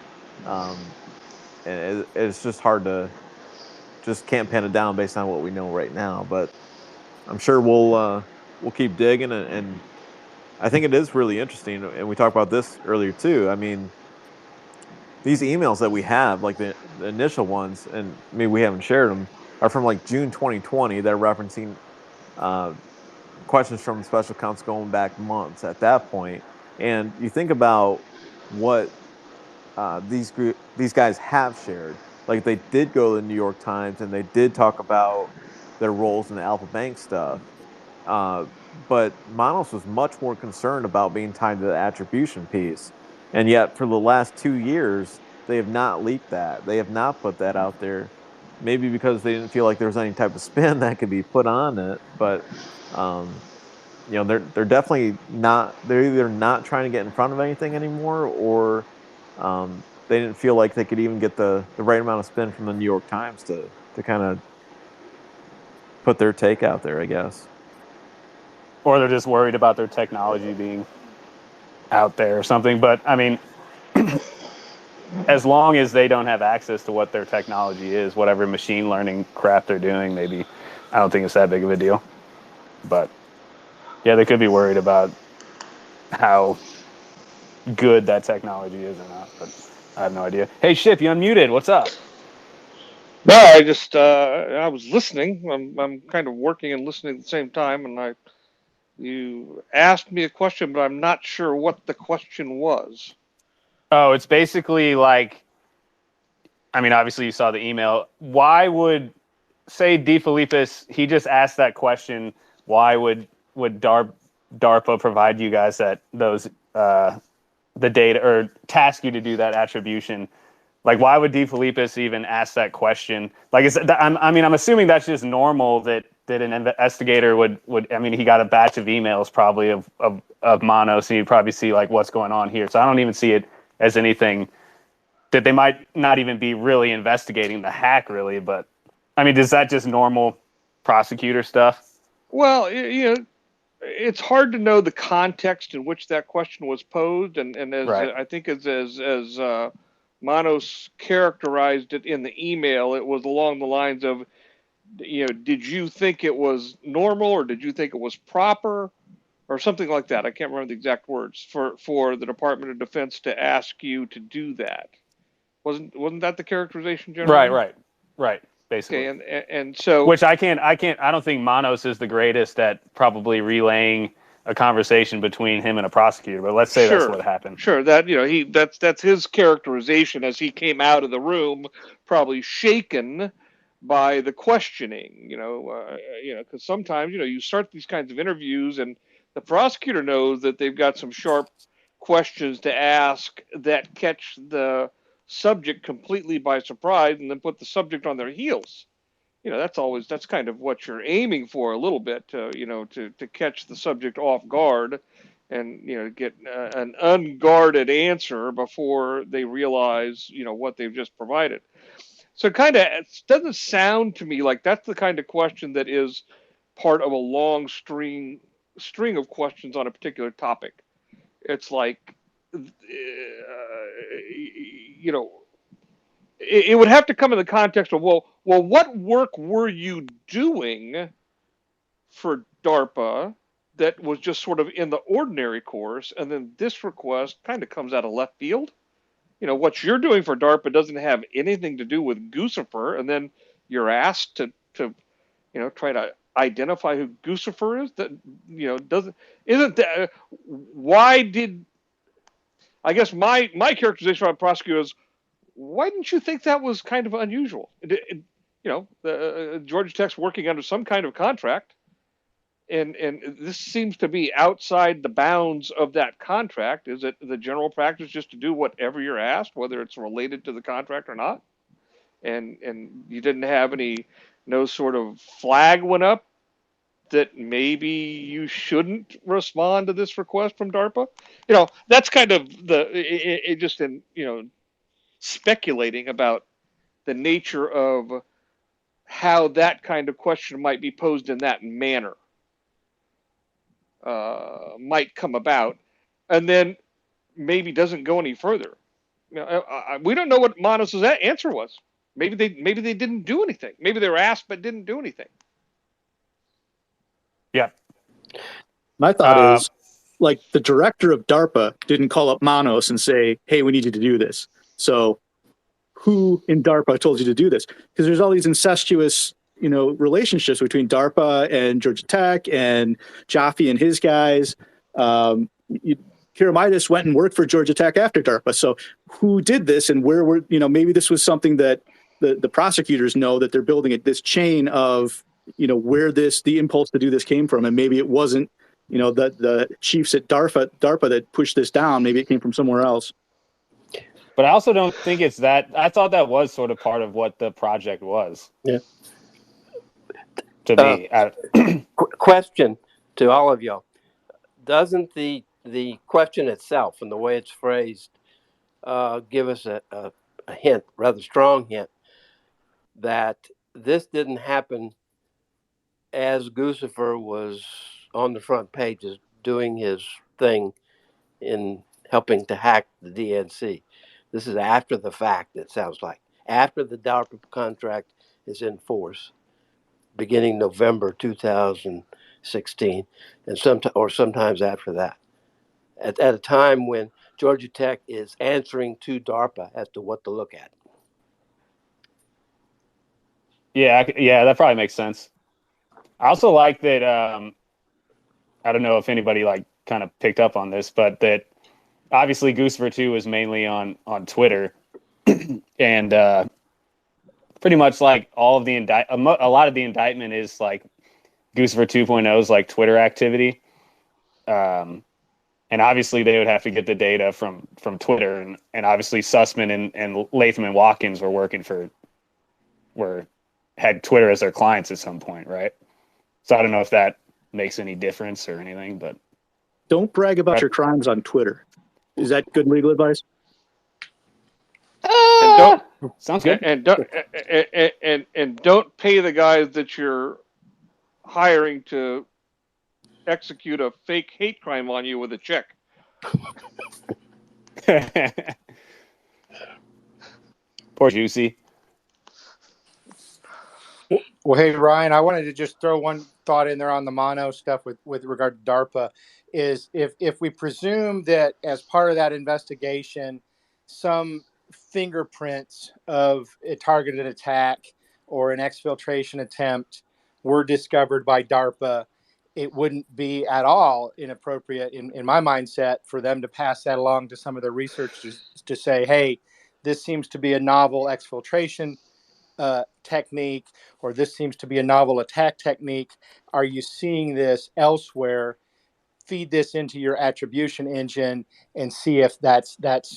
and it's just hard to can't pin it down based on what we know right now. But I'm sure we'll keep digging, and I think it is really interesting. And we talked about this earlier too. I mean, these emails that we have, like the initial ones, and I mean, we haven't shared them, are from like June 2020. They're referencing questions from the special counsel going back months at that point. And you think about what these guys have shared. Like they did go to the New York Times and they did talk about their roles in the Alpha Bank stuff. But Manos was much more concerned about being tied to the attribution piece. And yet, for the last 2 years, they have not leaked that. They have not put that out there. Maybe because they didn't feel like there was any type of spin that could be put on it. But they're definitely not. They're either not trying to get in front of anything anymore, or they didn't feel like they could even get the right amount of spin from the New York Times to kind of put their take out there, I guess. Or they're just worried about their technology being out there or something. But I mean, as long as they don't have access to what their technology is, whatever machine learning crap they're doing, maybe I don't think it's that big of a deal. But yeah, they could be worried about how good that technology is or not. But I have no idea. Hey, Ship, you unmuted. What's up? No, I just I was listening. I'm kind of working and listening at the same time, and you asked me a question, but I'm not sure what the question was. Oh, it's basically like, I mean, obviously you saw the email. Why would, say DeFilippis, he just asked that question, why would DARPA provide you guys those the data or task you to do that attribution? Like, why would DeFilippis even ask that question? Like, I'm assuming that's just normal that an investigator would. I mean, he got a batch of emails probably of Manos, and you'd probably see like what's going on here. So I don't even see it as anything that they might not even be really investigating the hack, really. But I mean, is that just normal prosecutor stuff? Well, it's hard to know the context in which that question was posed, and as Right. I think as Manos characterized it in the email, it was along the lines of, did you think it was normal or did you think it was proper, or something like that? I can't remember the exact words for the Department of Defense to ask you to do that. Wasn't that the characterization generally? Right. Basically. Okay, and so, which I don't think Manos is the greatest at probably relaying a conversation between him and a prosecutor, but let's say that's what happened. Sure, that that's his characterization as he came out of the room, probably shaken by the questioning. Because sometimes you start these kinds of interviews, and the prosecutor knows that they've got some sharp questions to ask that catch the subject completely by surprise, and then put the subject on their heels. That's kind of what you're aiming for a little bit, to catch the subject off guard, and get an unguarded answer before they realize what they've just provided. So it doesn't sound to me like that's the kind of question that is part of a long string of questions on a particular topic. It's like, it would have to come in the context of, well, what work were you doing for DARPA that was just sort of in the ordinary course, and then this request kind of comes out of left field? What you're doing for DARPA doesn't have anything to do with Guccifer, and then you're asked to try to identify who Guccifer is. That isn't that, why did, I guess my characterization about prosecutor is, why didn't you think that was kind of unusual? Georgia Tech's working under some kind of contract, and this seems to be outside the bounds of that contract. Is it the general practice just to do whatever you're asked, whether it's related to the contract or not? And you didn't have no sort of flag went up that maybe you shouldn't respond to this request from DARPA? That's kind of just in speculating about the nature of how that kind of question might be posed in that manner, might come about, and then maybe doesn't go any further. We don't know what Manos' answer was. Maybe they didn't do anything. Maybe they were asked but didn't do anything. Yeah. My thought is, like, the director of DARPA didn't call up Manos and say, hey, we need you to do this. So who in DARPA told you to do this? Because there's all these incestuous, relationships between DARPA and Georgia Tech and Jaffe and his guys. Kiramitis went and worked for Georgia Tech after DARPA. So who did this, and where were, maybe this was something that the prosecutors know, that they're building this chain of, where the impulse to do this came from. And maybe it wasn't, the chiefs at DARPA that pushed this down. Maybe it came from somewhere else. But I also don't think it's that. I thought that was sort of part of what the project was. Yeah. To me. Question to all of y'all. Doesn't the question itself and the way it's phrased give us a hint, rather strong hint, that this didn't happen as Guccifer was on the front pages doing his thing in helping to hack the DNC? This is after the fact, it sounds like. After the DARPA contract is in force, beginning November 2016, and sometimes after that. At a time when Georgia Tech is answering to DARPA as to what to look at. Yeah, that probably makes sense. I also like that. I don't know if anybody kind of picked up on this, but that obviously Guccifer 2 is mainly on Twitter, and pretty much all of the a lot of the indictment is Guccifer 2.0's Twitter activity. And obviously they would have to get the data from Twitter, and obviously Sussman and Latham and Watkins had Twitter as their clients at some point, right? So I don't know if that makes any difference or anything, but don't brag about your crimes on Twitter. Is that good legal advice? Sounds good. And don't pay the guys that you're hiring to execute a fake hate crime on you with a check. Poor Juicy. Well, hey, Ryan, I wanted to just throw one thought in there on the mono stuff with regard to DARPA. Is if we presume that as part of that investigation, some fingerprints of a targeted attack or an exfiltration attempt were discovered by DARPA, it wouldn't be at all inappropriate in my mindset for them to pass that along to some of their researchers to say, hey, this seems to be a novel exfiltration technique, or this seems to be a novel attack technique. Are you seeing this elsewhere? Feed this into your attribution engine and see if that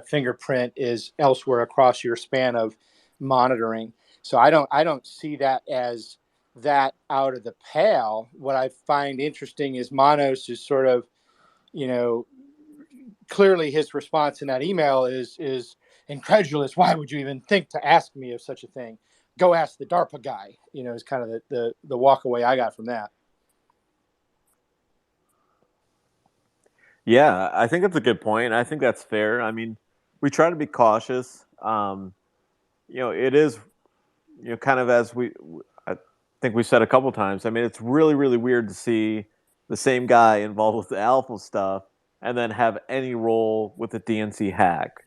fingerprint is elsewhere across your span of monitoring. So I don't see that as that out of the pale. What I find interesting is Manos is sort of, clearly his response in that email is incredulous. Why would you even think to ask me of such a thing? Go ask the DARPA guy, is kind of the walk away I got from that. Yeah, I think that's a good point. I think that's fair. I mean, we try to be cautious. It is, kind of as I think we said a couple times. I mean, it's really, really weird to see the same guy involved with the Alpha stuff and then have any role with the DNC hack.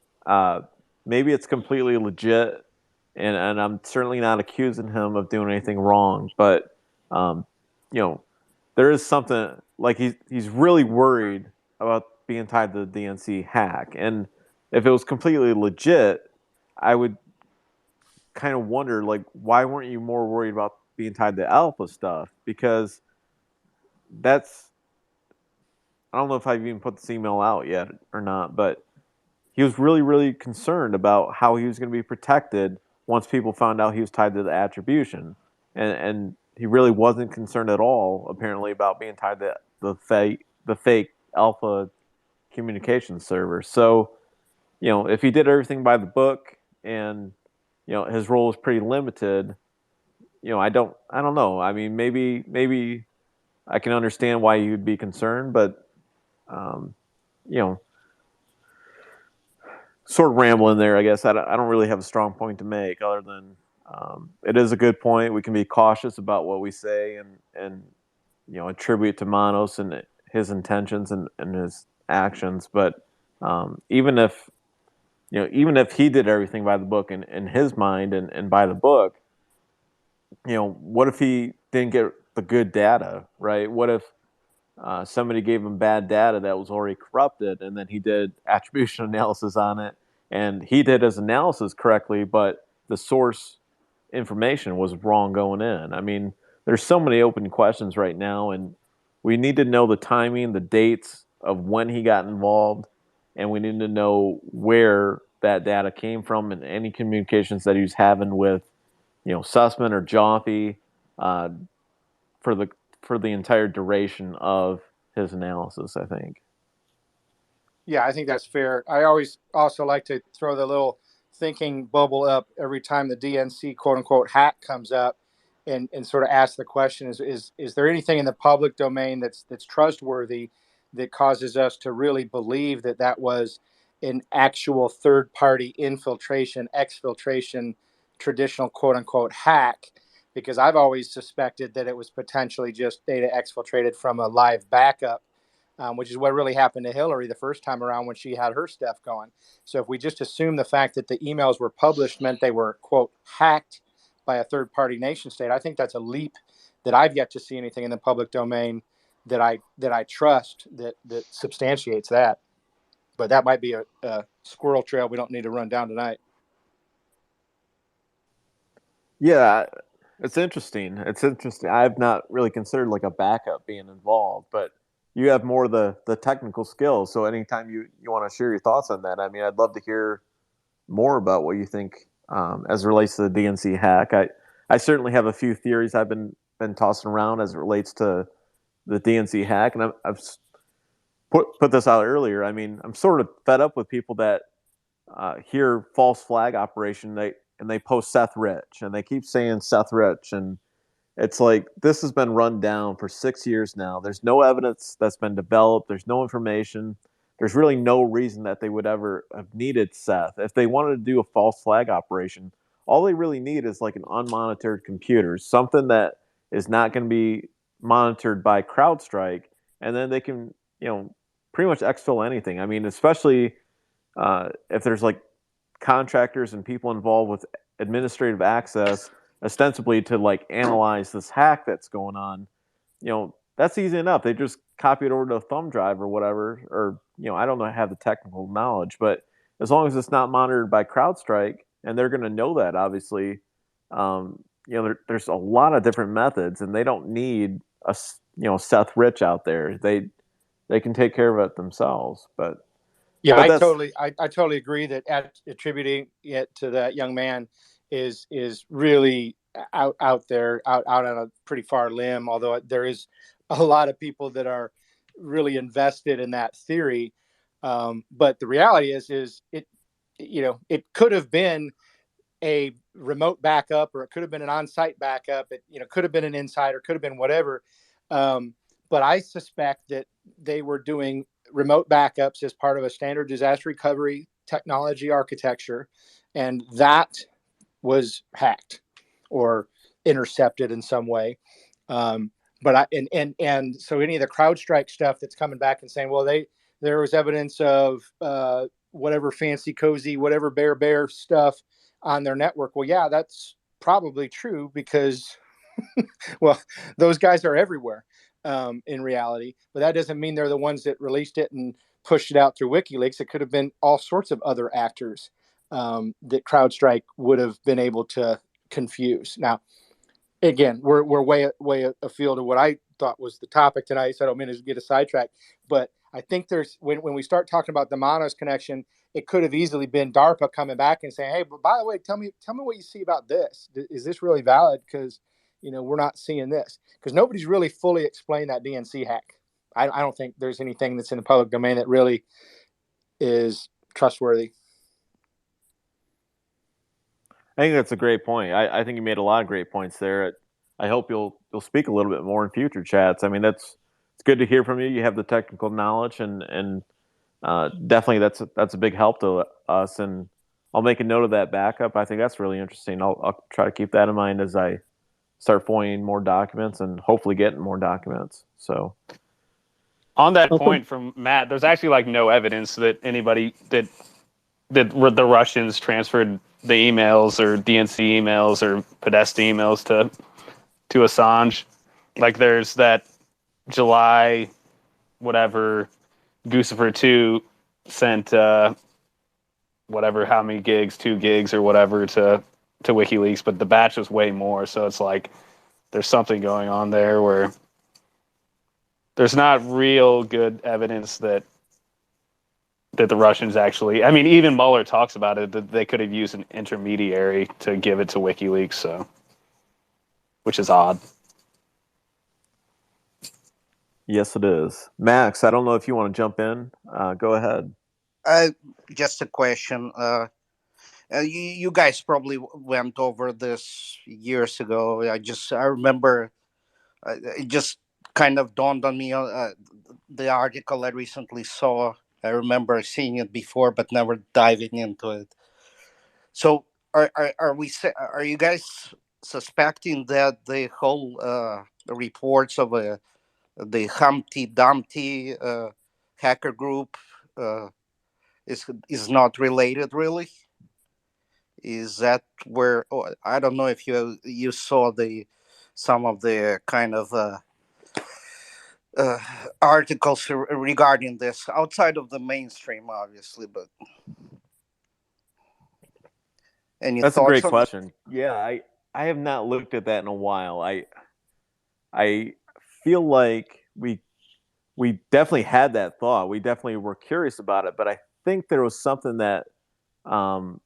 Maybe it's completely legit, and I'm certainly not accusing him of doing anything wrong. But there is something he's really worried about being tied to the DNC hack, and if it was completely legit, I would kind of wonder, why weren't you more worried about being tied to Alpha stuff? Because I don't know if I've even put this email out yet or not, but he was really, really concerned about how he was going to be protected once people found out he was tied to the attribution. And he really wasn't concerned at all, apparently, about being tied to the fake Alpha communications server. So, if he did everything by the book and, his role was pretty limited, I don't know. I mean, maybe I can understand why you'd be concerned, but, sort of rambling there, I guess. I don't really have a strong point to make other than it is a good point. We can be cautious about what we say and attribute to Manos and his intentions and his actions. But even if he did everything by the book in his mind and by the book, what if he didn't get the good data, right? What if somebody gave him bad data that was already corrupted, and then he did attribution analysis on it, and he did his analysis correctly, but the source information was wrong going in. I mean, there's so many open questions right now, and we need to know the timing, the dates of when he got involved, and we need to know where that data came from and any communications that he was having with, Sussman or Joffe, uh, for the entire duration of his analysis, I think. Yeah, I think that's fair. I always also like to throw the little thinking bubble up every time the DNC quote unquote hack comes up, and sort of ask the question: is there anything in the public domain that's trustworthy that causes us to really believe that that was an actual third party infiltration, exfiltration, traditional quote unquote hack? Because I've always suspected that it was potentially just data exfiltrated from a live backup, which is what really happened to Hillary the first time around when she had her stuff going. So if we just assume the fact that the emails were published meant they were, quote, hacked by a third party nation state, I think that's a leap that I've yet to see anything in the public domain that I trust that substantiates that. But that might be a squirrel trail we don't need to run down tonight. Yeah, it's interesting. It's interesting. I've not really considered like a backup being involved, but you have more of the technical skills. So anytime you want to share your thoughts on that, I mean, I'd love to hear more about what you think as it relates to the DNC hack. I certainly have a few theories I've been tossing around as it relates to the DNC hack, and I've put this out earlier. I mean, I'm sort of fed up with people that hear false flag operation, they post Seth Rich, and they keep saying Seth Rich, and it's like this has been run down for 6 years now. There's no evidence that's been developed. There's no information. There's really no reason that they would ever have needed Seth. If they wanted to do a false flag operation, all they really need is like an unmonitored computer, something that is not going to be monitored by CrowdStrike, and then they can, pretty much exfil anything. I mean, especially if there's like contractors and people involved with administrative access, ostensibly to like analyze this hack that's going on, that's easy enough. They just copy it over to a thumb drive or whatever, or I don't know, have the technical knowledge, but as long as it's not monitored by CrowdStrike, and they're going to know that, obviously, there's a lot of different methods, and they don't need a Seth Rich out there. They can take care of it themselves, but. Yeah, But I that's totally agree that attributing it to that young man is really out there, out on a pretty far limb. Although there is a lot of people that are really invested in that theory, but the reality is it it could have been a remote backup, or it could have been an on-site backup. It could have been an insider, could have been whatever. But I suspect that they were doing remote backups as part of a standard disaster recovery technology architecture, and that was hacked or intercepted in some way. But so any of the CrowdStrike stuff that's coming back and saying, well, there was evidence of whatever fancy cozy, whatever bear stuff on their network. Well, yeah, that's probably true because, well, those guys are everywhere in reality. But that doesn't mean they're the ones that released it and pushed it out through WikiLeaks. It could have been all sorts of other actors that CrowdStrike would have been able to confuse. Now, again, we're way afield of what I thought was the topic tonight, so I don't mean to get a sidetrack. But I think there's when we start talking about the Manos connection, it could have easily been DARPA coming back and saying, "Hey, but by the way, tell me what you see about this. Is this really valid? Because we're not seeing this." Because nobody's really fully explained that DNC hack. I don't think there's anything that's in the public domain that really is trustworthy. I think that's a great point. I think you made a lot of great points there. I hope you'll speak a little bit more in future chats. I mean, it's good to hear from you. You have the technical knowledge, and definitely that's a big help to us. And I'll make a note of that backup. I think that's really interesting. I'll try to keep that in mind as I start FOIAing more documents and hopefully getting more documents. So, on that point from Matt, there's actually like no evidence that anybody that the Russians transferred the emails or DNC emails or Podesta emails to Assange. Like there's that July whatever Guccifer 2 sent whatever, how many gigs, 2 gigs or whatever to WikiLeaks, but the batch was way more. So it's like there's something going on there where there's not real good evidence that the Russians actually, I mean, even Mueller talks about it, that they could have used an intermediary to give it to WikiLeaks, so, which is odd. Yes, it is. Max, I don't know if you want to jump in. Go ahead. Just a question. You guys probably went over this years ago. I remember it just kind of dawned on me. The article I recently saw. I remember seeing it before, but never diving into it. So, are you guys suspecting that the whole reports of the Humpty Dumpty hacker group is not related, really? Is that where? Oh, I don't know if you saw some of the kind of uh, articles regarding this outside of the mainstream, obviously. But any That's a thoughts great on it? question. Yeah, I have not looked at that in a while. I feel like we definitely had that thought. We definitely were curious about it, but I think there was something that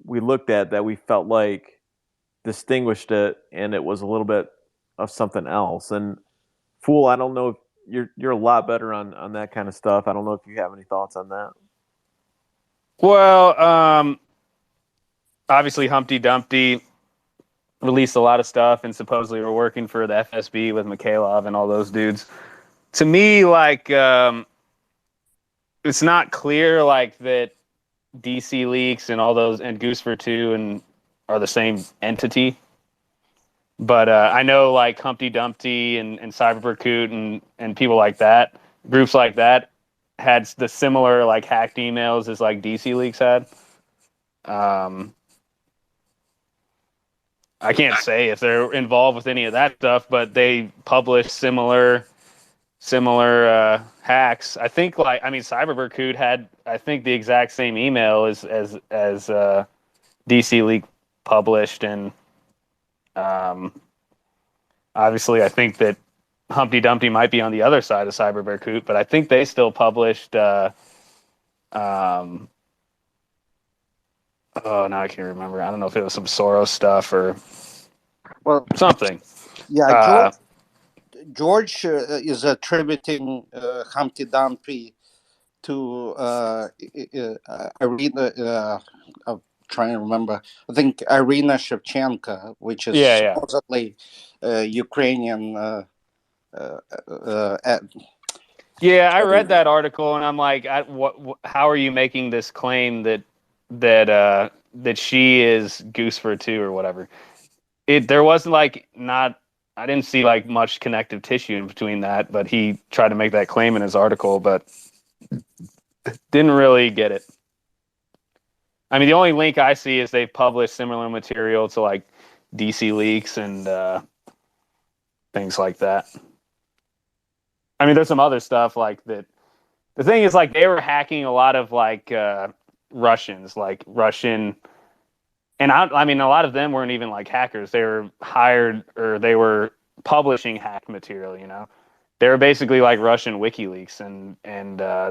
we looked at that we felt like distinguished it, and it was a little bit of something else. And Fool, I don't know if you're a lot better on that kind of stuff. I don't know if you have any thoughts on that. Well, obviously Humpty Dumpty released a lot of stuff and supposedly were working for the FSB with Mikhailov and all those dudes. To me, like, it's not clear like that DC Leaks and all those and Goosefer 2 and are the same entity. But I know like Humpty Dumpty and Cyberberkut and people like that, groups like that, had the similar like hacked emails as like DC Leaks had. I can't say if they're involved with any of that stuff, but they publish similar hacks. I think like I mean Cyberberkut had I think the exact same email as DC Leak published, and obviously I think that Humpty Dumpty might be on the other side of Cyberberkut, but I think they still published oh, now I can't remember. I don't know if it was some Soros stuff or something. Yeah, George is attributing Humpty Dumpty to Irina. I'm trying to remember. I think Irina Shevchenko, which is supposedly Ukrainian. Yeah, I read that article and I'm like, how are you making this claim that she is Goosefer 2 or whatever? There wasn't like I didn't see like much connective tissue in between that, but he tried to make that claim in his article, but didn't really get it. I mean, the only link I see is they've published similar material to like DC Leaks and things like that. I mean, there's some other stuff like that. The thing is, like, they were hacking a lot of like Russians, like Russian, and I mean, a lot of them weren't even like hackers. They were hired or they were publishing hack material. You know, they were basically like Russian WikiLeaks, and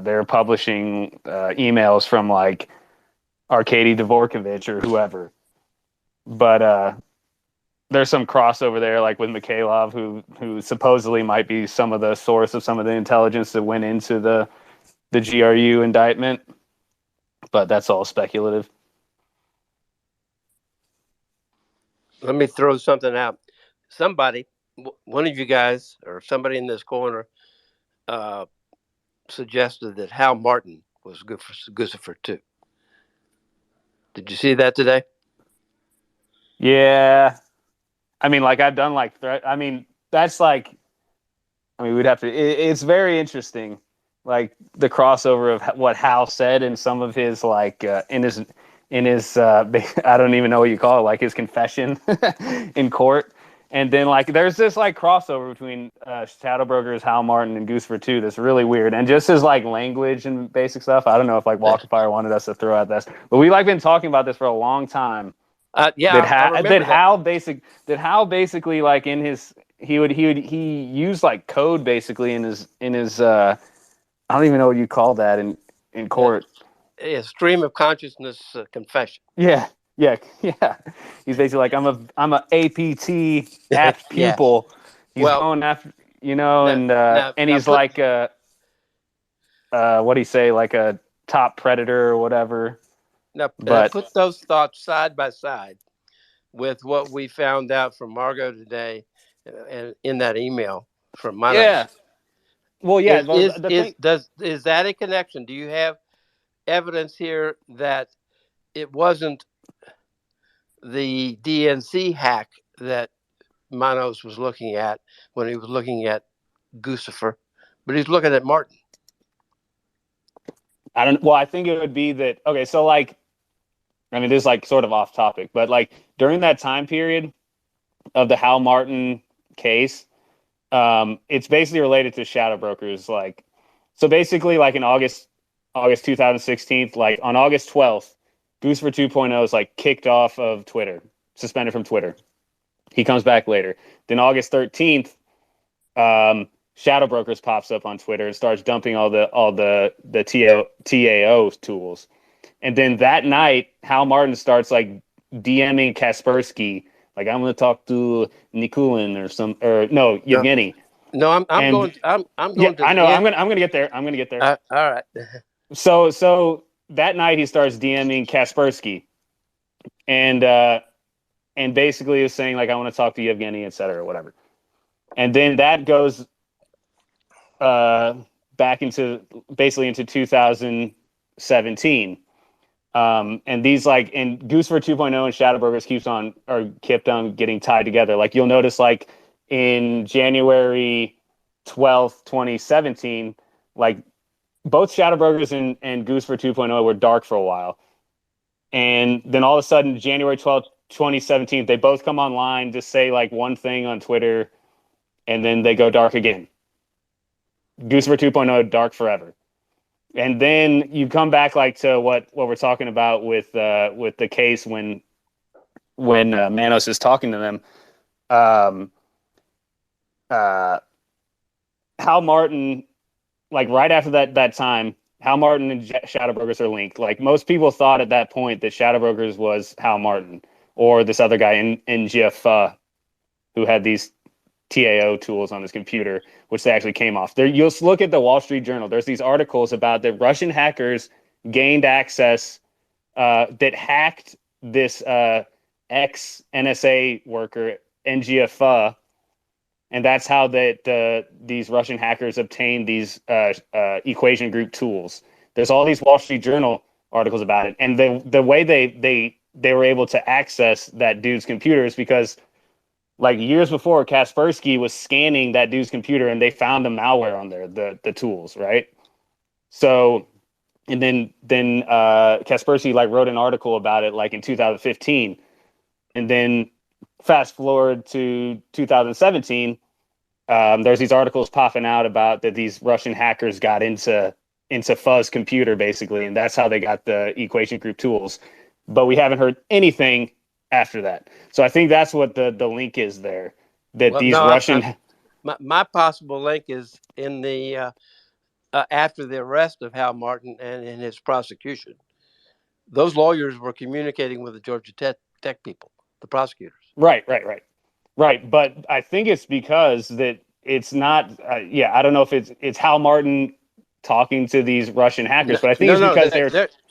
they were publishing emails from like Arkady Dvorkovich or whoever. But there's some crossover there, like with Mikhailov, who supposedly might be some of the source of some of the intelligence that went into the GRU indictment, but that's all speculative. Let me throw something out. Somebody, one of you guys, or somebody in this corner, suggested that Hal Martin was good for Guccifer 2. Did you see that today? Yeah, I mean, like I've done like I mean, that's like, I mean, we'd have to. It's very interesting, like the crossover of what Hal said in some of his like in his I don't even know what you call it, like his confession in court, And then like there's this like crossover between Shadow Brokers, Hal Martin, and Goose for Two that's really weird. And just his like language and basic stuff. I don't know if like Walk of Fire wanted us to throw out this, but we like been talking about this for a long time. I remember That Hal basically like in his he used like code basically in his I don't even know what you call that in court. A stream of consciousness confession. Yeah. He's basically like I'm a APT apt Yeah. pupil. He's Well, going after and he's like what do you say, like a top predator or whatever. Now But put those thoughts side by side with what we found out from Margot today, and in that email from Manos. Yeah. Well, yeah. Is that a connection? Do you have evidence here that it wasn't the DNC hack that Manos was looking at when he was looking at Guccifer, but he's looking at Martin? I think it would be that. Okay, so like, I mean, this is like sort of off topic, but like during that time period of the Hal Martin case, it's basically related to Shadow Brokers. Like, so basically, like in August 2016, like on August 12th, Goose for 2.0 is like kicked off of Twitter, suspended from Twitter. He comes back later. Then August 13th, Shadow Brokers pops up on Twitter and starts dumping all the TAO tools. And then that night, Hal Martin starts like DMing Kaspersky, like I'm going to talk to Nikulin or Yevgeny. No, I'm going. I know. I'm going to get there. All right. So that night he starts DMing Kaspersky, and basically is saying like I want to talk to Yevgeny, et cetera, whatever. And then that goes back into 2017. And these like and Goose for 2.0 and Shadow Brokers kept on getting tied together. Like you'll notice like in January 12th, 2017, like both Shadow Brokers and Goose for 2.0 were dark for a while. And then all of a sudden, January 12th, 2017, they both come online to say like one thing on Twitter, and then they go dark again. Goose for 2.0, dark forever. And then you come back like to what we're talking about with the case when Manos is talking to them. Hal Martin, like right after that time, Hal Martin and Shadow Brokers are linked. Like most people thought at that point that Shadow Brokers was Hal Martin or this other guy in NGF who had these TAO tools on his computer, which they actually came off. There, you'll look at the Wall Street Journal. There's these articles about that Russian hackers gained access that hacked this ex-NSA worker, NGF, and that's how these Russian hackers obtained these equation group tools. There's all these Wall Street Journal articles about it, and the way they were able to access that dude's computer is because, like years before, Kaspersky was scanning that dude's computer, and they found the malware on there, the tools, right? So, and then Kaspersky like wrote an article about it like in 2015, and then fast forward to 2017. There's these articles popping out about that these Russian hackers got into Fuzz computer basically, and that's how they got the equation group tools. But we haven't heard anything after that. So I think that's what the link is there. My possible link is in the after the arrest of Hal Martin and in his prosecution. Those lawyers were communicating with the Georgia Tech people, the prosecutors. Right. But I think it's because that it's not. I don't know if it's Hal Martin talking to these Russian hackers, but I think it's because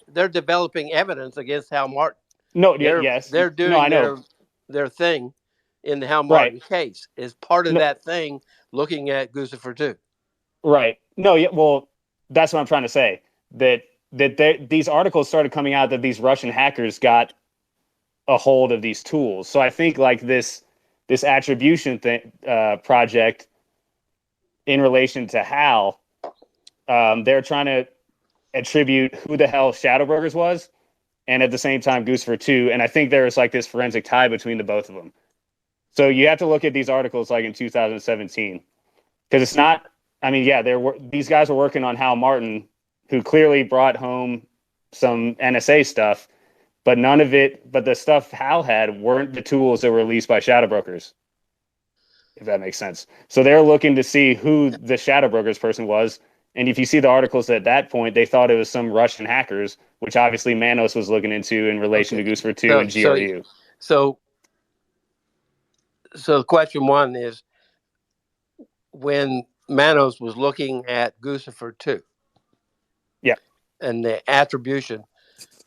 they're developing evidence against Hal Martin. They're doing their thing in the Hal Martin case is part of that thing looking at Guccifer too. Right. No, yeah, well, that's what I'm trying to say. That these articles started coming out that these Russian hackers got a hold of these tools. So I think like this attribution project in relation to Hal, they're trying to attribute who the hell Shadow Brokers was, and at the same time Goose for 2. And I think there's like this forensic tie between the both of them. So you have to look at these articles like in 2017 because it's not. I mean, yeah, these guys were working on Hal Martin, who clearly brought home some NSA stuff, but none of it. But the stuff Hal had weren't the tools that were released by shadow brokers, if that makes sense. So they're looking to see who the shadow brokers person was. And if you see the articles at that point, they thought it was some Russian hackers, which obviously Manos was looking into in relation to Goose for 2 and GRU. So question one is, when Manos was looking at Guccifer 2, yeah, and the attribution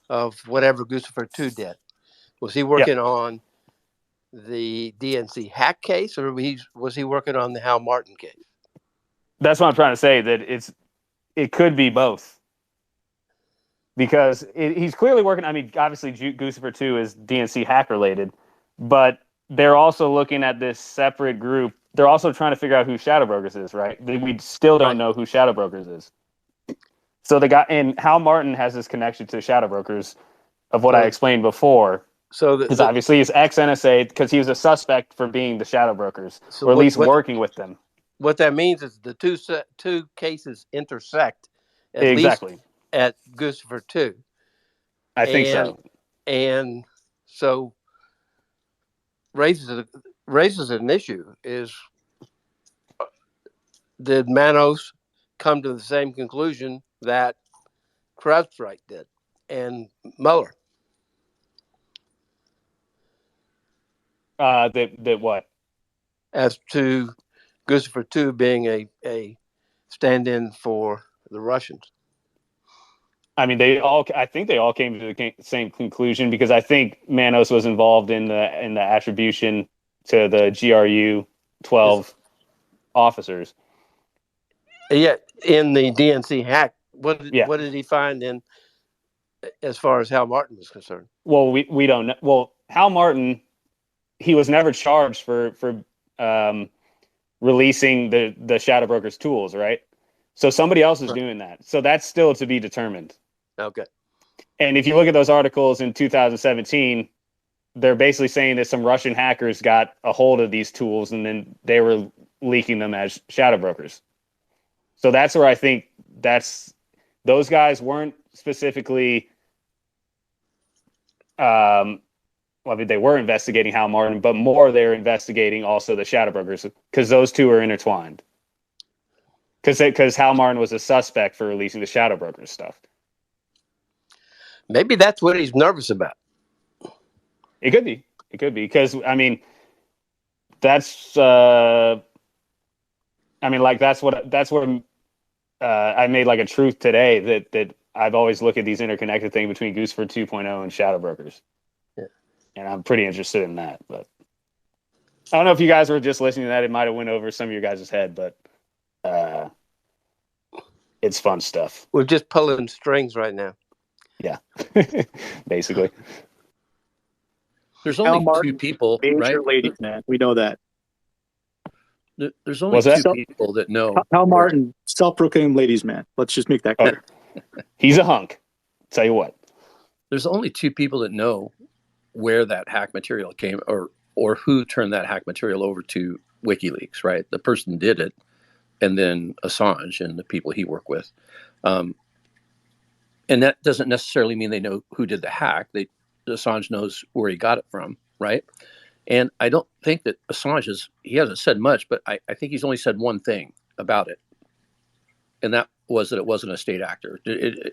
of whatever Guccifer 2 did, was he working on the DNC hack case, or was he working on the Hal Martin case? That's what I'm trying to say, that it could be both. Because he's clearly working. I mean, obviously, Guccifer 2 is DNC hack related, but they're also looking at this separate group. They're also trying to figure out who Shadow Brokers is, right? We still don't know who Shadow Brokers is. So the guy, and Hal Martin has this connection to Shadow Brokers of what I explained before. So because obviously he's ex-NSA because he was a suspect for being the Shadow Brokers, or at least working with them. What that means is the two cases intersect Exactly. least at Guccifer 2. I think so. And so raises an issue is, did Manos come to the same conclusion that CrowdStrike did and Mueller? That what? As to Guccifer 2 being a stand-in for the Russians. I mean, I think they all came to the same conclusion, because I think Manos was involved in the attribution to the GRU 12 officers. Yeah, in the DNC hack, what did he find in as far as Hal Martin was concerned? Well, we don't know. Well, Hal Martin, he was never charged for releasing the Shadow Brokers tools, right? So somebody else is doing that. So that's still to be determined. Okay. And if you look at those articles in 2017, they're basically saying that some Russian hackers got a hold of these tools and then they were leaking them as Shadow Brokers. So that's where I think those guys weren't specifically, well, I mean, they were investigating Hal Martin, but more they're investigating also the Shadow Brokers, because those two are intertwined. Because Hal Martin was a suspect for releasing the Shadow Brokers stuff. Maybe that's what he's nervous about. It could be. It could be. Because, I mean, that's what I made like a truth today, that I've always looked at these interconnected thing between Goose for 2.0 and Shadow Brokers. Yeah. And I'm pretty interested in that. But I don't know if you guys were just listening to that. It might have went over some of your guys' head, but it's fun stuff. We're just pulling strings right now. Yeah, basically. There's only two people, major right? ladies man. We know that. There's only two people that know. Hal Martin, self-proclaimed ladies man. Let's just make that clear. He's a hunk. Tell you what. There's only two people that know where that hack material came, or who turned that hack material over to WikiLeaks, right? The person did it, and then Assange and the people he worked with. And that doesn't necessarily mean they know who did the hack. Assange knows where he got it from, right? And I don't think that Assange he hasn't said much, but I think he's only said one thing about it. And that was that it wasn't a state actor.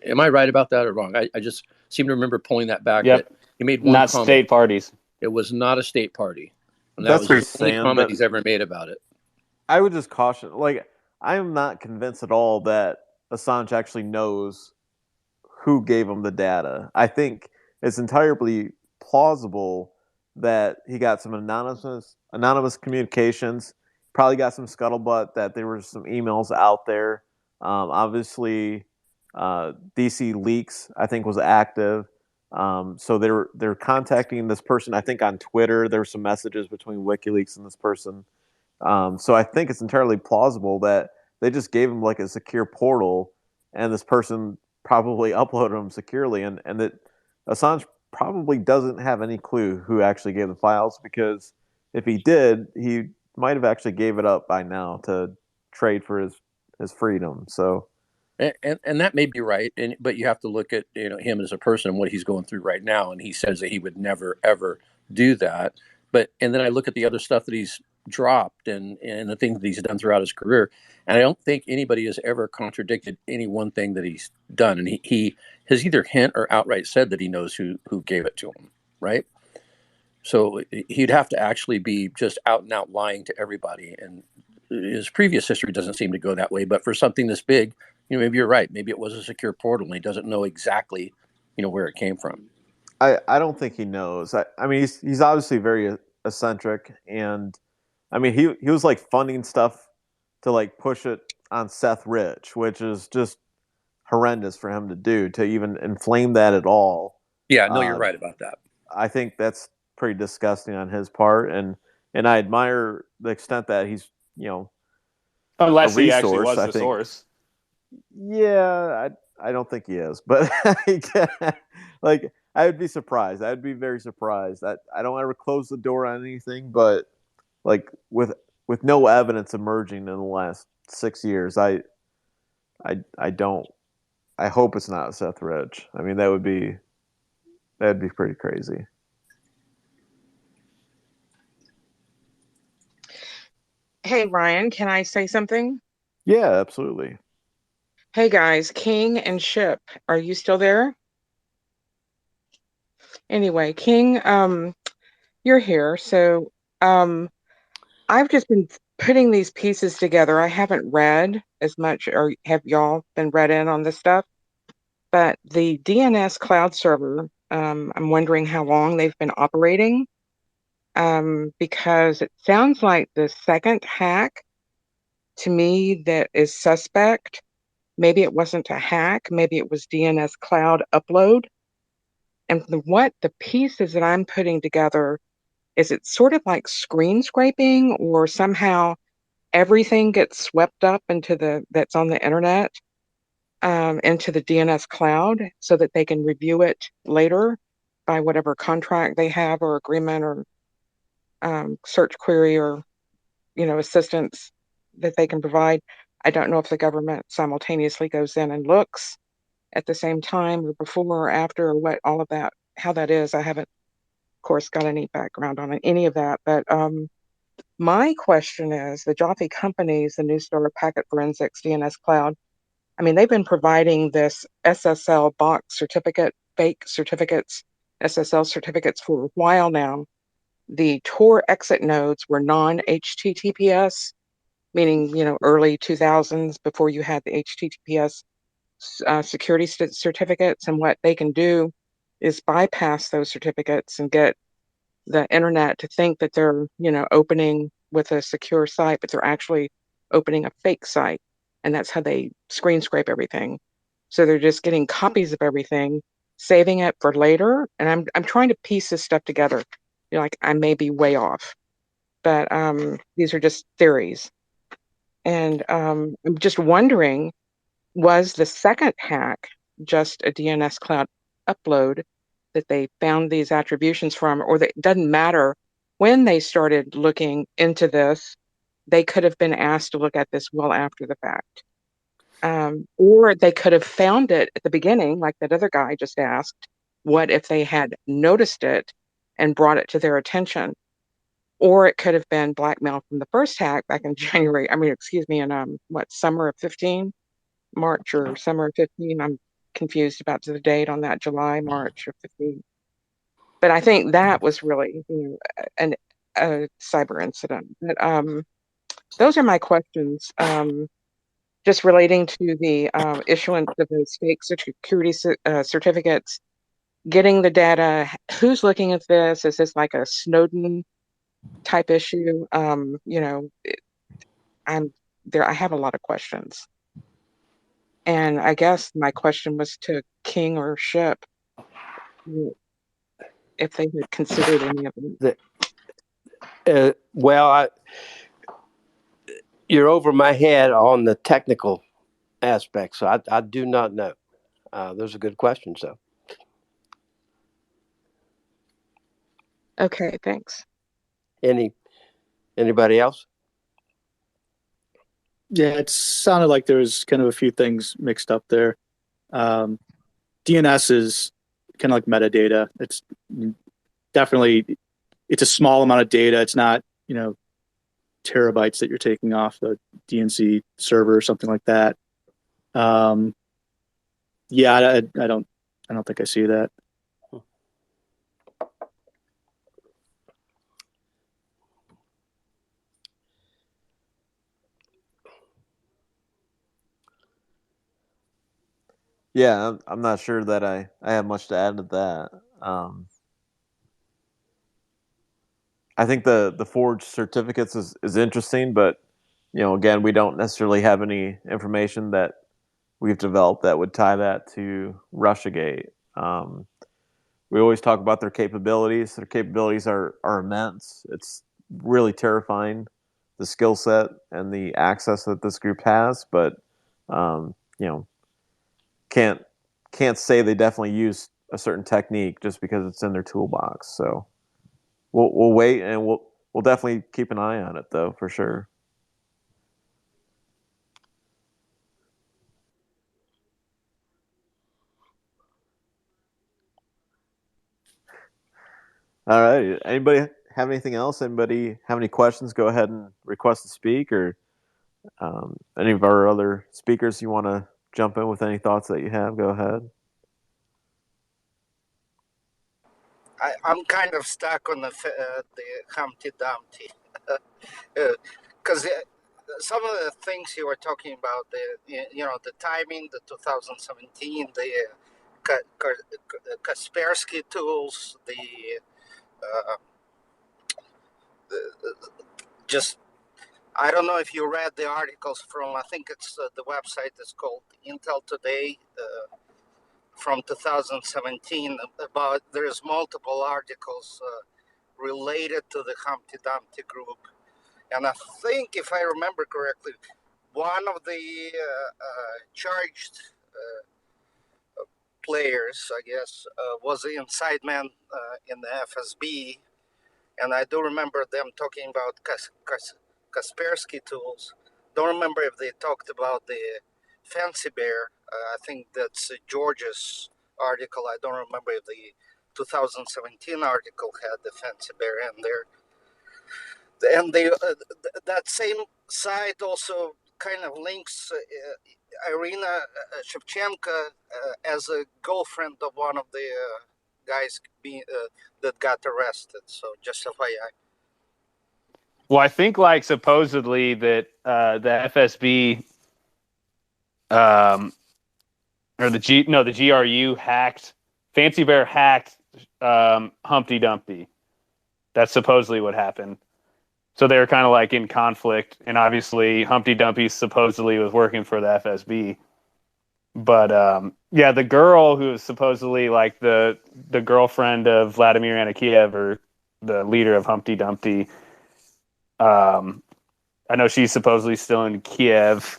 Am I right about that or wrong? I just seem to remember pulling that back. Yep. That he made one not comment. State parties. It was not a state party. And That's that was the only saying, comment he's ever made about it. I would just caution, I am not convinced at all that Assange actually knows who gave him the data. I think it's entirely plausible that he got some anonymous communications, probably got some scuttlebutt that there were some emails out there. Obviously, DC Leaks, I think, was active. So they're contacting this person, I think, on Twitter. There were some messages between WikiLeaks and this person. So I think it's entirely plausible that they just gave him like a secure portal, and this person probably uploaded them securely, and that Assange probably doesn't have any clue who actually gave the files, because if he did, he might have actually gave it up by now to trade for his freedom. So And that may be right, but you have to look at him as a person and what he's going through right now, and he says that he would never ever do that. And then I look at the other stuff that he's dropped and the things that he's done throughout his career, and I don't think anybody has ever contradicted any one thing that he's done, and he has either hint or outright said that he knows who gave it to him, right? So he'd have to actually be just out and out lying to everybody. And his previous history doesn't seem to go that way. But for something this big, maybe you're right. Maybe it was a secure portal and he doesn't know exactly, where it came from. I don't think he knows. I mean, he's obviously very eccentric, and I mean, he was like funding stuff to like push it on Seth Rich, which is just horrendous for him to do, to even inflame that at all. Yeah, no, you're right about that. I think that's pretty disgusting on his part, and I admire the extent that he's unless he actually resource, was I the think. source. Yeah, I don't think he is, but like I would be surprised. I would be very surprised. I don't ever close the door on anything, but like with no evidence emerging in the last 6 years, I don't. I hope it's not Seth Rich. I mean, that'd be pretty crazy. Hey, Ryan, can I say something? Yeah, absolutely. Hey, guys, King and Ship, are you still there? Anyway, King, you're here. So, I've just been putting these pieces together. I haven't read as much, or have y'all been read in on this stuff? But the DNS cloud server, I'm wondering how long they've been operating, because it sounds like the second hack to me that is suspect. Maybe it wasn't a hack, maybe it was DNS cloud upload. And what the pieces that I'm putting together is it's sort of like screen scraping, or somehow everything gets swept up into that's on the internet, into the DNS cloud, so that they can review it later by whatever contract they have or agreement or search query or assistance that they can provide. I don't know if the government simultaneously goes in and looks at the same time or before or after, or what all of that, how that is. I haven't, of course, got any background on any of that. But my question is, the Jaffe companies, the New Star Packet Forensics, DNS Cloud, I mean, they've been providing this SSL box certificate, fake certificates, SSL certificates for a while now. The Tor exit nodes were non-HTTPS, meaning, early 2000s, before you had the HTTPS security certificates. And what they can do is bypass those certificates and get the internet to think that they're, opening with a secure site, but they're actually opening a fake site. And that's how they screen scrape everything. So they're just getting copies of everything, saving it for later. And I'm trying to piece this stuff together. Like, I may be way off, but these are just theories. And I'm just wondering, was the second hack just a DNS cloud upload that they found these attributions from, or that it doesn't matter when they started looking into this, they could have been asked to look at this well after the fact. Or they could have found it at the beginning, like that other guy just asked, what if they had noticed it and brought it to their attention? Or it could have been blackmail from the first hack back in January. I mean, excuse me, in summer of 15, March or summer of 15. I'm confused about the date on that, July, March of 15. But I think that was really, a cyber incident. But those are my questions, just relating to the issuance of those fake security certificates, getting the data. Who's looking at this? Is this like a Snowden type issue? I'm there. I have a lot of questions. And I guess my question was to King or Ship, if they had considered any of them. Well, you're over my head on the technical aspect, so I do not know. Those are good questions, though. Okay, thanks. Any Anybody else? Yeah, it sounded like there was kind of a few things mixed up there. Um, DNS is kind of like metadata. It's definitely it's a small amount of data. It's not, terabytes that you're taking off the DNC server or something like that. Um, yeah, I don't think I see that. Yeah, I'm not sure that I have much to add to that. I think the forged certificates is interesting, but again, we don't necessarily have any information that we've developed that would tie that to Russiagate. We always talk about their capabilities. Their capabilities are immense. It's really terrifying, the skill set and the access that this group has, but um, you know, can't say they definitely use a certain technique just because it's in their toolbox. So we'll wait, and we'll definitely keep an eye on it, though, for sure. All right. Anybody have anything else? Anybody have any questions? Go ahead and request to speak, or any of our other speakers you want to jump in with any thoughts that you have. Go ahead. I'm kind of stuck on the Humpty Dumpty because some of the things you were talking about, the timing, the 2017, Kaspersky tools, uh, the just I don't know if you read the articles from, I think it's the website is called Intel Today from 2017 about there's multiple articles related to the Humpty Dumpty group. And I think, if I remember correctly, one of the charged players, I guess, was the inside man in the FSB. And I do remember them talking about Kaspersky tools. Don't remember if they talked about the Fancy Bear. I think that's George's article. I don't remember if the 2017 article had the Fancy Bear in there. And that same site also kind of links Irina Shevchenko as a girlfriend of one of the guys that got arrested. So just FYI. Well, I think like supposedly that the FSB or the GRU hacked Fancy Bear hacked Humpty Dumpty. That's supposedly what happened. So they were kind of like in conflict, and obviously Humpty Dumpty supposedly was working for the FSB. But yeah, the girl who is supposedly like the girlfriend of Vladimir Anakiev, or the leader of Humpty Dumpty, I know she's supposedly still in Kiev.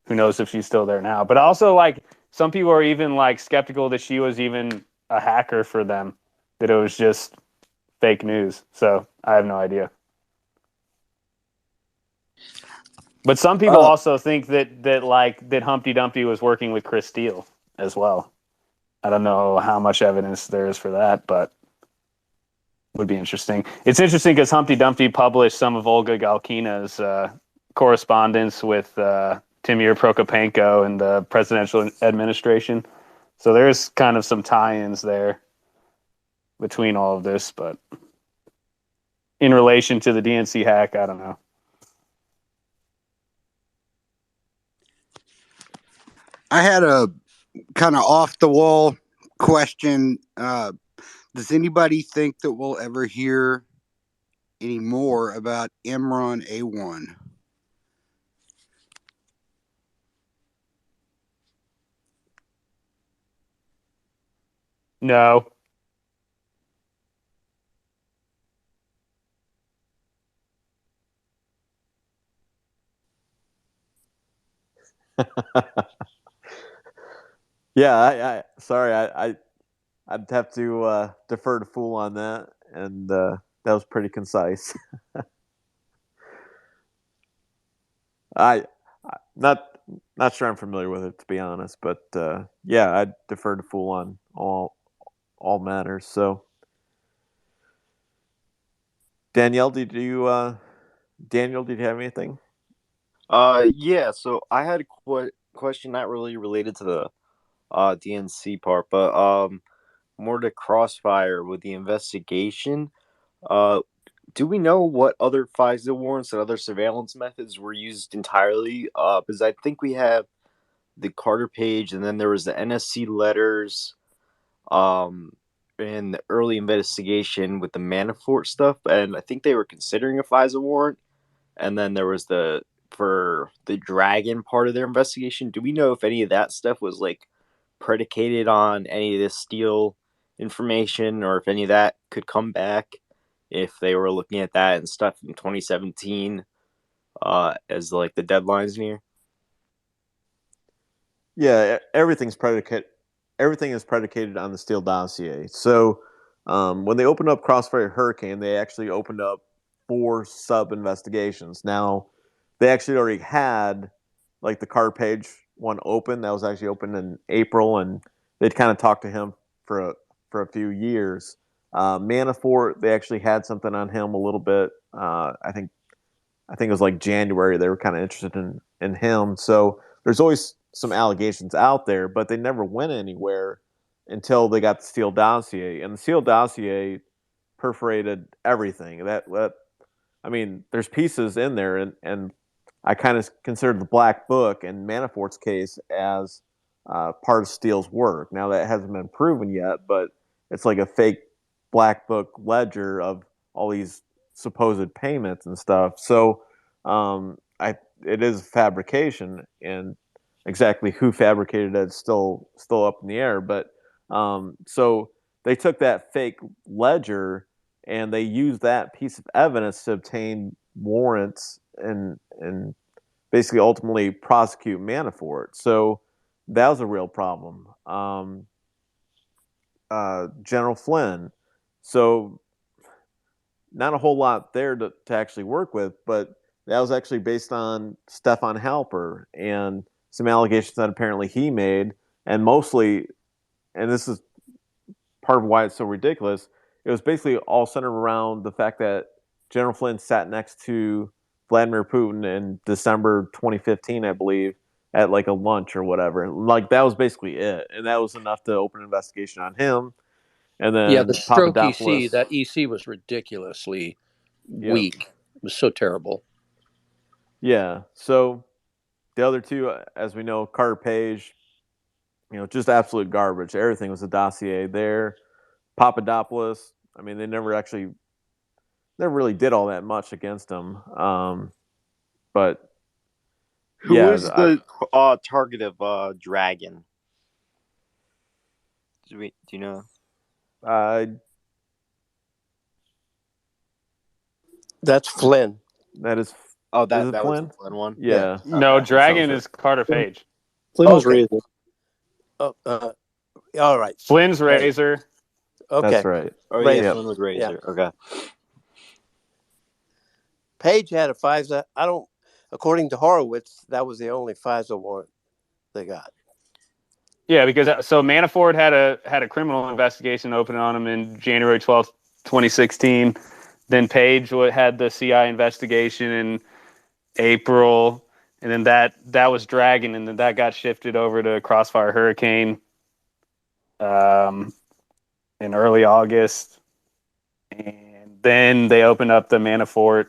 Who knows if she's still there now? But also, like, some people are even like skeptical that she was even a hacker for them, that it was just fake news. So I have no idea. But some people also think that Humpty Dumpty was working with Chris Steele as well. I don't know how much evidence there is for that, but would be interesting. It's interesting because Humpty Dumpty published some of Olga Galkina's correspondence with Timur Prokopenko and the presidential administration. So there's kind of some tie-ins there between all of this, but in relation to the DNC hack, I don't know. I had a kind of off the wall question. Does anybody think that we'll ever hear any more about Imran A1? No. Yeah, sorry, I'd have to defer to Fool on that, and that was pretty concise. Not sure I'm familiar with it, to be honest, but yeah, I defer to Fool on all matters. So, Danielle, Daniel, did you have anything? Yeah. So I had a question not really related to the DNC part, but more to Crossfire with the investigation. Uh, do we know what other FISA warrants and other surveillance methods were used entirely? Because I think we have the Carter page, and then there was the NSC letters, um, and the early investigation with the Manafort stuff, and I think they were considering a FISA warrant. And then there was for the Dragon part of their investigation. Do we know if any of that stuff was like predicated on any of this Steele information, or if any of that could come back if they were looking at that and stuff in 2017 as like the deadlines near? Yeah, everything is predicated on the Steele dossier. So when they opened up Crossfire Hurricane, they actually opened up 4 sub investigations. Now they actually already had like the Carter page one open. That was actually open in April, and they'd kind of talked to him for a few years. Manafort, they actually had something on him a little bit. I think it was like January. They were kind of interested in him. So there's always some allegations out there, but they never went anywhere until they got the Steele dossier. And the Steele dossier perforated everything. I mean, there's pieces in there, and I kind of consider the Black Book and Manafort's case as part of Steele's work. Now that hasn't been proven yet, but it's like a fake Black Book ledger of all these supposed payments and stuff. So it is fabrication, and exactly who fabricated it is still up in the air. But so they took that fake ledger and they used that piece of evidence to obtain warrants and basically ultimately prosecute Manafort. So that was a real problem. General Flynn. So not a whole lot there to actually work with, but that was actually based on Stefan Halper and some allegations that apparently he made, and mostly, and this is part of why it's so ridiculous, it was basically all centered around the fact that General Flynn sat next to Vladimir Putin in December 2015, I believe, at like a lunch or whatever. Like that was basically it, and that was enough to open an investigation on him. And then The stroke Papadopoulos. EC, that EC was ridiculously weak. It was so terrible. Yeah. So the other two, as we know, Carter Page, just absolute garbage. Everything was a dossier there. Papadopoulos, I mean, they never really did all that much against him. But who is the target of Dragon? Do you know? That's Flynn. That is. Oh, that was Flynn? The Flynn one. Yeah. No, Dragon is Carter Page. Flynn was Razor. Oh, all right. Flynn's Razor. Okay. That's right. Oh yeah, Flynn was Razor. Yeah. Okay. Page had a FISA. According to Horowitz, that was the only FISA warrant they got. Yeah, because Manafort had a criminal investigation open on him in January 12th, 2016. Then Page had the CI investigation in April, and then that was Dragon, and then that got shifted over to Crossfire Hurricane in early August. And then they opened up the Manafort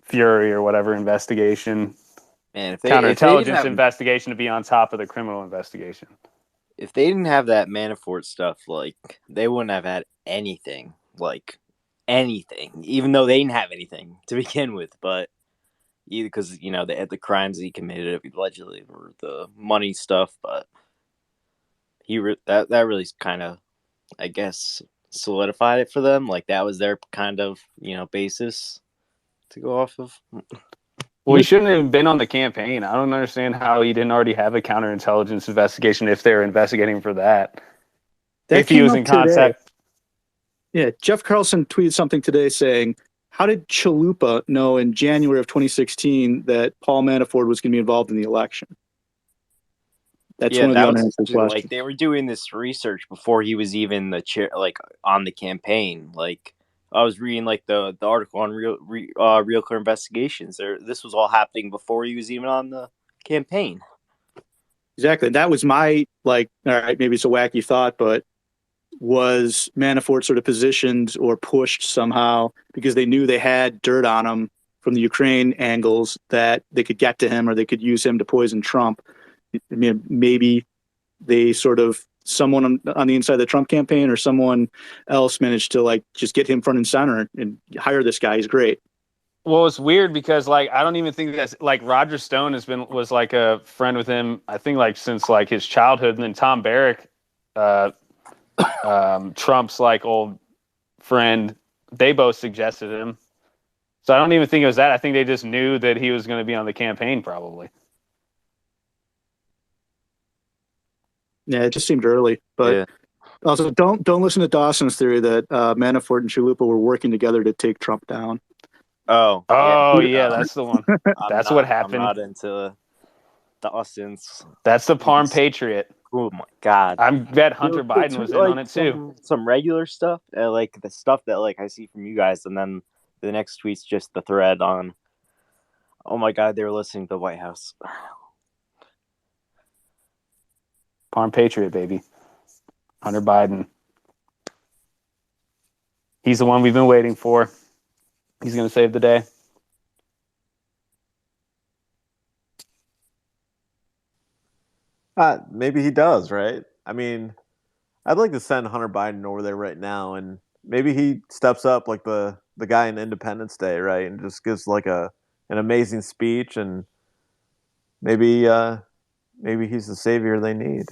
Fury or whatever investigation. Man, counterintelligence investigation to be on top of the criminal investigation. If they didn't have that Manafort stuff, like they wouldn't have had anything, even though they didn't have anything to begin with. But either because they had the crimes he committed allegedly or the money stuff, but that really kind of, I guess, solidified it for them. Like that was their kind of basis to go off of. Well, he shouldn't have been on the campaign. I don't understand how he didn't already have a counterintelligence investigation if they're investigating for that. If he was in contact. Yeah, Jeff Carlson tweeted something today saying, how did Chalupa know in January of 2016 that Paul Manafort was going to be involved in the election? That's Yeah, one of the that was unanswered like questions. they were doing this research before he was even the chair, like on the campaign. Like I was reading like the article on Real Clear Investigations. This was all happening before he was even on the campaign. Exactly. That was my, like, all right, maybe it's a wacky thought, but was Manafort sort of positioned or pushed somehow because they knew they had dirt on him from the Ukraine angles that they could get to him or they could use him to poison Trump? I mean, maybe they sort of, someone on the inside of the Trump campaign or someone else managed to like just get him front and center and hire this guy. He's great. Well, it's weird because like I don't even think that's like Roger Stone was like a friend with him. I think like since like his childhood, and then Tom Barrack, Trump's like old friend, they both suggested him. So I don't even think it was that. I think they just knew that he was going to be on the campaign, probably. Yeah, it just seemed early, but Yeah. also don't listen to Dawson's theory that Manafort and Chalupa were working together to take Trump down. Oh yeah, that's the one. That's what I'm happened. not into Dawson's. That's the Parm Patriot. Oh my god! I bet Hunter Biden was in on it too. Some regular stuff, like the stuff that like I see from you guys, and then the next tweet's just the thread on. Oh my god, they were listening to the White House. Parm Patriot, baby. Hunter Biden. He's the one we've been waiting for. He's going to save the day. Maybe he does, right? I mean, I'd like to send Hunter Biden over there right now, and maybe he steps up like the guy in Independence Day, right, and just gives like an amazing speech, and maybe he's the savior they need.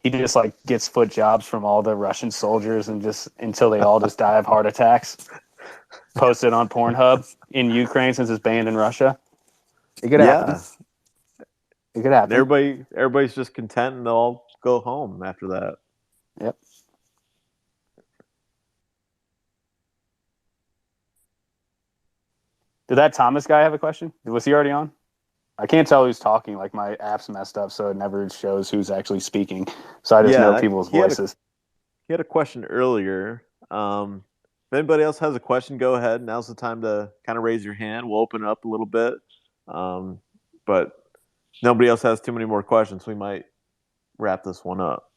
He just like gets foot jobs from all the Russian soldiers and just until they all just die of heart attacks. Posted on Pornhub in Ukraine since it's banned in Russia. It could happen. It could happen. And everybody's just content and they'll all go home after that. Yep. Did that Thomas guy have a question? Was he already on? I can't tell who's talking. Like my app's messed up, so it never shows who's actually speaking. So I just know people's voices. He had a question earlier. If anybody else has a question, go ahead. Now's the time to kind of raise your hand. We'll open it up a little bit. But nobody else has too many more questions. We might wrap this one up.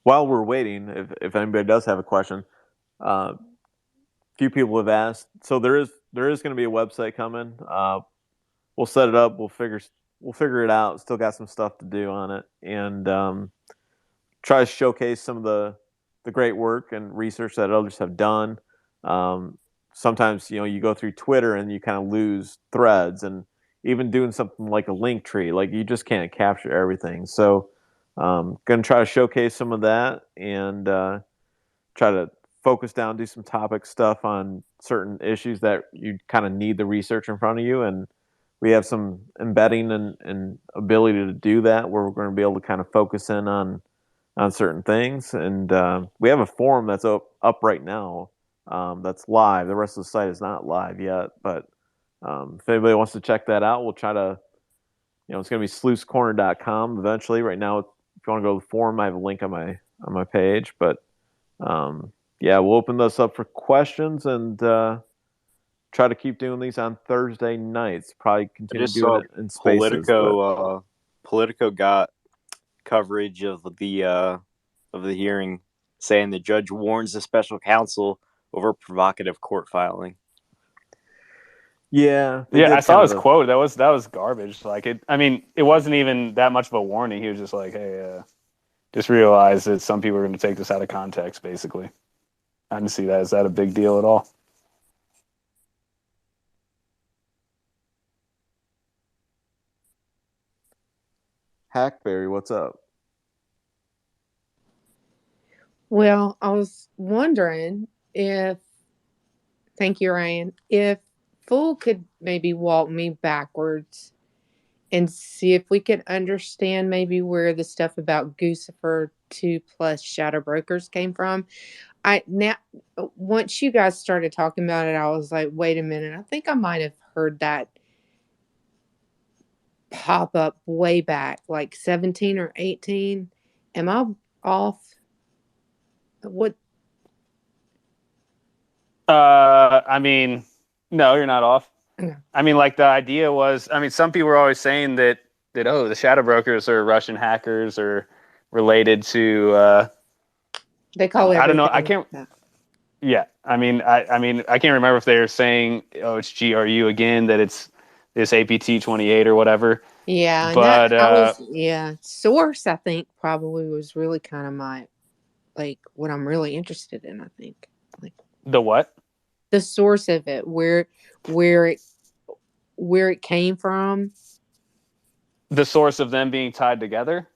While we're waiting, if anybody does have a question, few people have asked. So there is going to be a website coming. We'll set it up. We'll figure it out. Still got some stuff to do on it, and try to showcase some of the great work and research that others have done. Sometimes you go through Twitter and you kind of lose threads, and even doing something like a link tree, like you just can't capture everything. So going to try to showcase some of that and try to focus down, do some topic stuff on certain issues that you kind of need the research in front of you. And we have some embedding and ability to do that where we're going to be able to kind of focus in on certain things. And we have a forum that's up right now that's live. The rest of the site is not live yet, but if anybody wants to check that out, we'll try to, it's going to be sleuthscorner.com eventually. Right now, if you want to go to the forum, I have a link on my page, but yeah, we'll open this up for questions and try to keep doing these on Thursday nights. Probably continue doing it in spaces. Politico got coverage of the hearing, saying the judge warns the special counsel over provocative court filing. Yeah, I saw his quote. That was garbage. Like it. I mean, it wasn't even that much of a warning. He was just like, "Hey, just realize that some people are going to take this out of context." Basically, I didn't see that. Is that a big deal at all? Hackberry, what's up? Well, I was wondering if, thank you, Ryan, if Fool could maybe walk me backwards and see if we could understand maybe where the stuff about Guccifer 2 plus shadow brokers came from. I now once you guys started talking about it, I was like, wait a minute, I think I might have heard that pop up way back, like 17 or 18. Am I off? What? I mean, no, you're not off. Okay. I mean, like the idea was, I mean, some people were always saying that oh, the shadow brokers are Russian hackers or related to. They call I don't know. everything I can't. that. Yeah, I mean, I can't remember if they were saying, oh, it's GRU again, that it's this APT-28 or whatever. Yeah, and that But I was source. I think probably was really kind of my what I'm really interested in. I think like the what? the source of it, where it came from. The source of them being tied together?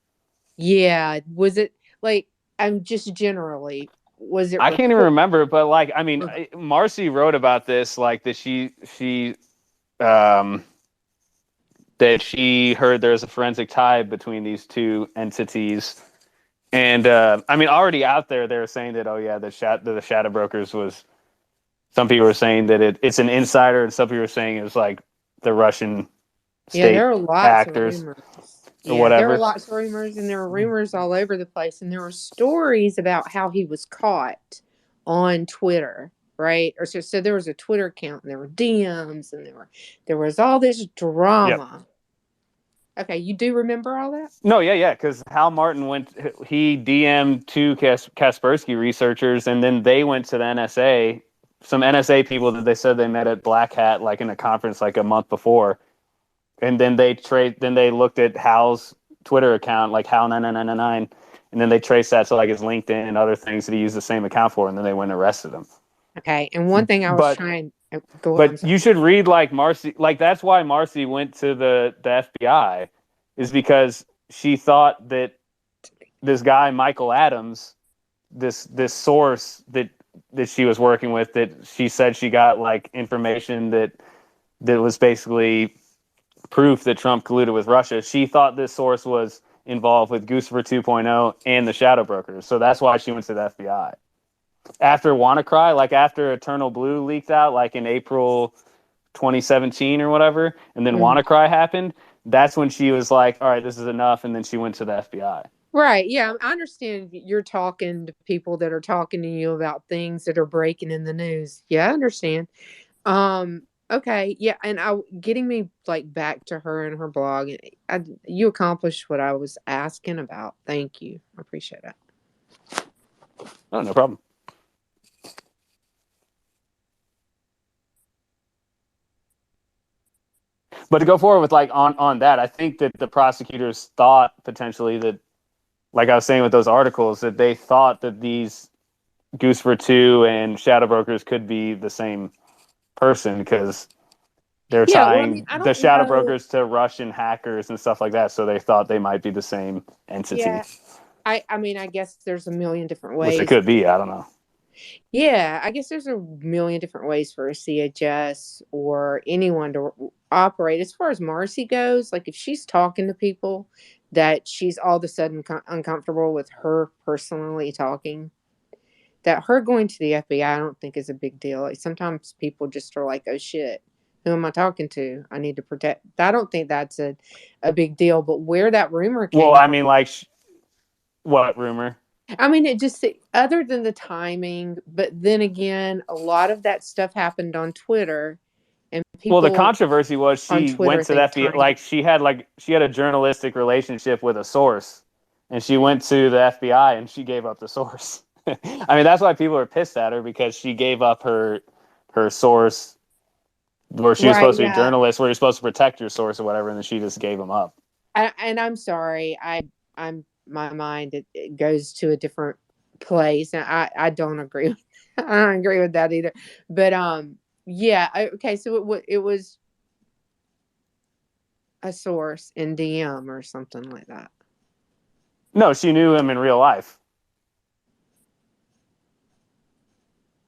Yeah, was it like I'm just generally was it? I can't even remember, but like I mean, Marcy wrote about this, like that that she heard there's a forensic tie between these two entities, and I mean, already out there, they were saying that the shadow brokers was. Some people were saying that it's an insider, and some people were saying it was like the Russian state there are lots actors of rumors. or Yeah, whatever. there were lots of rumors, and there were rumors all over the place, and there were stories about how he was caught on Twitter, right? Or so there was a Twitter account, and there were DMs, and there was all this drama. Yep. Okay, you do remember all that? No, yeah, because Hal Martin he DM'd two Kaspersky researchers, and then they went to the NSA. Some NSA people that they said they met at Black Hat, like in a conference, like a month before, and then they looked at Hal's Twitter account, like Hal 9999, and then they traced that to like his LinkedIn and other things that he used the same account for, and then they went and arrested him. Okay, and one thing I was trying. Go but you should read like Marcy, like that's why Marcy went to the FBI, is because she thought that this guy Michael Adams, this source that she was working with, that she said she got like information that was basically proof that Trump colluded with Russia. She thought this source was involved with Guccifer 2.0 and the shadow brokers. So that's why she went to the FBI. After WannaCry, like after Eternal Blue leaked out, like in April 2017 or whatever, and then WannaCry happened, that's when she was like, all right, this is enough. And then she went to the FBI. Right. Yeah. I understand you're talking to people that are talking to you about things that are breaking in the news. Yeah, I understand. Okay. Yeah. And getting me like back to her and her blog, you accomplished what I was asking about. Thank you. I appreciate it. Oh, no problem. But to go forward with like on that, I think that the prosecutors thought potentially that, like I was saying with those articles, that they thought that these Guccifer 2 and shadow brokers could be the same person, because they're tying the shadow brokers to Russian hackers and stuff like that. So they thought they might be the same entity. Yeah. I mean, I guess there's a million different ways. Which it could be. I don't know. Yeah, I guess there's a million different ways for a CHS or anyone to operate. As far as Marcy goes, like if she's talking to people that she's all of a sudden uncomfortable with her personally talking, that her going to the FBI, I don't think is a big deal. Like sometimes people just are like, oh shit, who am I talking to? I need to protect. I don't think that's a big deal. But where that rumor came Well, I mean, like, what rumor? I mean, it just, other than the timing, but then again, a lot of that stuff happened on Twitter, and people. Well, the controversy was she went to the FBI, like she had a journalistic relationship with a source, and she went to the FBI and she gave up the source. I mean, that's why people are pissed at her, because she gave up her source, where she was supposed to be a journalist, where you're supposed to protect your source or whatever, and then she just gave them up. And I'm sorry, I'm. My mind it goes to a different place, and I don't agree. I don't agree with that either. But yeah, okay. So it was a source in DM or something like that. No, she knew him in real life.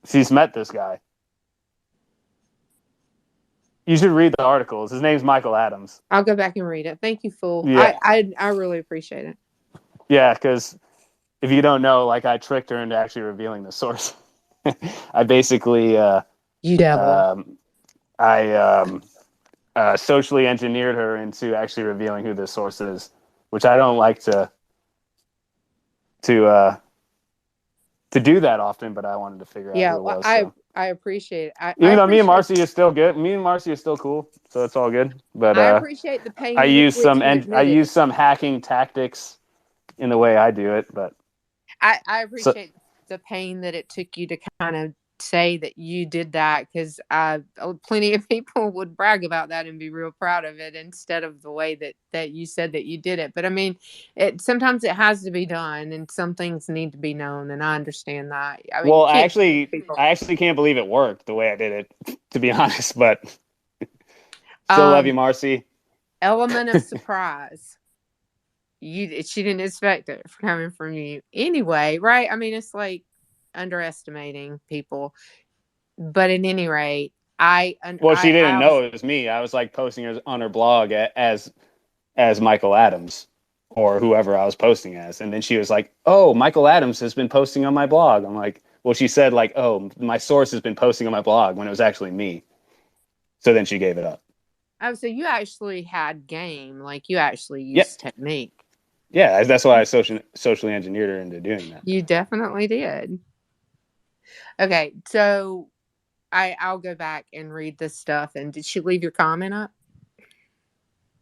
She's met this guy. You should read the articles. His name's Michael Adams. I'll go back and read it. Thank you, Fool. Yeah. I really appreciate it. Yeah, because if you don't know, like I tricked her into actually revealing the source. I basically, You devil. I socially engineered her into actually revealing who this source is, which I don't like to do that often, but I wanted to figure out Yeah, who it well, was. So I appreciate it. I even though me and appreciate Marcy is still good, me and Marcy is still cool, so it's all good. But I appreciate the pain I with use which some you I admitted use it. some hacking tactics in the way I do it, but I so appreciate the pain that it took you to kind of say that you did that, because plenty of people would brag about that and be real proud of it instead of the way that you said that you did it. But I mean, sometimes it has to be done, and some things need to be known, and I understand that. I mean, you well, I can't actually people. I actually can't believe it worked the way I did it, to be honest. But still love you, Um, Marcy. element of surprise. She didn't expect it coming from you anyway, right? I mean, it's like underestimating people. But at any rate, Well, she I didn't also know it was me. I was like posting her on her blog as Michael Adams or whoever I was posting as, and then she was like, "Oh, Michael Adams has been posting on my blog." I'm like, "Well," she said, like, "Oh, my source has been posting on my blog," when it was actually me. So then she gave it up. oh, so you actually had game, like you actually Yeah, used technique. yeah. That's why I socially engineered her into doing that. You definitely did. Okay, so I'll go back and read this stuff. And did she leave your comment up?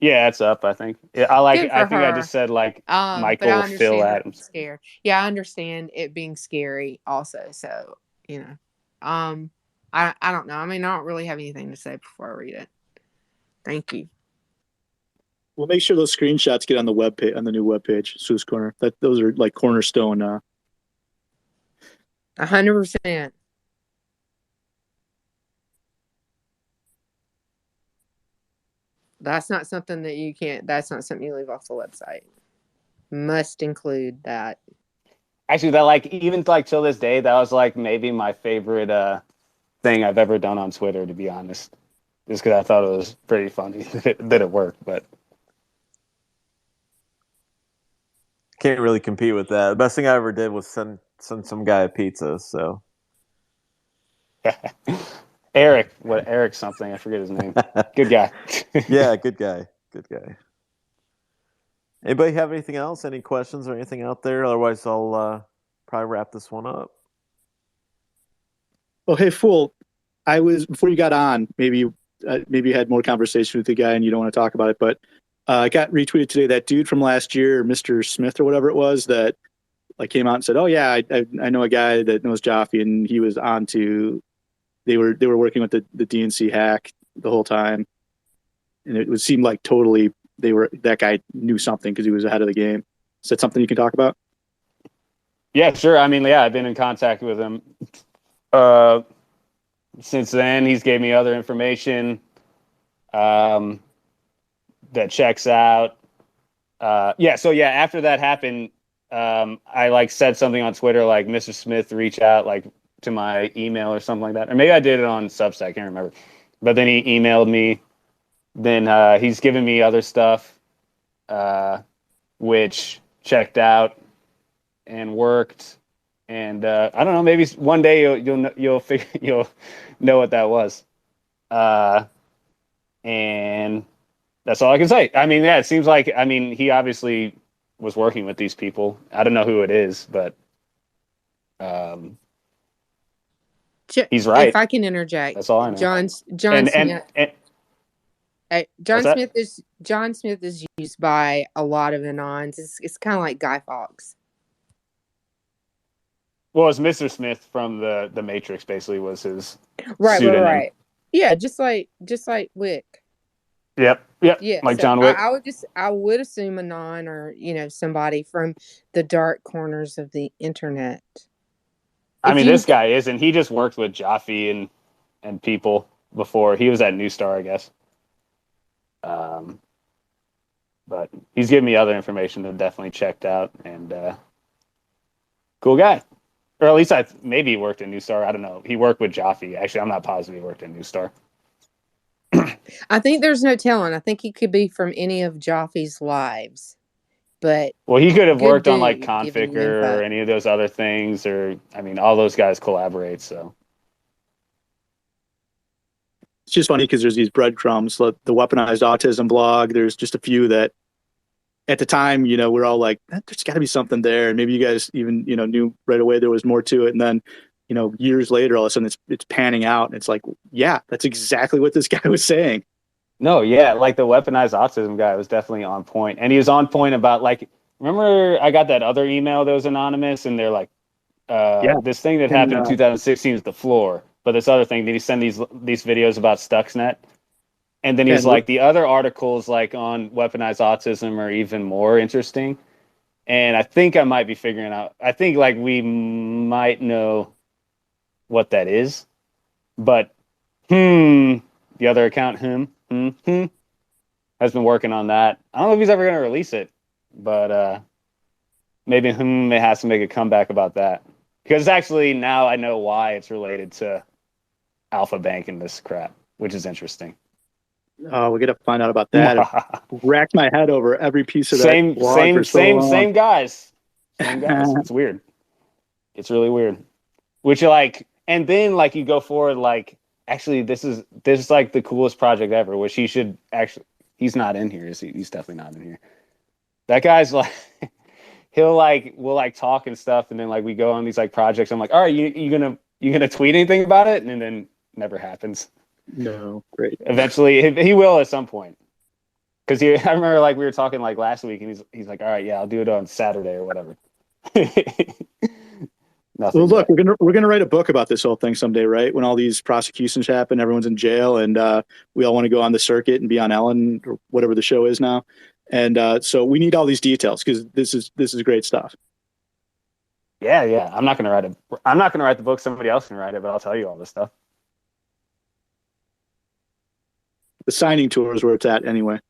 Yeah, it's up. I think. Yeah, Good I for think I just her. said like But I Michael Phil understand her being Adams. scared. Yeah, I understand it being scary also. So, I don't know. I mean, I don't really have anything to say before I read it. Thank you. We'll make sure those screenshots get on the web page, on the new web page, Seuss Corner. Those are like cornerstone. 100%. That's not something that you can't. That's not something you leave off the website. Must include that. Actually, that like even like till this day, that was like maybe my favorite thing I've ever done on Twitter, to be honest. Just because I thought it was pretty funny that it worked, but Can't really compete with that. The best thing I ever did was send some guy a pizza. So Eric something, I forget his name. Good guy. yeah, good guy. Good guy. Anybody have anything else? Any questions or anything out there? Otherwise, I'll probably wrap this one up. Oh, hey, fool! I was before you got on. Maybe you had more conversation with the guy and you don't want to talk about it, but I got retweeted today that dude from last year, Mr. Smith or whatever it was, that like came out and said, "Oh yeah, I know a guy that knows Jaffe, and he was on to they were working with the DNC hack the whole time, and it would seem like totally that guy knew something because he was ahead of the game." Is that something you can talk about? Yeah, sure. I mean, yeah, I've been in contact with him since then. He's gave me other information that checks out. So yeah, after that happened, I like said something on Twitter like Mr. Smith reach out like to my email or something like that, or maybe I did it on Substack. I can't remember. But then he emailed me. Then he's given me other stuff, which checked out and worked. And I don't know, maybe one day you'll figure you'll know what that was. And that's all I can say. I mean, yeah, it seems like he obviously was working with these people. I don't know who it is, but he's If right. I can interject, That's all I know. John Smith. What's that? John Smith is used by a lot of anons. It's kind of like Guy Fawkes. Well, it's Mr. Smith from the Matrix. Basically, was his Right. pseudonym. Yeah, just like Wick. Yep. Yeah, Like so John Wick. I would assume anon, or somebody from the dark corners of the internet. This guy isn't. He just worked with Jaffe and people before. He was at New Star, I guess. But he's giving me other information that definitely checked out, and cool guy. Or at least maybe he worked at New Star. I don't know. He worked with Jaffe. Actually, I'm not positive he worked at New Star. I think there's no telling. I think he could be from any of Jaffe's lives, But Well, he could have good worked on like dude giving Config you info. or any of those other things, or I mean, all those guys collaborate. So It's just funny because there's these breadcrumbs, like the weaponized autism blog. There's just a few that at the time, we're all like, there's got to be something there. And maybe you guys even, knew right away there was more to it. And then, years later, all of a sudden it's panning out. And it's like, yeah, that's exactly what this guy was saying. no, yeah, like the weaponized autism guy was definitely on point, and he was on point about like, remember I got that other email that was anonymous, and they're like, Yeah. this thing that And happened in 2016 is the floor, but this other thing, did he send these videos about Stuxnet? And then he's and like, the other articles like on weaponized autism are even more interesting. And I think I might be figuring out. I think like we might know what that is, but the other account has been working on that. I don't know if he's ever going to release it, but maybe it has to make a comeback about that, because actually now I know why it's related to Alpha Bank and this crap, which is interesting. oh, we got to find out about that. I've racked my head over every piece of that same blog for so long. same guys. It's weird. It's really weird. Which like, and then like you go forward, like actually this is like the coolest project ever, which he should actually, he's not in here, is he? He's definitely not in here. That guy's like we'll like talk and stuff, and then like we go on these like projects. I'm like, all right, you gonna tweet anything about it? And then never happens. No, great. Eventually he will at some point. Because I remember like we were talking like last week, and he's like, all right, yeah, I'll do it on Saturday or whatever. Nothing Well, look, yet. we're gonna write a book about this whole thing someday, right? When all these prosecutions happen, everyone's in jail, and we all want to go on the circuit and be on Ellen or whatever the show is now. And so we need all these details because this is great stuff. Yeah. I'm not gonna write the book. Somebody else can write it, but I'll tell you all this stuff. The signing tour is where it's at anyway.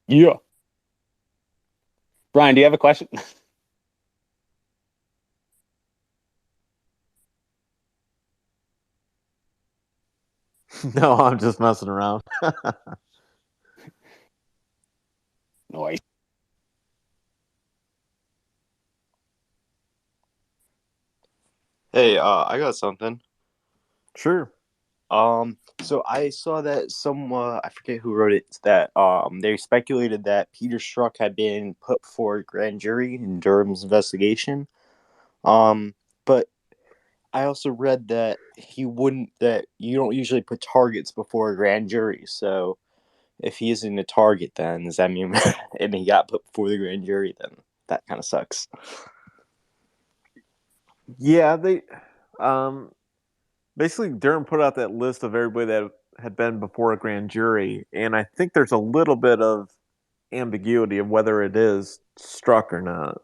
Yeah. Brian, do you have a question? No, I'm just messing around. Noise. Hey, I got something. Sure. So I saw that I forget who wrote it, that they speculated that Peter Strzok had been put before a grand jury in Durham's investigation. But I also read that that you don't usually put targets before a grand jury. So if he isn't a target, then does that mean and he got put before the grand jury? Then that kind of sucks. Yeah, they basically Durham put out that list of everybody that had been before a grand jury, and I think there's a little bit of ambiguity of whether it is Strzok or not.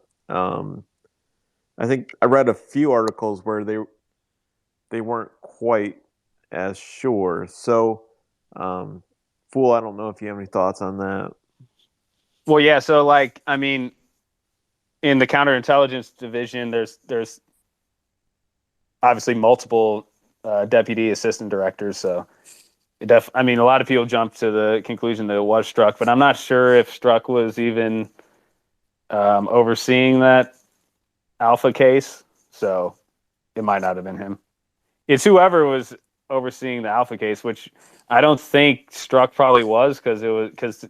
I think I read a few articles where they weren't quite as sure. So, Fool, I don't know if you have any thoughts on that. Well, yeah. So, like, I mean, in the counterintelligence division, there's obviously multiple deputy assistant directors. So, I mean, a lot of people jump to the conclusion that it was Strzok, but I'm not sure if Strzok was even overseeing that Alpha case. So, it might not have been him. It's whoever was overseeing the Alpha case, which I don't think Strzok probably was, because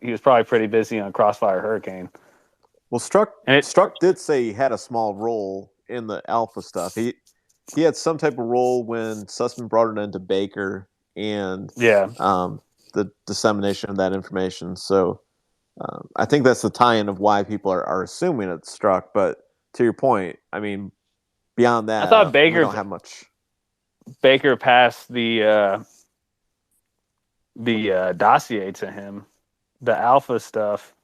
he was probably pretty busy on Crossfire Hurricane. Well, Strzok did say he had a small role in the Alpha stuff. He had some type of role when Sussman brought it into Baker and the dissemination of that information. So I think that's the tie-in of why people are assuming it's Strzok. But to your point, I mean, beyond that, I thought we don't have much. Baker passed the dossier to him, the Alpha stuff.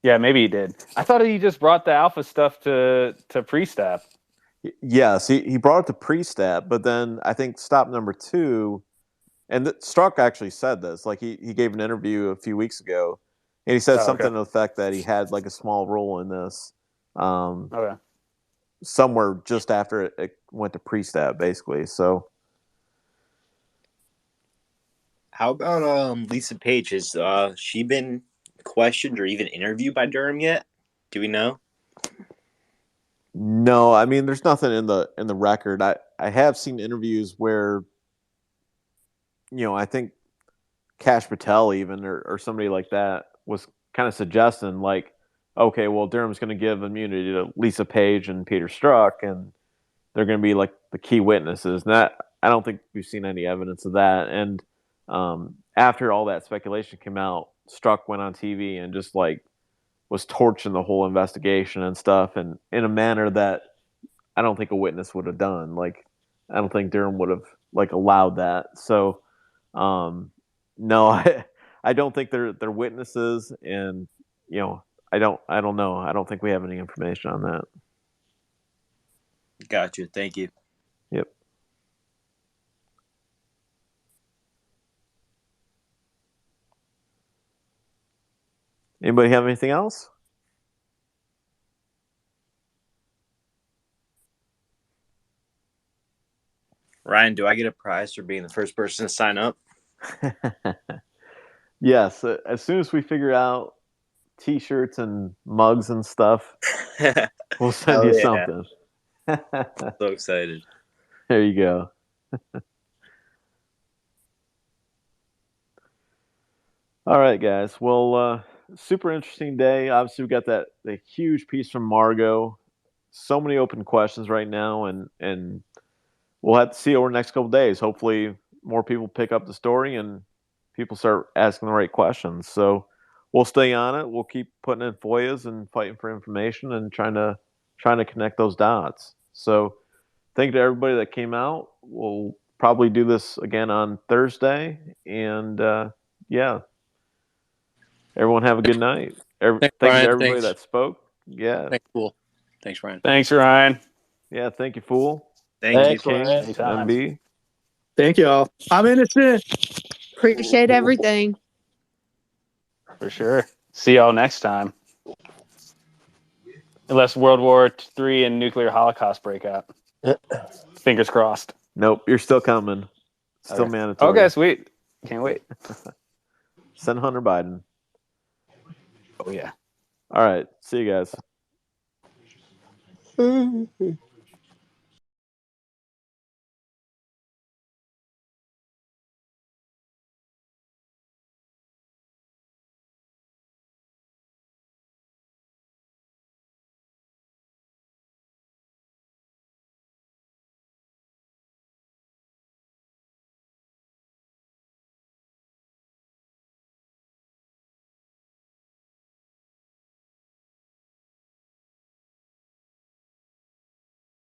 Yeah, maybe he did. I thought he just brought the Alpha stuff to pre-stab. Yes, he brought it to pre-stab, but then I think stop number 2, and Strzok actually said this. Like he gave an interview a few weeks ago, and he said something to the effect that he had like a small role in this. Somewhere just after it went to pre-stab, basically. So, how about Lisa Page? Has she been questioned or even interviewed by Durham yet? Do we know? No, I mean, there's nothing in the record. I have seen interviews where, I think Cash Patel even or somebody like that was kind of suggesting like, okay, well, Durham's going to give immunity to Lisa Page and Peter Strzok, and they're going to be like the key witnesses. And that, I don't think we've seen any evidence of that. And after all that speculation came out, Strzok went on TV and just like was torching the whole investigation and stuff, and in a manner that I don't think a witness would have done. Like, I don't think Durham would have like allowed that. So, no, I don't think they're witnesses, and I don't know. I don't think we have any information on that. Gotcha. Thank you. Yep. Anybody have anything else? Ryan, do I get a prize for being the first person to sign up? Yes. As soon as we figure out T-shirts and mugs and stuff, we'll send you something. So excited. There you go. All right, guys. Well, super interesting day. Obviously, we got the huge piece from Margot. So many open questions right now, and we'll have to see over the next couple of days. Hopefully, more people pick up the story and people start asking the right questions. So we'll stay on it. We'll keep putting in FOIAs and fighting for information and trying to connect those dots. So thank you to everybody that came out. We'll probably do this again on Thursday, and yeah. Everyone have a good night. Thank you to everybody that spoke. Yeah. Thanks, Fool. Thanks, Ryan. Thanks, Ryan. Yeah, thank you, Fool. Thank you, King. MB. Thank you all. I'm innocent. Appreciate everything. For sure. See y'all next time. Unless World War III and nuclear holocaust break out. Fingers crossed. Nope, you're still coming. Still okay. mandatory. Okay, sweet. Can't wait. Send Hunter Biden. Oh, yeah. All right. See you guys.